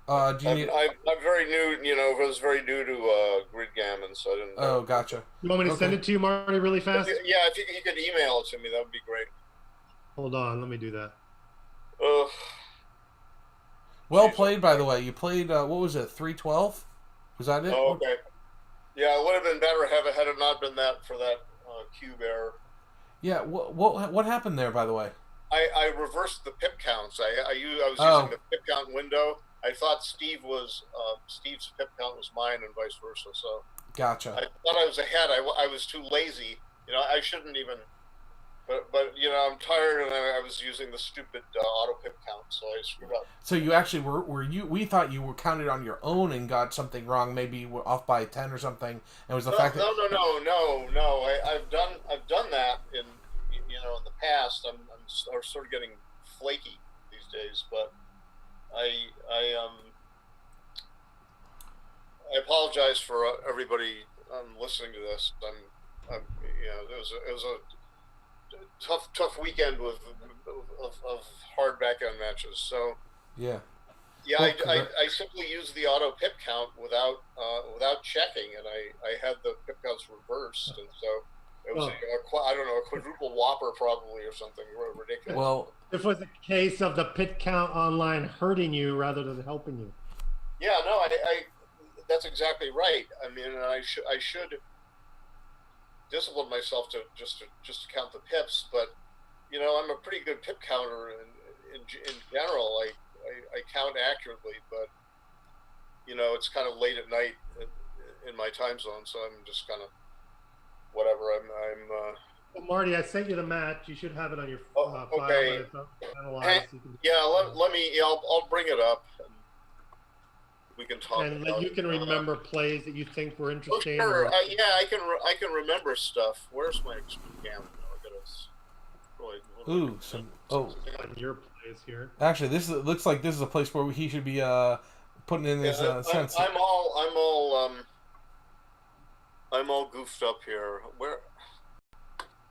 Do you need... I'm very new. I was very new to Backgammon, so I didn't. Oh, gotcha. You want me to send it to you, Marty, really fast? Yeah, if you could email it to me, that would be great. Hold on, let me do that. Well played, by the way. You played, what was it, 312? Was that it? Oh, okay. Yeah, it would have been better had it not been that for that cube error. Yeah, what happened there, by the way? I reversed the pip counts. I was using the pip count window. I thought Steve's pip count was mine, and vice versa. So Gotcha. I thought I was ahead. I was too lazy. I shouldn't even. But I'm tired, and I was using the stupid auto pip count, so I screwed up. So you actually were you? We thought you were counted on your own and got something wrong. Maybe you were off by 10 or something. And it was the fact that No. I've done that in the past. I'm sort of getting flaky these days, but I apologize for everybody listening to this. It was a tough weekend of hard backgammon matches. So yeah. I simply used the auto pip count without checking, and I had the pip counts reversed, and so it was a quadruple whopper probably or something ridiculous. Well, this was a case of the pit count online hurting you rather than helping you. Yeah, no, I that's exactly right. I mean, I should discipline myself to just count the pips, but I'm a pretty good pip counter in general. I count accurately, but it's kind of late at night in my time zone, so I'm just kind of whatever. Well, Marty, I sent you the match. You should have it on your file. Okay. Let me. I'll bring it up. And we can talk. And you can remember plays that you think were interesting. Oh, sure. I can remember stuff. Where's my Backgammon? On your plays here. Actually, looks like this is a place where he should be putting in his sense. I'm all goofed up here. Where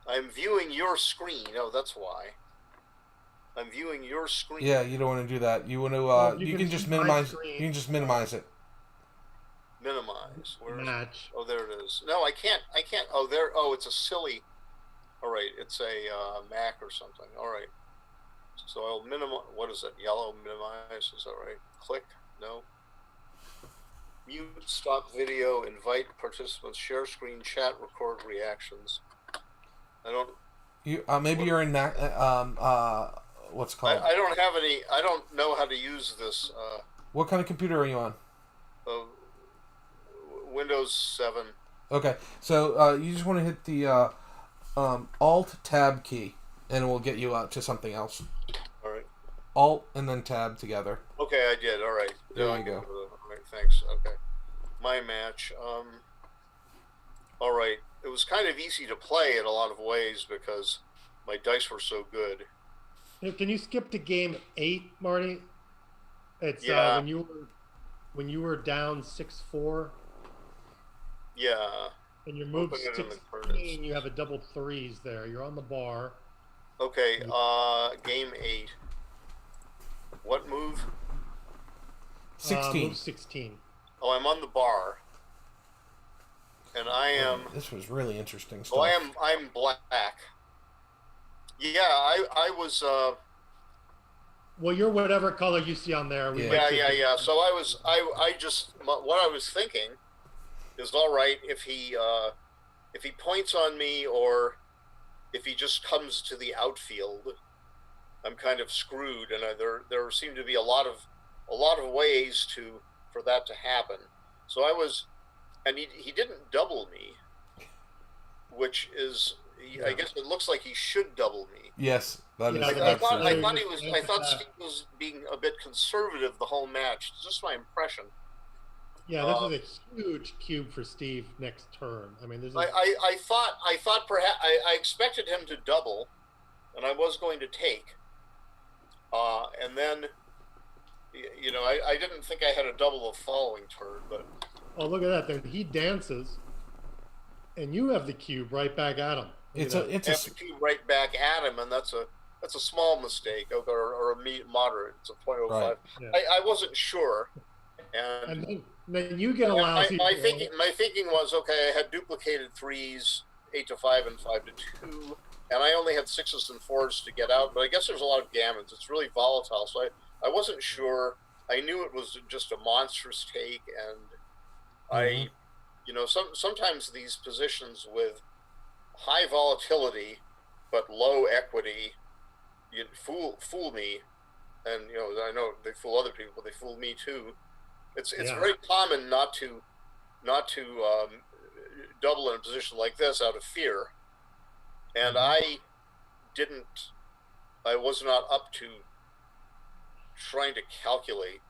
I'm viewing your screen. Oh, that's why. I'm viewing your screen. Yeah, you don't want to do that. You want to. You can just minimize. You can just minimize it. Minimize. Where's match? Oh, there it is. No, I can't. Oh, there. Oh, it's a silly. All right, it's a Mac or something. All right. So I'll minimize. What is it? Yellow minimize. Is that right? Click. No. Mute. Stop video. Invite participants. Share screen. Chat. Record reactions. I don't. You maybe you're in that. What's it called? I don't have any. I don't know how to use this. What kind of computer are you on? Windows 7. Okay, so you just want to hit the Alt Tab key, and it will get you to something else. All right. Alt and then Tab together. Okay, I did. All right. There you go. All right, thanks. Okay. My match. All right. It was kind of easy to play in a lot of ways because my dice were so good. Can you skip to game 8, Marty? It's when you were down 6-4. Yeah. And you moved 16. You have a double threes there. You're on the bar. Okay. Game 8. What move? 16. Move 16. Oh, I'm on the bar. And I am. This was really interesting stuff. Oh, I'm black. Yeah, I was. Well, you're whatever color you see on there. Yeah. So I just what I was thinking is, all right, if he points on me or if he just comes to the outfield, I'm kind of screwed. And there seemed to be a lot of ways for that to happen. So I was. And he didn't double me, which is, I guess it looks like he should double me. Yes, that is. I thought Steve was being a bit conservative the whole match. It's just my impression. Yeah, this is a huge cube for Steve next turn. I mean, this is. I thought perhaps I expected him to double, and I was going to take. And then, I didn't think I had a double the following turn, but. Oh, look at that! Then he dances, and you have the cube right back at him. It's a cube right back at him, and that's a small mistake or a moderate. It's a 0.05. Right. Yeah. I wasn't sure, and then you get a lousy. My thinking was, okay, I had duplicated threes, 8 to 5 and 5 to 2, and I only had 6s and 4s to get out. But I guess there's a lot of gammons. It's really volatile, so I wasn't sure. I knew it was just a monstrous take, and. Sometimes these positions with high volatility but low equity fool me, and I know they fool other people, but they fool me too. It's Yeah. very common not to double in a position like this out of fear, and I was not up to trying to calculate,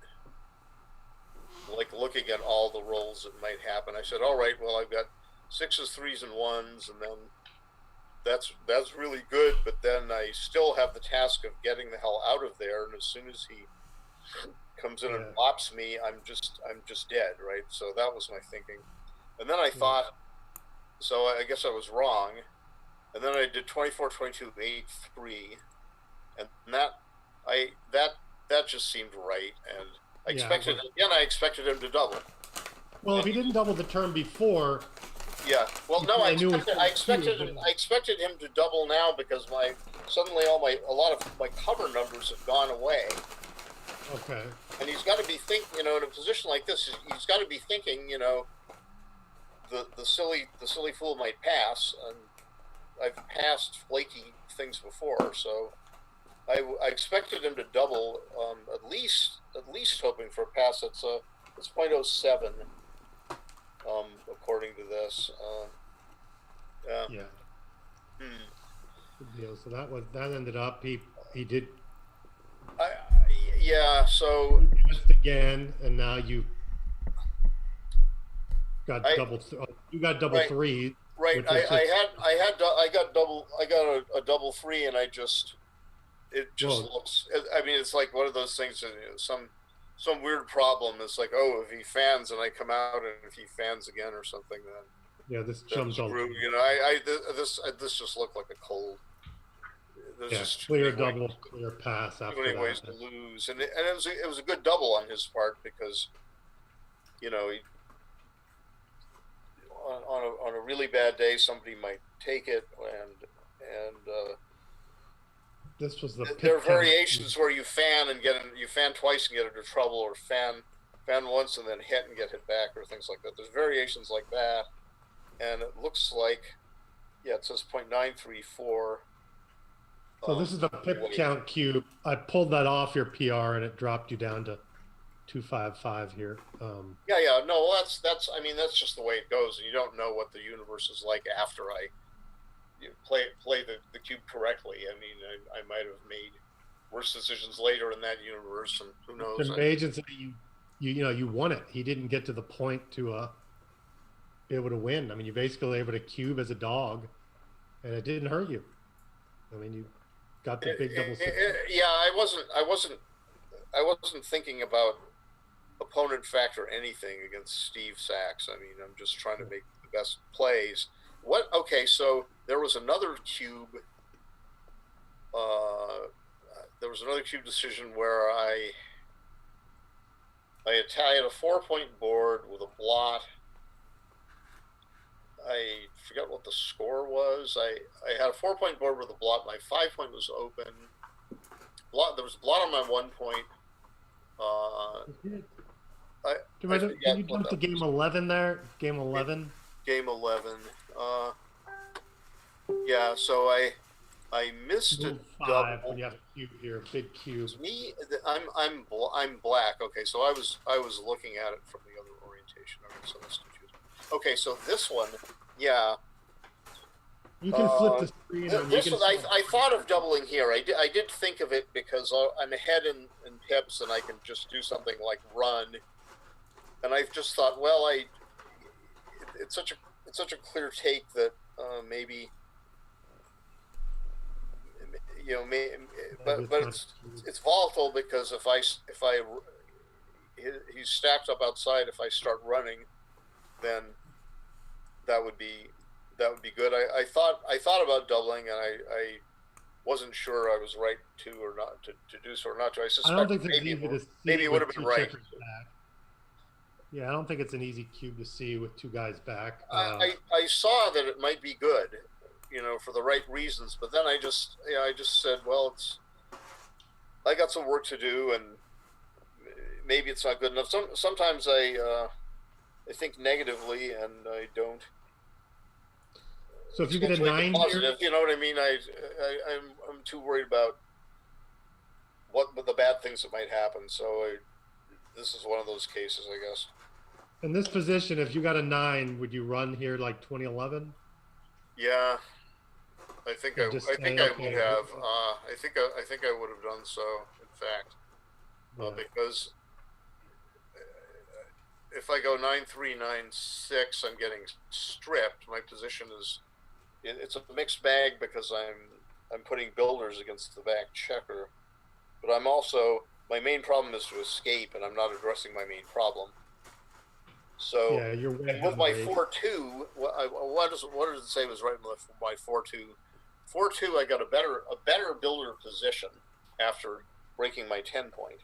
like looking at all the rolls that might happen. I said, all right, well, I've got 6s, 3s, and 1s, and then that's really good, but then I still have the task of getting the hell out of there, and as soon as he comes in and bops me, I'm just dead, right? So that was my thinking. And then I thought, so I guess I was wrong. And then I did 24, 22, 8, 3, and that just seemed right. And I expected him to double. Well, if he didn't double the turn before. Yeah. Well, no, I expected him to double now because suddenly a lot of my cover numbers have gone away. Okay. And he's got to be thinking, in a position like this, he's got to be thinking, the silly fool might pass, and I've passed flaky things before, so I expected him to double, at least hoping for a pass. It's 0.07, according to this. Yeah. Good deal. So that ended up he did. Yeah. So you missed again, and now you got double. You got double right, 3. Right. I got a double 3, and it just looks. I mean, it's like one of those things that some weird problem. It's like, oh, if he fans and I come out, and if he fans again or something, then this jumps all. This just looked like a cold. There's clear double, clear pass after too many ways to lose, and it was a good double on his part because, he, on a really bad day, somebody might take it, and this was the. There are variations where you fan twice and get into trouble, or fan once and then hit and get hit back, or things like that. There's variations like that, and it looks like, it says 0.934. So this is the pip count cube. I pulled that off your PR, and it dropped you down to 255 here. No, that's. I mean, that's just the way it goes, and you don't know what the universe is like after I play the cube correctly. I mean, I might have made worse decisions later in that universe, and who knows? The agents, you won it. He didn't get to the point to be able to win. I mean, you basically were able to cube as a dog, and it didn't hurt you. I mean, you got the big double. I wasn't thinking about opponent factor anything against Steve Sachs. I mean, I'm just trying to make the best plays. Okay, so there was another cube. There was another cube decision where I had a 4-point board with a blot. I forgot what the score was. I had a 4-point board with a blot. My 5-point was open. There was a blot on my 1 point. Can you jump to game 11 there? Game 11. Game 11. So I missed a double. When you have a cube here, a big cube. I'm black. Okay, so I was looking at it from the other orientation. Okay, so that's confusing. Okay, so this one, you can flip the screen. I thought of doubling here. I did think of it because I'm ahead in pips, and I can just do something like run. And I've just thought, well, it's such a clear take that maybe. But it's volatile because if he's stacked up outside, if I start running, then that would be good. I thought about doubling, and I wasn't sure I was right to or not to do so or not to. I suspect don't think maybe it would have been right. Yeah, I don't think it's an easy cube to see with two guys back. I saw that it might be good, for the right reasons, but then I just said, well, I got some work to do, and maybe it's not good enough. Sometimes I think negatively, and I don't. So if you get a 9 positive, here, you know what I mean? I'm too worried about what the bad things that might happen. So this is one of those cases, I guess. In this position, if you got a 9, would you run here like 2011? Yeah, I think I would have. I think I would have done so. In fact, because if I go 9-3, 9-6, I'm getting stripped. My position is it's a mixed bag because I'm putting builders against the back checker, but I'm also my main problem is to escape, and I'm not addressing my main problem. So you're and with my 4-2, what does it say was right with my 4-2? 4-2, I got a better builder position after breaking my 10 point,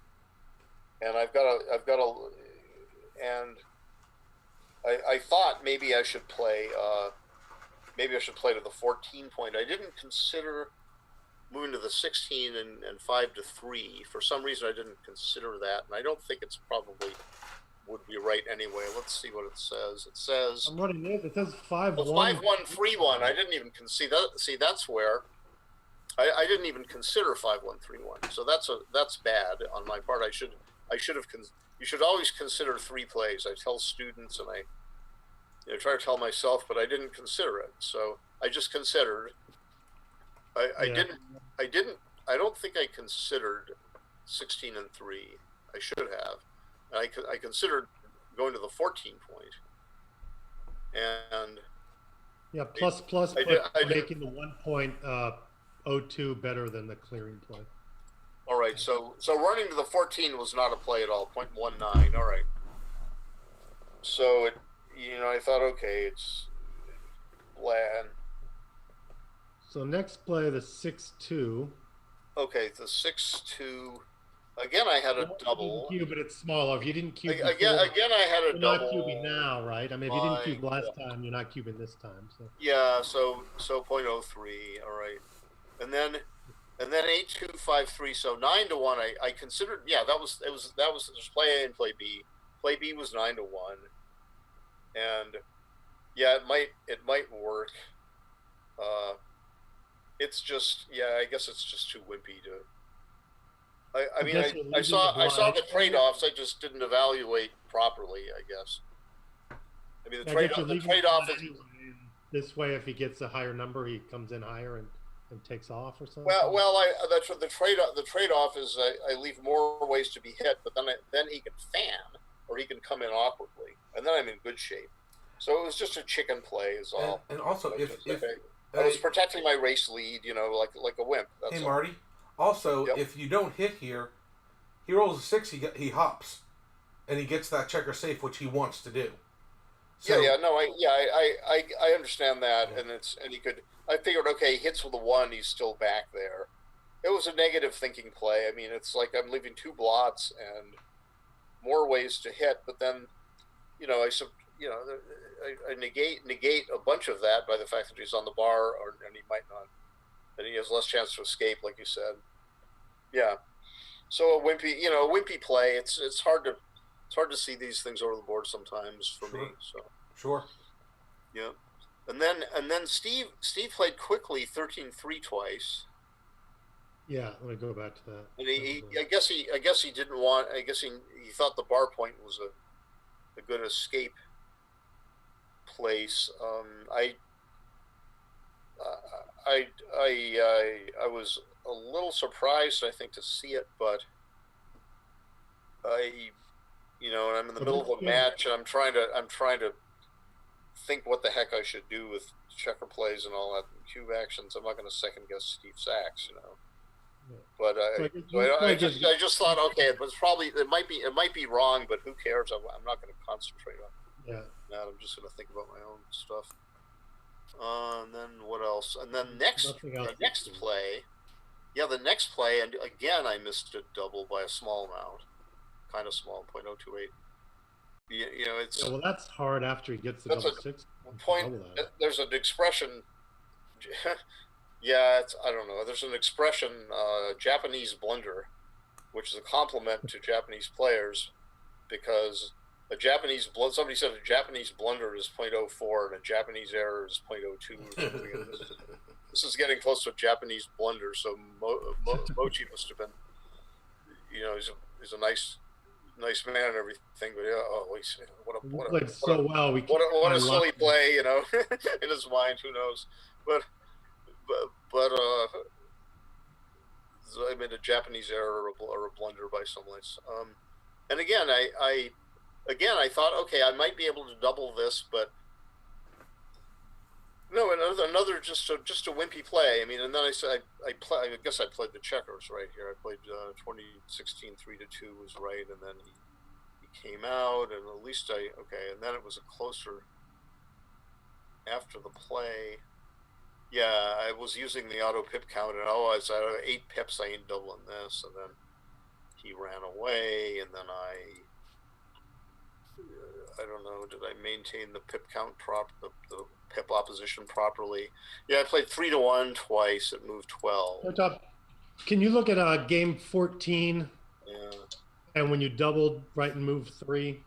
and I thought maybe I should play to the 14 point. I didn't consider moving to the 16 and 5-3. For some reason, I didn't consider that, and I don't think it's probably would be right anyway. Let's see what it says. It says I'm running it. It says 5-1. 5-1, 3-1. I didn't even consider that. See, that's where I didn't even consider 5-1, 3-1. So that's bad on my part. I should have. You should always consider 3 plays. I tell students, and I try to tell myself, but I didn't consider it. So I just considered. I don't think I considered 16 and 3. I should have. I considered going to the 14 point, and plus making the 1.02 better than the clearing play. All right, so running to the 14 was not a play at all. 0.19. All right. So I thought, okay, it's bland. So next play, the 6-2. Okay, the 6-2. Again, I had a double. Cube, but it's smaller. If you didn't cube again, I had a you're double. Not cubing now, right? I mean, if you didn't cube last time, you're not cubing this time. So yeah, so 0.03. All right, and then 8-2, 5-3. So 9-1. I considered. Yeah, that was there's play A and play B. Play B was 9-1, and yeah, it might work. It's just I guess it's just too wimpy to. I mean, I saw the trade-offs. I just didn't evaluate properly, I guess. I mean, the trade-off is this way. If he gets a higher number, he comes in higher and takes off or something. Well, that's what the trade-off is. I leave more ways to be hit, but then he can fan or he can come in awkwardly, and then I'm in good shape. So it was just a chicken play, is all. And also, if I was protecting my race lead, like a wimp. That's hey, Marty. Also, if you don't hit here, he rolls a 6. He hops, and he gets that checker safe, which he wants to do. So, I understand that, and he could. I figured, okay, he hits with a 1, he's still back there. It was a negative thinking play. I mean, it's like I'm leaving 2 blots and more ways to hit, but then, I negate a bunch of that by the fact that he's on the bar, and he might not. And he has less chance to escape, like you said. Yeah. So a wimpy play. It's hard to see these things over the board sometimes for me. So sure. Yeah. And then Steve played quickly 13-3 twice. Yeah, let me go back to that. And I guess he didn't want. I guess he thought the bar point was a good escape place. I was a little surprised, I think, to see it, but I'm in the middle of a match, and I'm trying to think what the heck I should do with checker plays and all that cube actions. I'm not going to second guess Steve Sachs, But I just thought, okay, it might be wrong, but who cares? I'm not going to concentrate on that. I'm just going to think about my own stuff. And then what else? And then the next play, and again I missed a double by a small amount, kind of small, 0.028. It's well, that's hard after he gets the double 6. There's an expression. I don't know. There's an expression, Japanese blunder, which is a compliment to Japanese players, because somebody said a Japanese blunder is 0.04 and a Japanese error is 0.02 or something. This is getting close to a Japanese blunder, so Mochi must have been he's a nice man and everything, but yeah, oh, We played so well. We what a I silly loved it. play, in his mind. Who knows? But I made a Japanese error or a blunder by someone. And again, I thought, okay, I might be able to double this, but no, another just a wimpy play. I mean, and then I said I guess I played the checkers right here. I played 2016 3-2 was right, and then he came out, and at least and then it was a closer after the play. Yeah, I was using the auto pip count, and I was at 8 pips. I ain't doubling this, and then he ran away, and then I don't know. Did I maintain the pip count the pip opposition properly? Yeah, I played 3-1 twice. It moved 12. So, Tom, can you look at game 14? Yeah. And when you doubled right and moved 3?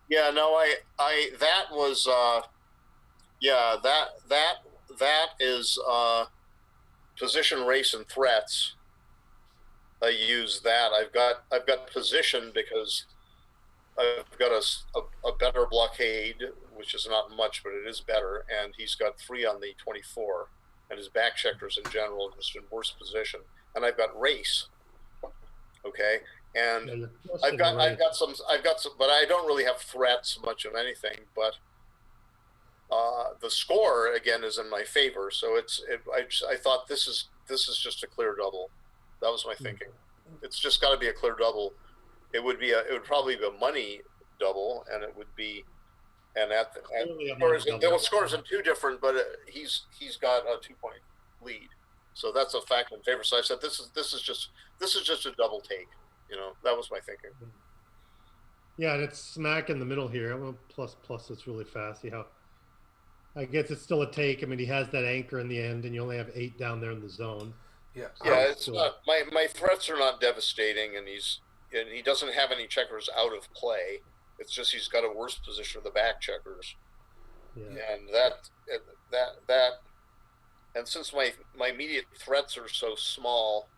Yeah, no, that was that is position, race, and threats. I use that. I've got position because I've got a better blockade, which is not much, but it is better. And he's got 3 on the 24, and his back checkers in general are just in worse position. And I've got race. Okay, and I've got some, but I don't really have threats much of anything. But the score again is in my favor, so I thought this is just a clear double. That was my thinking. It's just got to be a clear double. It would probably be a money double, and it would be, and there were scores in 2 different, but he's got a 2-point lead, so that's a fact in favor. So I said this is just a double take. That was my thinking. Yeah, and it's smack in the middle here. I'm plus. It's really fast. See how? I guess it's still a take. I mean, he has that anchor in the end, and you only have 8 down there in the zone. Yeah. Yeah, it's not. My threats are not devastating, and he doesn't have any checkers out of play. It's just he's got a worse position of the back checkers. Yeah. And and since my immediate threats are so small,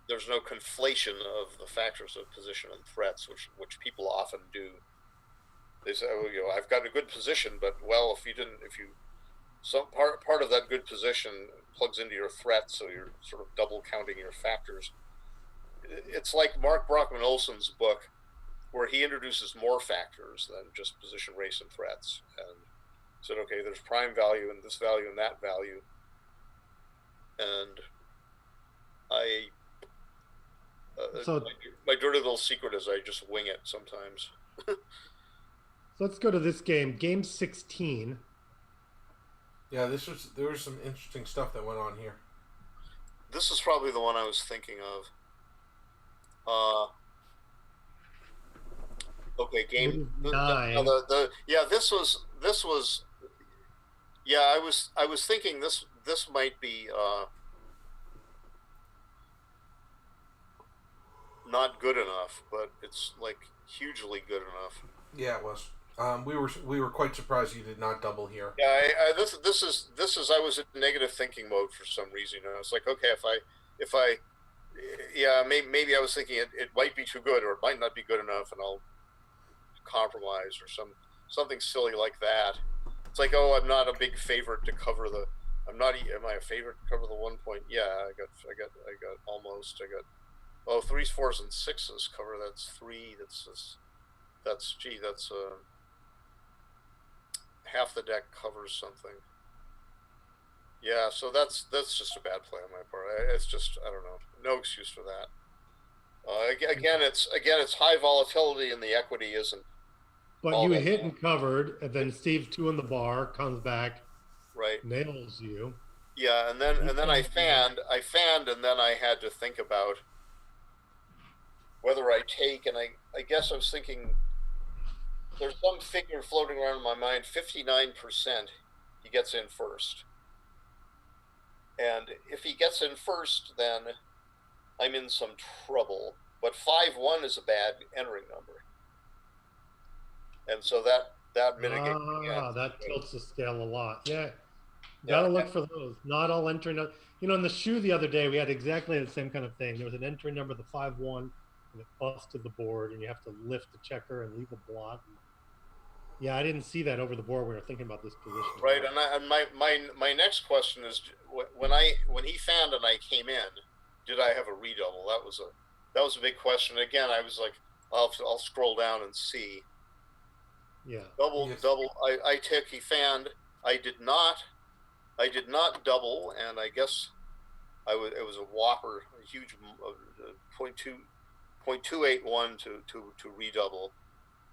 there's no conflation of the factors of position and threats, which people often do. They say, I've got a good position, but some part of that good position plugs into your threat, so you're sort of double counting your factors. It's like Mark Brockman-Olson's book, where he introduces more factors than just position, race, and threats, and said, okay, there's prime value and this value and that value, and my dirty little secret is I just wing it sometimes. So let's go to this game. Game 16. Yeah, there was some interesting stuff that went on here. This is probably the one I was thinking of. Okay, game 9. This was. Yeah, I was thinking this might be not good enough, but it's like hugely good enough. Yeah, it was. We were quite surprised you did not double here. Yeah, this is I was in negative thinking mode for some reason. It's like, okay, if I maybe I was thinking it might be too good, or it might not be good enough, and I'll compromise or something silly like that. It's like, oh, I'm not a big favorite to cover the. Am I a favorite to cover the 1 point? Yeah, I got almost. I got 3s, 4s, and 6s cover. That's 3. That's half the deck covers something. Yeah, so that's just a bad play on my part. It's just, I don't know, no excuse for that. Again, it's high volatility, and the equity isn't. But you hit and covered, and then Steve 2 in the bar comes back, right, nails you. Yeah, and then I fanned, and then I had to think about whether I take, and I guess I was thinking. There's some figure floating around in my mind, 59% he gets in first. And if he gets in first, then I'm in some trouble. But 5-1 is a bad entering number. And so that mitigates. That tilts the scale a lot. Yeah. Gotta look for those. Not all entry. You know, in the shoe the other day, we had exactly the same kind of thing. There was an entry number, the 5-1, and it busted the board, and you have to lift the checker and leave a blot. Yeah, I didn't see that over the board when we were thinking about this position. Right, and my next question is, when he found and I came in, did I have a redouble? That was a big question. Again, I was like, I'll scroll down and see. Yeah. Double. I took. He fanned. I did not double, and I guess it was a whopper, a huge 0.281 to redouble,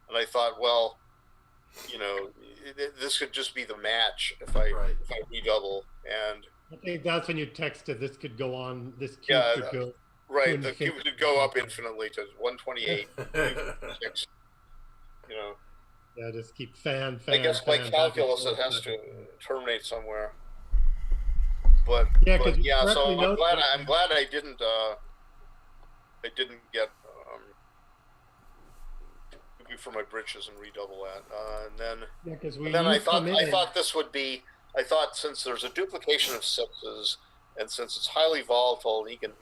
and I thought, well, you know, this could just be the match if I redouble, and I think that's when you texted this could go on. This cube could go. Right, the cube could go up infinitely to 128. You know. Yeah, just keep fan. I guess by calculus it has to terminate somewhere. But yeah, so I'm glad I didn't get for my britches and redouble that. And then I thought this would be. I thought since there's a duplication of sixes, and since it's highly volatile, and he can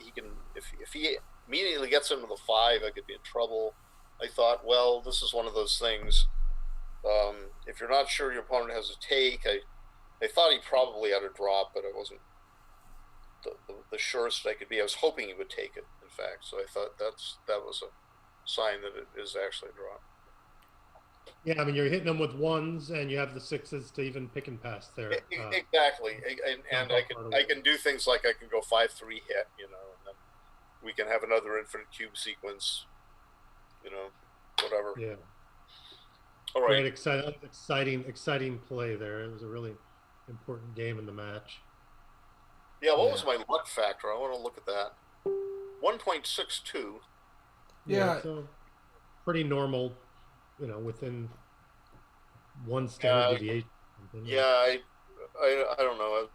if he immediately gets into the 5, I could be in trouble. I thought, well, this is one of those things. If you're not sure your opponent has a take, I thought he probably had a drop, but it wasn't the surest I could be. I was hoping he would take it, in fact. So I thought that was a sign that it is actually a drop. Yeah, I mean, you're hitting them with 1s, and you have the 6s to even pick and pass there. Exactly, and I can do things like I can go 5-3 hit, you know, and then we can have another infinite cube sequence, you know, whatever. Yeah. All right. Great, exciting play there. It was a really important game in the match. Yeah, what was my luck factor? I want to look at that. 1.62. Yeah. So pretty normal, you know, within one standard deviation. Yeah, I don't know.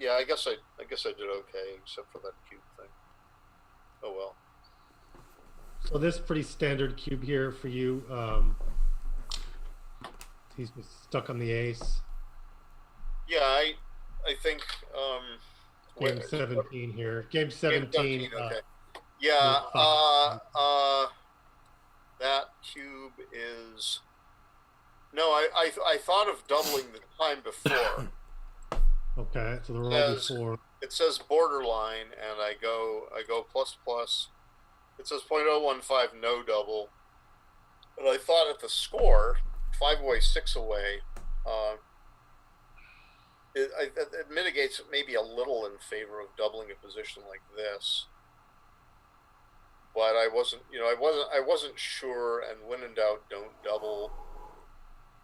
I guess I did okay, except for that cube thing. Oh well. So this pretty standard cube here for you. He's just stuck on the ace. Yeah, I think game 17 here. Game 17. Game 17 okay. That cube is. No, I thought of doubling the time before. Okay, so the roll before. It says borderline, and I go plus. It says 0.015 no double, but I thought at the score 5 away 6 away. It mitigates it maybe a little in favor of doubling a position like this. But I wasn't sure, and when in doubt, don't double.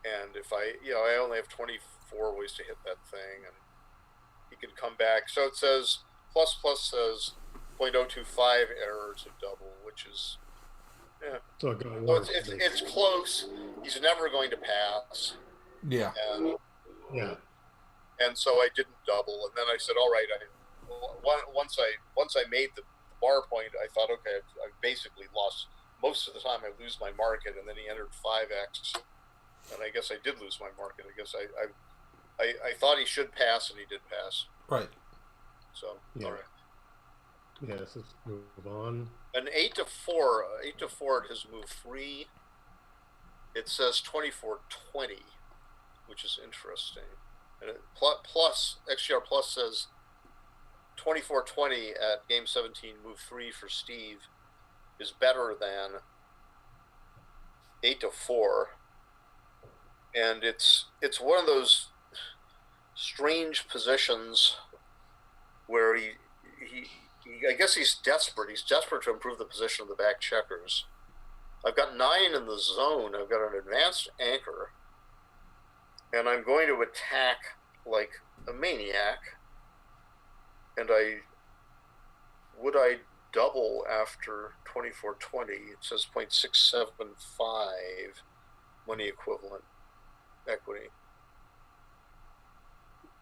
And if I only have 24 ways to hit that thing, and he can come back. So it says plus says 0.025 error to double, which is So it's close. He's never going to pass. Yeah. And so I didn't double, and then I said, all right. Once I made the bar point, I thought, okay, I basically lost. Most of the time I lose my market, and then he entered 5x, and I guess I did lose my market. I guess I thought he should pass, and he did pass. Right. So yeah. All right. Yes, let's move on. An 8-4 at his move 3. It says 24-20, which is interesting. And plus XGR plus says 24-20 at game 17 move 3 for Steve is better than 8-4, and it's one of those strange positions where he I guess he's desperate. He's desperate to improve the position of the back checkers. I've got 9 in the zone. I've got an advanced anchor, and I'm going to attack like a maniac. And would I double after 24-20? It says 0.675 money equivalent equity,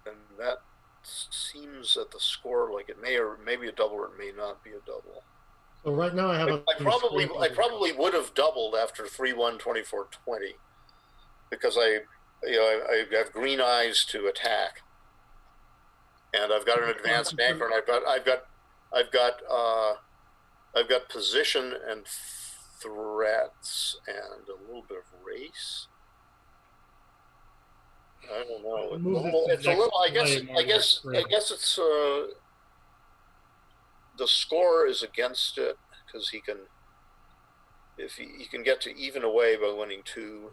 and that seems at the score like it may or maybe a double, or it may not be a double. So right now I have I probably would have doubled after 3-1 24-20 because I have green eyes to attack, and I've got an advanced banker, and I've got position and threats and a little bit of race. I don't know. It's a little. I guess it's. The score is against it because he can. If he can get to even away by winning 2,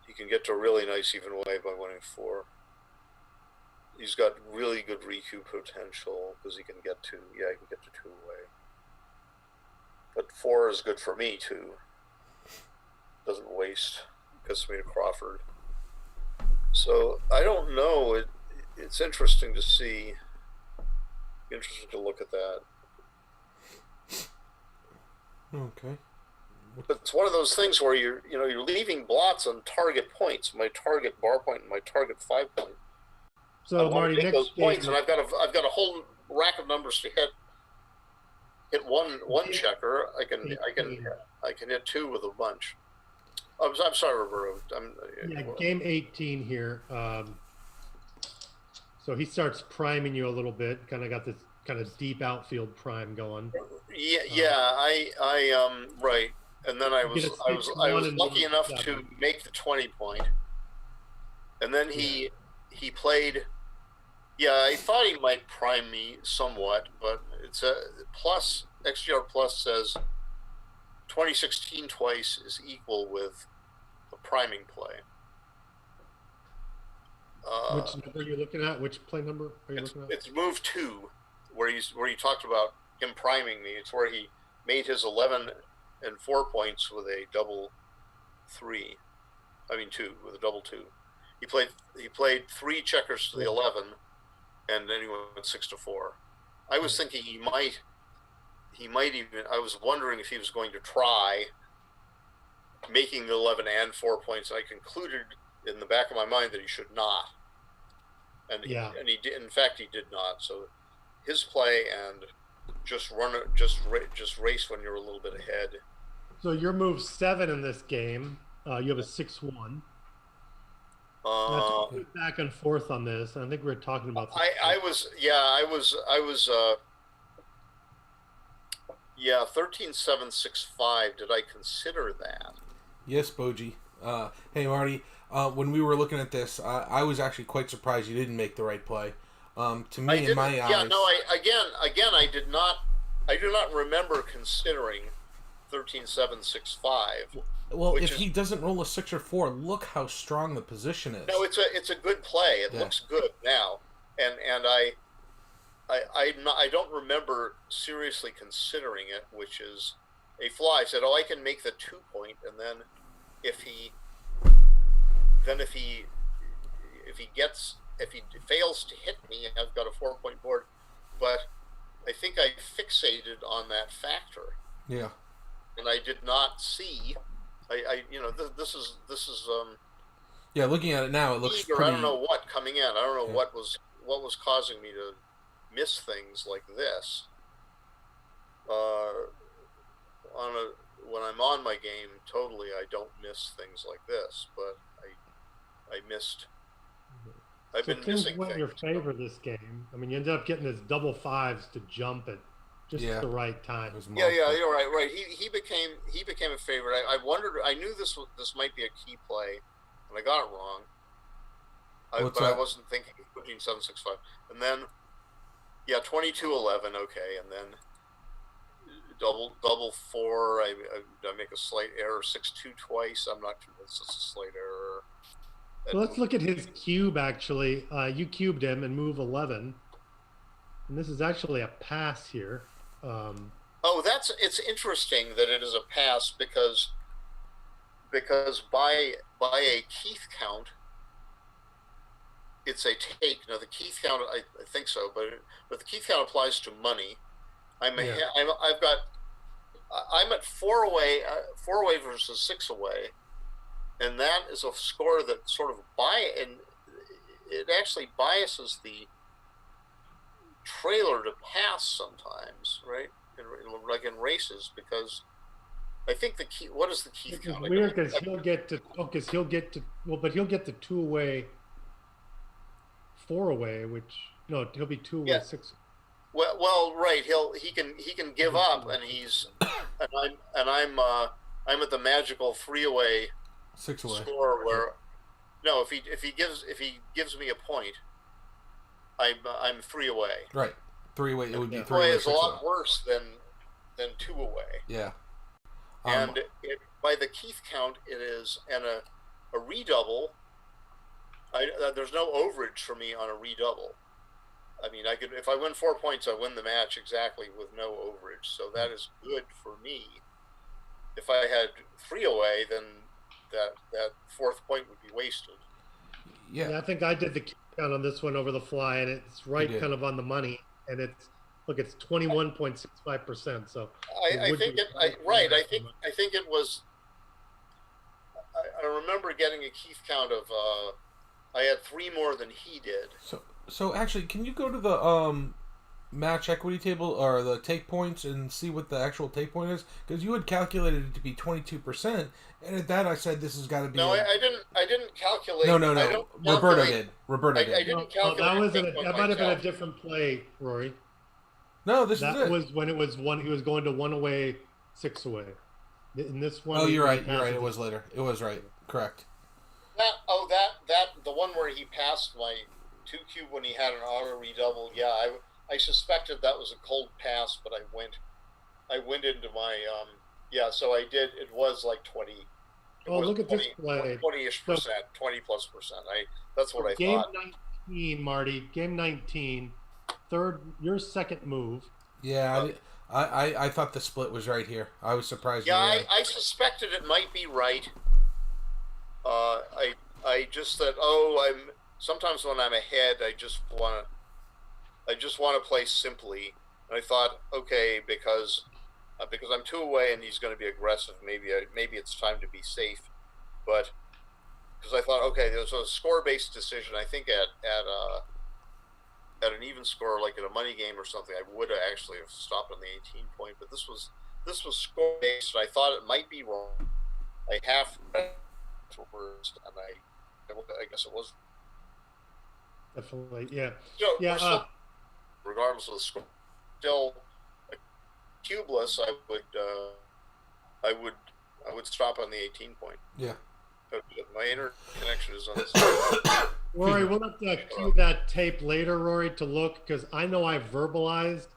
he can get to a really nice even away by winning 4. He's got really good recoup potential because he can get to. Yeah, he can get to 2 away. But 4 is good for me too. Doesn't waste. Gets me to Crawford. So I don't know. It's interesting to see. Interesting to look at that. Okay. But it's one of those things where you're leaving blots on target points. My target bar point and my target 5 point. So Marty, next those game, points, and I've got a whole rack of numbers to hit one checker. I can hit 2 with a bunch. I'm sorry, Roberto. Game 18 here. So he starts priming you a little bit. Kind of got this kind of deep outfield prime going. Right. And then I was lucky enough to make the 20 point. And then he played. Yeah, I thought he might prime me somewhat, but it's a plus. XGR Plus says 2016 twice is equal with a priming play. Which number are you looking at? Which play number are you looking at? It's move 2, where you talked about him priming me. It's where he made his 11 and 4 points with a double 3. I mean 2 with a double 2. He played 3 checkers to the 11, and then he went 6 to 4. I was thinking he might even. I was wondering if he was going to try making the 11 and 4 points. I concluded in the back of my mind that he should not, and he did. In fact, he did not. So his play and just race when you're a little bit ahead. So your move 7 in this game. You have a 6-1. Back and forth on this. I think we were talking about this. I was 13-7-6-5. Did I consider that? Yes, Boji. Hey, Marty. When we were looking at this, I was actually quite surprised you didn't make the right play. To me, in my eyes. Yeah, no. I did not. I do not remember considering 13-7-6-5. Well, if he doesn't roll a 6 or 4, look how strong the position is. No, it's a good play. It looks good now, and I don't remember seriously considering it, which is a flaw. I said, I can make the 2 point, and then if he fails to hit me, I've got a 4 point board. But I think I fixated on that factor. Yeah. And I did not see. This is. Yeah, looking at it now, it looks pretty. I don't know what coming in. I don't know what was causing me to miss things like this. When I'm on my game, totally, I don't miss things like this. But I missed. I've been missing went in your favor this game. I mean, you ended up getting his double 5s to jump at just the right time. Yeah, you're right. Right, he became a favorite. I wondered. I knew this might be a key play, and I got it wrong. But I wasn't thinking 13-7-6-5, and then 22-11. Okay, and then double 4. I make a slight error. 6-2 twice. I'm not convinced it's a slight error. So let's look at his cube. Actually, you cubed him and move 11, and this is actually a pass here. It's interesting that it is a pass because by a Keith count, it's a take. Now the Keith count, I think so, but the Keith count applies to money. I'm at 4 away versus 6 away, and that is a score that sort of it actually biases the trailer to pass sometimes, right? Like in races, because I think the key. What is the Keith count? It's weird because he'll get to 2 away 4 away, which no, he'll be 2 away, Yeah. 6. Well, right. He can give up, and I'm at the magical 3 away 6 away. score where no, if he gives me a point, I'm 3 away. Right. 3 away. It would be 3 3 away away. is a 6 lot away. worse than 2 away. Yeah. And by the Keith count, it is a redouble. There's no overage for me on a redouble. I mean, I could if I win 4 points, I win the match exactly with no overage. So that is good for me. If I had 3 away, then that 4th point would be wasted. Yeah, I think I did the count on this one over the fly, and it's right kind of on the money. And it's 21.65%. So I think it was. I remember getting a Keith count of. I had 3 more than he did. So actually, can you go to the match equity table or the take points and see what the actual take point is? Because you had calculated it to be 22%, and at that I said this has got to be. No, I didn't calculate. No. Roberto did. I didn't calculate. That was that might have been a different play, Rory. No, this that is it. was when it was one. He was going to 1 away, 6 away. In this one. Oh, you're right. It was later. It was right. Correct. That the one where he passed my 2 cube when he had an auto redouble. Yeah, I suspected that was a cold pass, but I went into my so I did. It was like 20. Look at this play. 20-ish percent, 20+%. That's what I game thought. Game 19, Marty. Game 19. Your second move. Yeah, I thought the split was right here. I was surprised. Yeah, I suspected it might be right. I just thought, sometimes when I'm ahead, I just want to play simply. And I thought, okay, because I'm 2 away and he's going to be aggressive, maybe it's time to be safe. But because I thought, okay, there's a score-based decision. I think at an even score, like in a money game or something, I would actually have stopped on the 18 point. But this was score-based, and I thought it might be wrong. I half words, and I guess it was definitely, yeah. So, regardless of the score, still cubeless. I would stop on the 18 point. Yeah. But my internet connection is on this side. Rory, we'll have to cue that tape later, Rory, to look, because I know I verbalized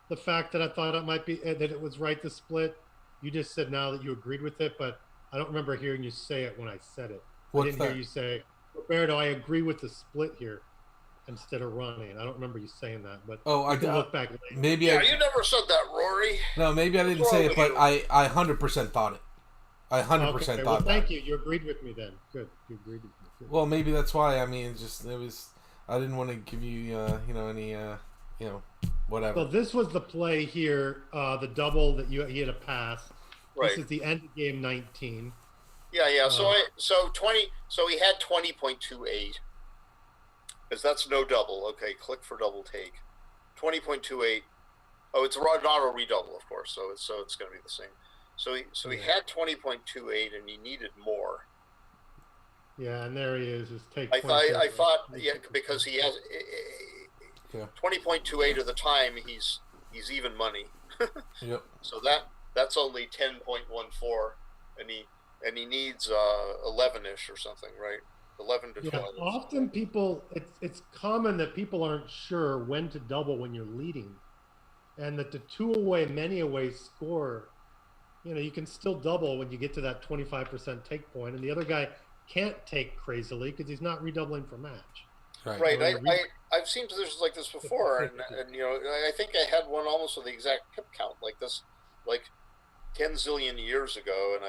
the fact that I thought it might be that it was right to split. You just said now that you agreed with it, but I don't remember hearing you say it when I said it. I didn't hear you say, Roberto, I agree with the split here instead of running. I don't remember you saying that, but I can look back later. Maybe you never said that, Rory. No, maybe I didn't say it, but I 100% thought it. I 100% thought that. Thank you. You agreed with me then. Good. You agreed with me. Good. Well, maybe that's why. I mean, I didn't want to give you, any, whatever. So this was the play here, the double that he had a pass. Right. This is the end of game 19. Yeah. So he had 20.28. Because that's no double. Okay, click for double take. 20.28. Oh, it's an auto redouble, of course. So it's going to be the same. So he had 20.28 and he needed more. Yeah, and there he is. His take. I thought because he has 20.28 of the time he's even money. Yep. So that's only 10.14, and he needs 11ish or something, right? 11 to 12. Often it's common that people aren't sure when to double when you're leading, and that the 2 away, many away score, you can still double when you get to that 25% take point, and the other guy can't take crazily because he's not redoubling for match. Right. I've seen positions like this before, and I think I had one almost with the exact pip count like this, like 10 zillion years ago, and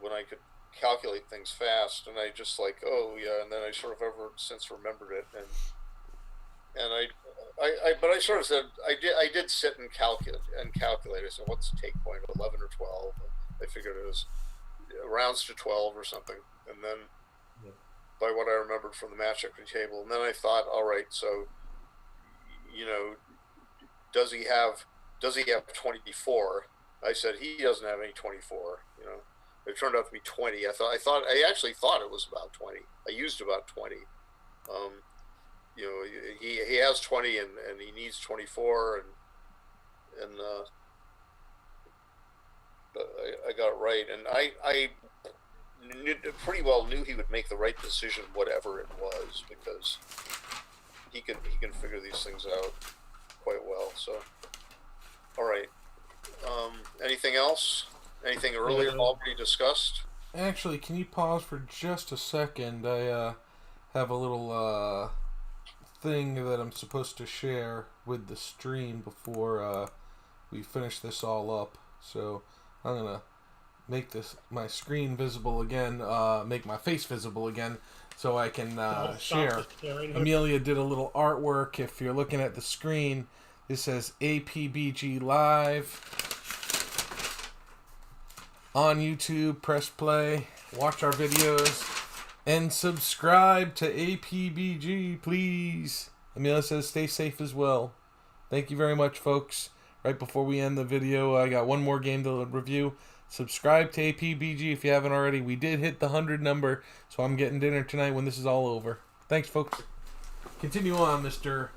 when I could calculate things fast, and I just like, and then I sort of ever since remembered it, and but I sort of said I did sit and calculate. I said, what's the take point? 11 or 12? I figured it was rounds to 12 or something, and then by what I remembered from the match equity table, and then I thought, all right, so does he have 24? I said he doesn't have any 24. It turned out to be 20. I actually thought it was about 20. I used about 20. you know, he has 20 and he needs 24 and but I got it right, and I pretty well knew he would make the right decision, whatever it was, because he can figure these things out quite well. So, all right. Anything else? Anything earlier already discussed? Actually, can you pause for just a second? I have a little thing that I'm supposed to share with the stream before we finish this all up. So I'm gonna make my screen visible again, make my face visible again, so I can share. Amelia did a little artwork. If you're looking at the screen, this says APBG Live on YouTube. Press play, watch our videos, and subscribe to APBG, please. Amelia says stay safe as well. Thank you very much, folks. Right before we end the video, I got one more game to review. Subscribe to APBG if you haven't already. We did hit the 100 number, so I'm getting dinner tonight when this is all over. Thanks, folks. Continue on, Mr.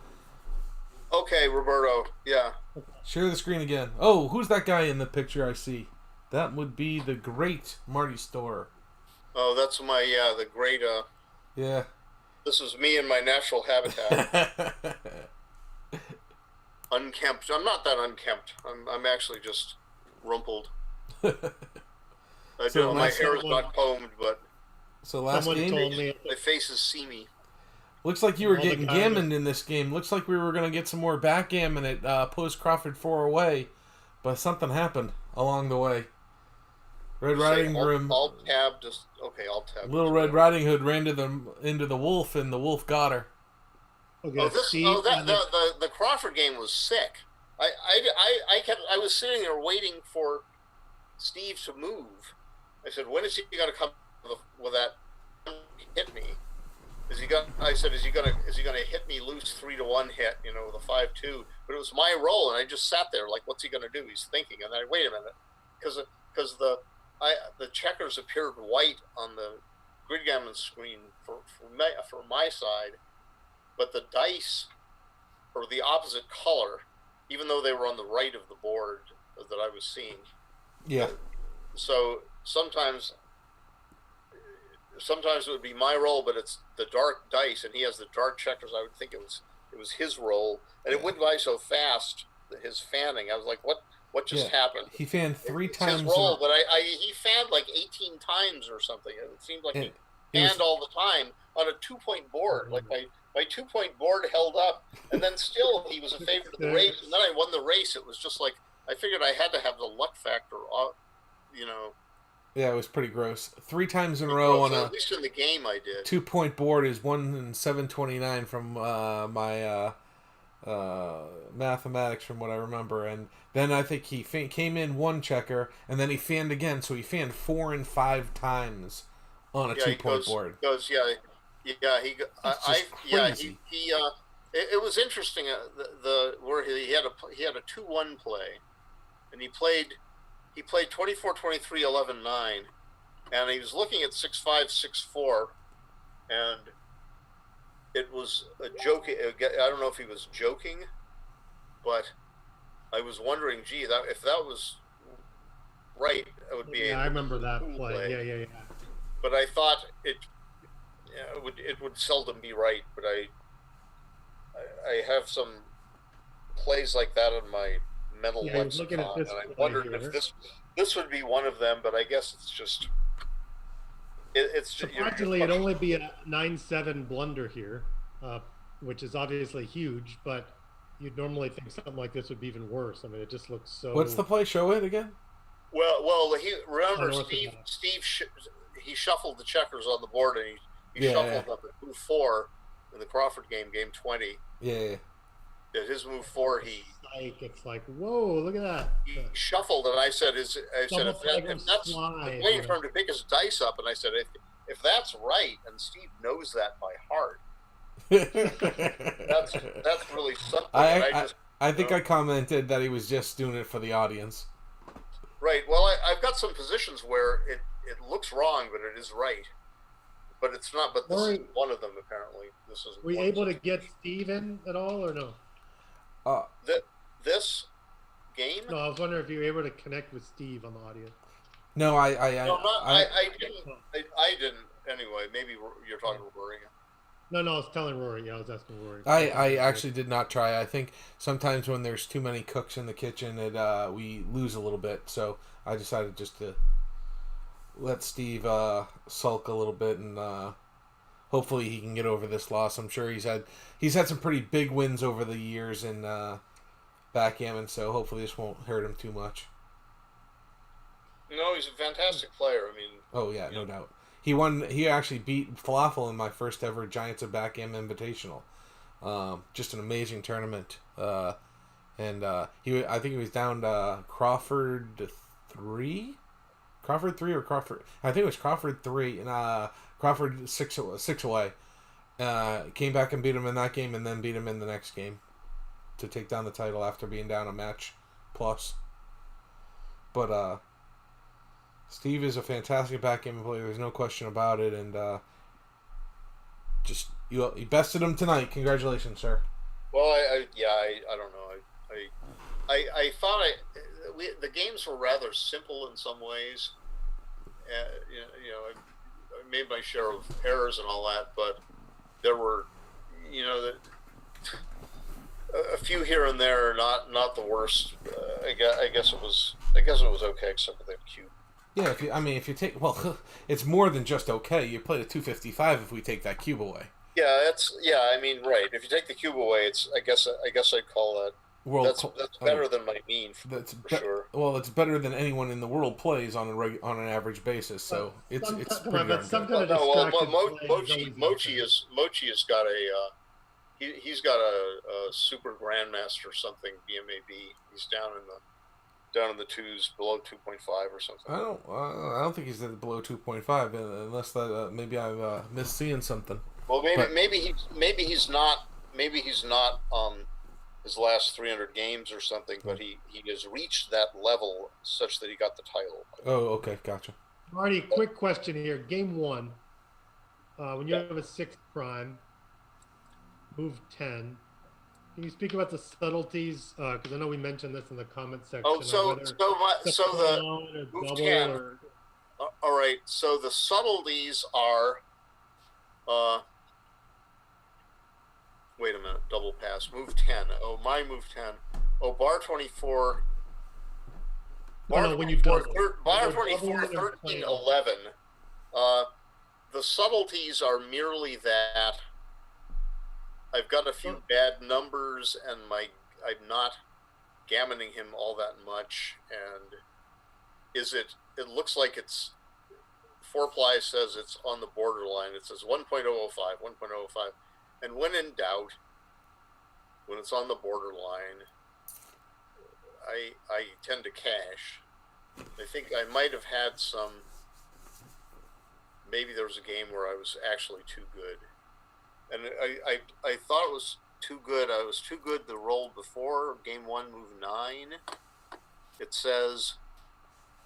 Okay, Roberto. Yeah. Share the screen again. Oh, who's that guy in the picture I see? That would be the great Marty Store. Oh, that's the great. Yeah. This is me in my natural habitat. Unkempt. I'm not that unkempt. I'm actually just rumpled. My hair is not combed, but so last someone game, told me my face is seamy. looks like you were All the getting guys- gammoned in this game. Looks like we were going to get some more backgammon at Post Crawford 4 away, but something happened along the way. Red Riding Hood. Alt tab. Just okay. Alt tab. Little Red Riding Hood ran into the wolf, and the wolf got her. Okay, The Crawford game was sick. I was sitting there waiting for Steve to move. I said, when is he going to come with that hit me? I said, is he going to hit me loose 3-1 hit? You know, with a 5-2. But it was my roll, and I just sat there like, what's he going to do? He's thinking, and then wait a minute, because the checkers appeared white on the Gridgammon screen for my side, but the dice were the opposite color, even though they were on the right of the board that I was seeing. Yeah. So sometimes it would be my roll, but it's the dark dice, and he has the dark checkers. I would think it was his roll, and it went by so fast. His fanning, I was like, what just happened? He fanned 3 It's times. his roll, but he fanned like 18 times or something. It seemed like he fanned all the time on a 2-point board. Like my 2-point board held up, and then still he was a favorite of the race, and then I won the race. It was just like I figured I had to have the luck factor, you know. Yeah, it was pretty gross. 3 times in a row on at least in the game I did. 2-point board is 1 in 729 from my mathematics from what I remember, and then I think he came in 1 checker, and then he fanned again, so he fanned 4 and 5 times on a 2-point board. It was interesting. Where he had a 2-1 play, and he played 24-23, 11-9, and he was looking at 6-5, 6-4, and it was a joke. I don't know if he was joking, but I was wondering, if that was right, it would be. Yeah, I remember that play. Yeah. But I thought it would seldom be right. But I have some plays like that on my mental lexicon, and I wondered if this would be one of them. But I guess it's just. Surprisingly, it'd only be a 9-7 blunder here, which is obviously huge, but you'd normally think something like this would be even worse. I mean, it just looks so. What's the play? Show it again. Well, Steve he shuffled the checkers on the board, and he shuffled them at move 4 in the Crawford game 20. Yeah. At his move 4, it's like, whoa, look at that. He shuffled, and I said, if that's I'm waiting for him to pick his dice up, and I said, if that's right, and Steve knows that by heart, that's really something. I think I commented that he was just doing it for the audience. Right. Well, I've got some positions where it looks wrong, but it is right. but it's not. But this Rory, is one of them apparently. This is. were you able to get Steve in at all or no? This game? No, I was wondering if you were able to connect with Steve on the audio. No, I didn't. I didn't. Anyway, maybe you're talking to Rory. No, I was telling Rory. Yeah, I was asking Rory. I actually did not try. I think sometimes when there's too many cooks in the kitchen, we lose a little bit. So I decided just to let Steve sulk a little bit, and hopefully he can get over this loss. I'm sure he's had some pretty big wins over the years in backgammon, so hopefully this won't hurt him too much. No, he's a fantastic player. I mean, oh yeah, no doubt. He actually beat Falafel in my first ever Giants of Backgammon Invitational. Just an amazing tournament. I think he was down to Crawford 3? Crawford 3 or Crawford... I think it was Crawford 3 and Crawford 6 away. Came back and beat him in that game and then beat him in the next game to take down the title after being down a match plus. But Steve is a fantastic backgammon player. There's no question about it, and you bested him tonight. Congratulations, sir. Well, I don't know. I thought the games were rather simple in some ways. I made my share of errors and all that, but there were, a few here and there, not the worst. I guess it was okay, except for that cube. Yeah, if you take, it's more than just okay. You played a 255 if we take that cube away. Yeah, right. If you take the cube away, I guess I'd call that that's better than my mean for sure. Well, it's better than anyone in the world plays on an average basis. So it's pretty darn good. Mochi has got he's got a super grandmaster something BMAB. He's down in the twos, below 2.5 or something. I don't think he's below 2.5 unless that maybe I've missed seeing something. Well, maybe he's not his last 300 games or something, but he has reached that level such that he got the title. Oh, okay, gotcha. Marty, quick question here. Game 1, when you have a 6 prime, move 10. Can you speak about the subtleties? Because I know we mentioned this in the comment section. Oh, so the move 10. All right. So the subtleties are. Wait a minute. Double pass. Move 10. Oh, my move 10. Oh, bar 24. Bar when you double. Bar 24, 13, 11. The subtleties are merely that. I've got a few bad numbers, and I'm not gammoning him all that much. And it looks like it's 4ply says it's on the borderline. It says 1.005, 1.005, and when in doubt, when it's on the borderline, I tend to cash. I think I might have had some. Maybe there was a game where I was actually too good. And I thought it was too good. I was too good to roll before game 1, move 9. It says,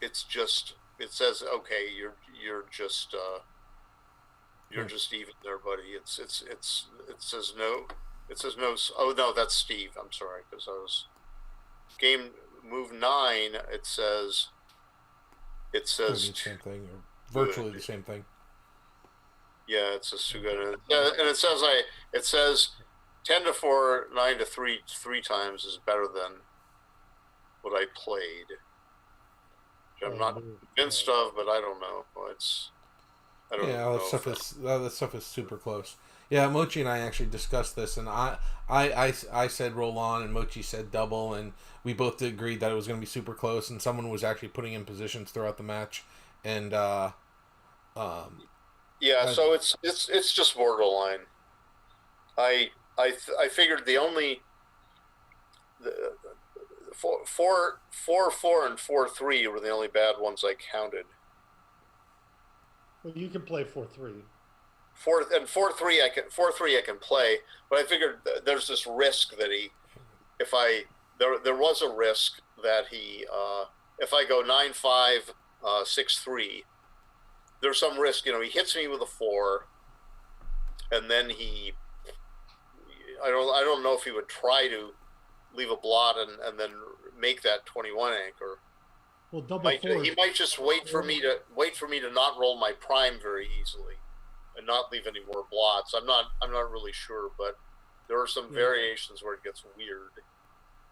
okay, you're just even there, buddy. It says no. It says no. Oh no, that's Steve. I'm sorry, because I was game move 9. It says the same thing, or virtually the same thing. Yeah, it's a good, and it says 10 to 4, 9 to 3 times is better than what I played. Which I'm not convinced of, but I don't know. I don't know. That stuff is super close. Yeah, Mochi and I actually discussed this, and I said roll on, and Mochi said double, and we both agreed that it was going to be super close, and someone was actually putting in positions throughout the match, and so it's just borderline. I figured the only the 4, and 4, 3 were the only bad ones I counted. Well, you can play 4-3. 4 and 4-3 I can play, but I figured there's this risk that there was a risk that if I go 9-5, 6-3, there's some risk. He hits me with a 4, and then I don't know if he would try to leave a blot and then make that 21 anchor. Well, double 4. He might just wait for me to not roll my prime very easily, and not leave any more blots. I'm not really sure, but there are some variations where it gets weird.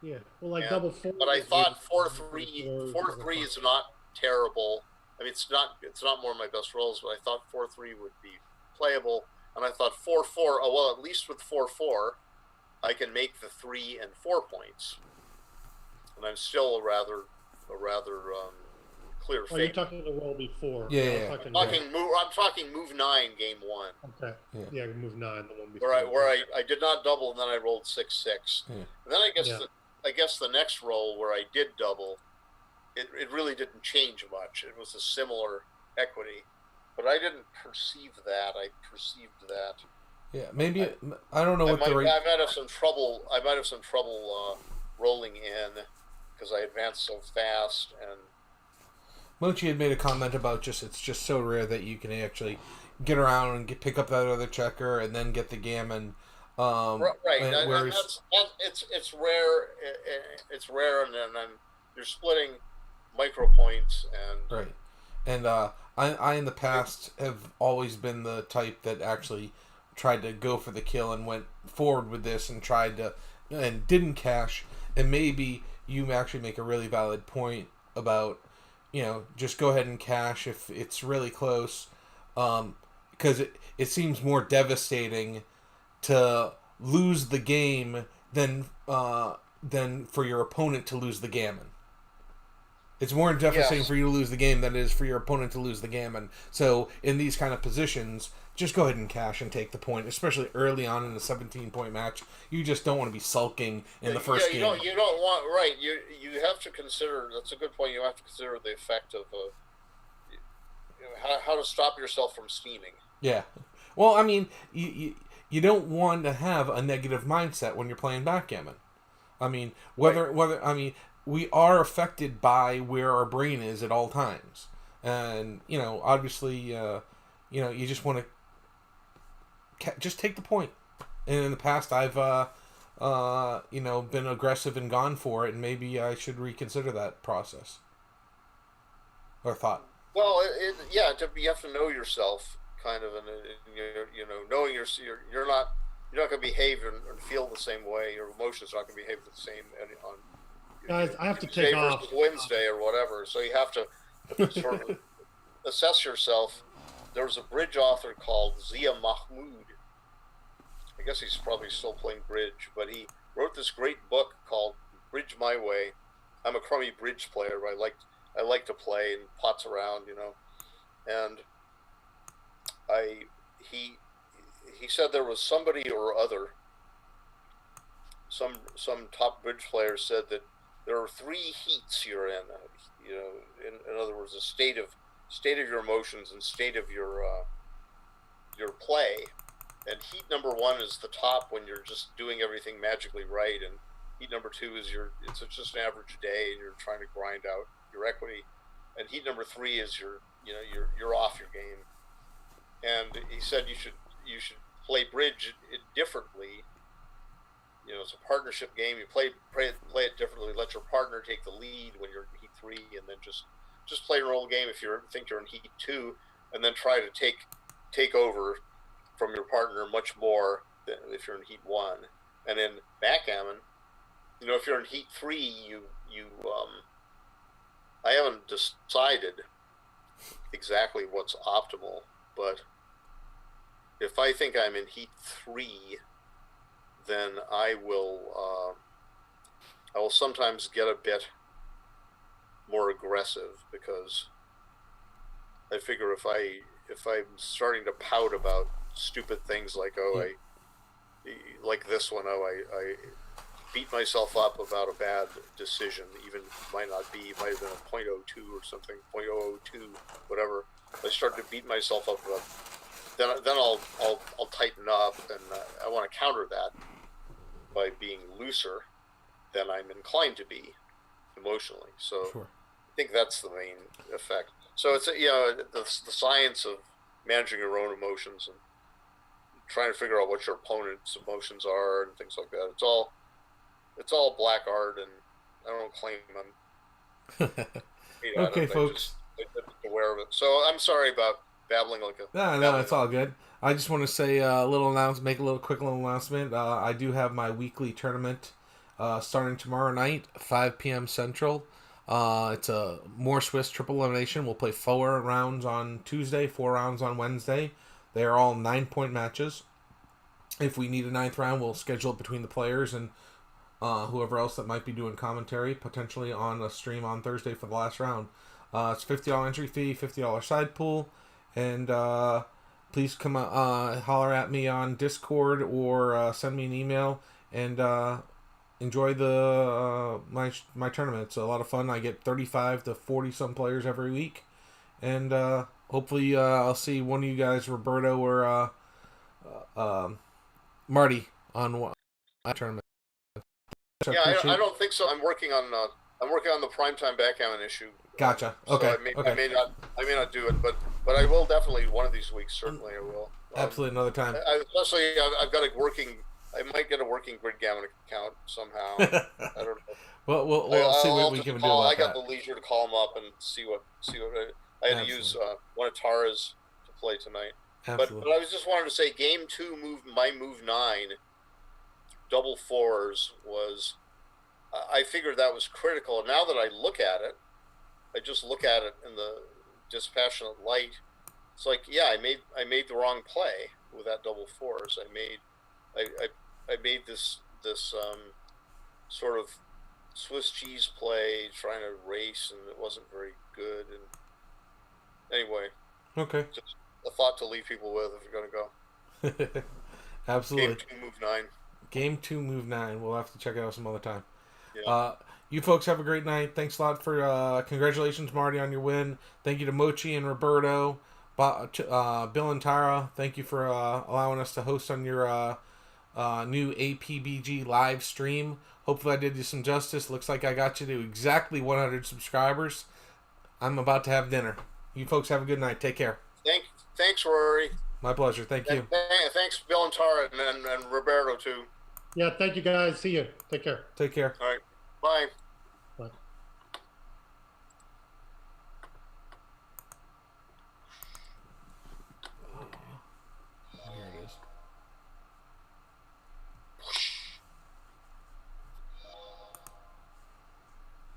Yeah, well, like double 4. But I thought 4-3 is not terrible. I mean, it's not one of my best rolls, but I thought 4-3 would be playable, and I thought 4-4. Oh well, at least with 4-4, I can make the 3 and 4 points, and I'm still a rather clear Oh, you're favorite. talking the roll before. Yeah. I'm talking move 9, game 1. Okay. Yeah, move 9, the one before. Where I did not double, and then I rolled 6-6. Yeah. And then I guess the next roll where I did double, it really didn't change much. It was a similar equity, but I didn't perceive that. I perceived that. Yeah, maybe I don't know what the rate. I might have some trouble. Rolling in because I advanced so fast. And Mochi had made a comment about it's just so rare that you can actually get around and pick up that other checker and then get the gammon. Right. Whereas it's rare. It's rare, and then you're splitting micro points and right. And I in the past have always been the type that actually tried to go for the kill and went forward with this and and didn't cash. And maybe you actually make a really valid point about, just go ahead and cash if it's really close, because it seems more devastating to lose the game than for your opponent to lose the gammon. It's more devastating for you to lose the game than it is for your opponent to lose the gammon. So in these kind of positions, just go ahead and cash and take the point, especially early on in a 17-point match. You just don't want to be sulking in the first game. You don't want, right. You have to consider, that's a good point, you have to consider the effect of how to stop yourself from steaming. Yeah. Well, I mean, you don't want to have a negative mindset when you're playing backgammon. I mean, we are affected by where our brain is at all times. And, obviously, you just want to just take the point. And in the past, I've, been aggressive and gone for it, and maybe I should reconsider that process or thought. Well, you have to know yourself, kind of, and knowing you're not going to behave and feel the same way. Your emotions are not going to behave the same on. Guys, I have to take off. Wednesday or whatever, so you have to sort of assess yourself. There was a bridge author called Zia Mahmood. I guess he's probably still playing bridge, but he wrote this great book called Bridge My Way. I'm a crummy bridge player, but I like to play and pots around, And he said there was somebody or other, some top bridge player said that there are 3 heats you're in. In other words, a state of your emotions and state of your play. And heat number 1 is the top when you're just doing everything magically right, and heat number 2 is it's just an average day and you're trying to grind out your equity. And heat number 3 is you're off your game. And he said you should play bridge differently. It's a partnership game. You play it differently. Let your partner take the lead when you're in heat 3, and then just play and roll a game if you think you're in heat 2, and then try to take over from your partner much more than if you're in heat 1. And in backgammon, if you're in heat 3, I haven't decided exactly what's optimal, but if I think I'm in heat 3, then I will sometimes get a bit more aggressive, because I figure if I'm starting to pout about stupid things like like this one, I beat myself up about a bad decision, even might have been a .02 or something, .002, whatever. I start to beat myself up about, then I'll tighten up, and I want to counter that by being looser than I'm inclined to be emotionally. So sure. I think that's the main effect. So it's the science of managing your own emotions and trying to figure out what your opponent's emotions are and things like that. It's all black art, and I don't claim I'm Okay, folks. I'm just aware of it. So I'm sorry about babbling like a. No, it's all good. I just want to say a little announcement, make a quick little announcement. I do have my weekly tournament starting tomorrow night, 5 p.m. Central. It's a more Swiss triple elimination. We'll play 4 rounds on Tuesday, 4 rounds on Wednesday. They are all 9-point matches. If we need a 9th round, we'll schedule it between the players and whoever else that might be doing commentary, potentially on a stream on Thursday for the last round. It's $50 entry fee, $50 side pool, and please come holler at me on Discord or send me an email and enjoy the my tournament. It's a lot of fun. I get 35 to 40 some players every week, and hopefully I'll see one of you guys, Roberto or Marty, on my tournament. Yeah, I don't think so. I'm working on the primetime backgammon issue. Gotcha. Okay. So I may not do it, but I will definitely one of these weeks. Certainly, I will. Absolutely, another time. Especially, I've got a working. I might get a working Gridgammon account somehow. I don't know. Well, we'll see what we can do about I got that. the leisure to call them up and see what I had to use one of Tara's to play tonight. Absolutely. But I was just wanted to say, game 2 my move 9, double 4s was. I figured that was critical. Now that I look at it, I just look at it in the dispassionate light. It's like, yeah, I made the wrong play with that double 4s. I made this sort of Swiss cheese play trying to race, and it wasn't very good. And anyway, okay, just a thought to leave people with if you're going to go. Absolutely. Game 2, move 9. Game 2, move 9. We'll have to check it out some other time. Yeah. You folks have a great night. Thanks a lot for congratulations, Marty, on your win. Thank you to Mochi and Roberto, Bill and Tara. Thank you for allowing us to host on your new APBG live stream. Hopefully I did you some justice. Looks like I got you to exactly 100 subscribers. I'm about to have dinner. You folks have a good night. Take care. Thanks, Rory. My pleasure. Thank you. Thanks, Bill and Tara, and Roberto, too. Yeah, thank you guys. See you. Take care. Take care. All right. Bye. Bye. Here it is.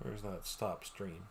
Where's that stop stream?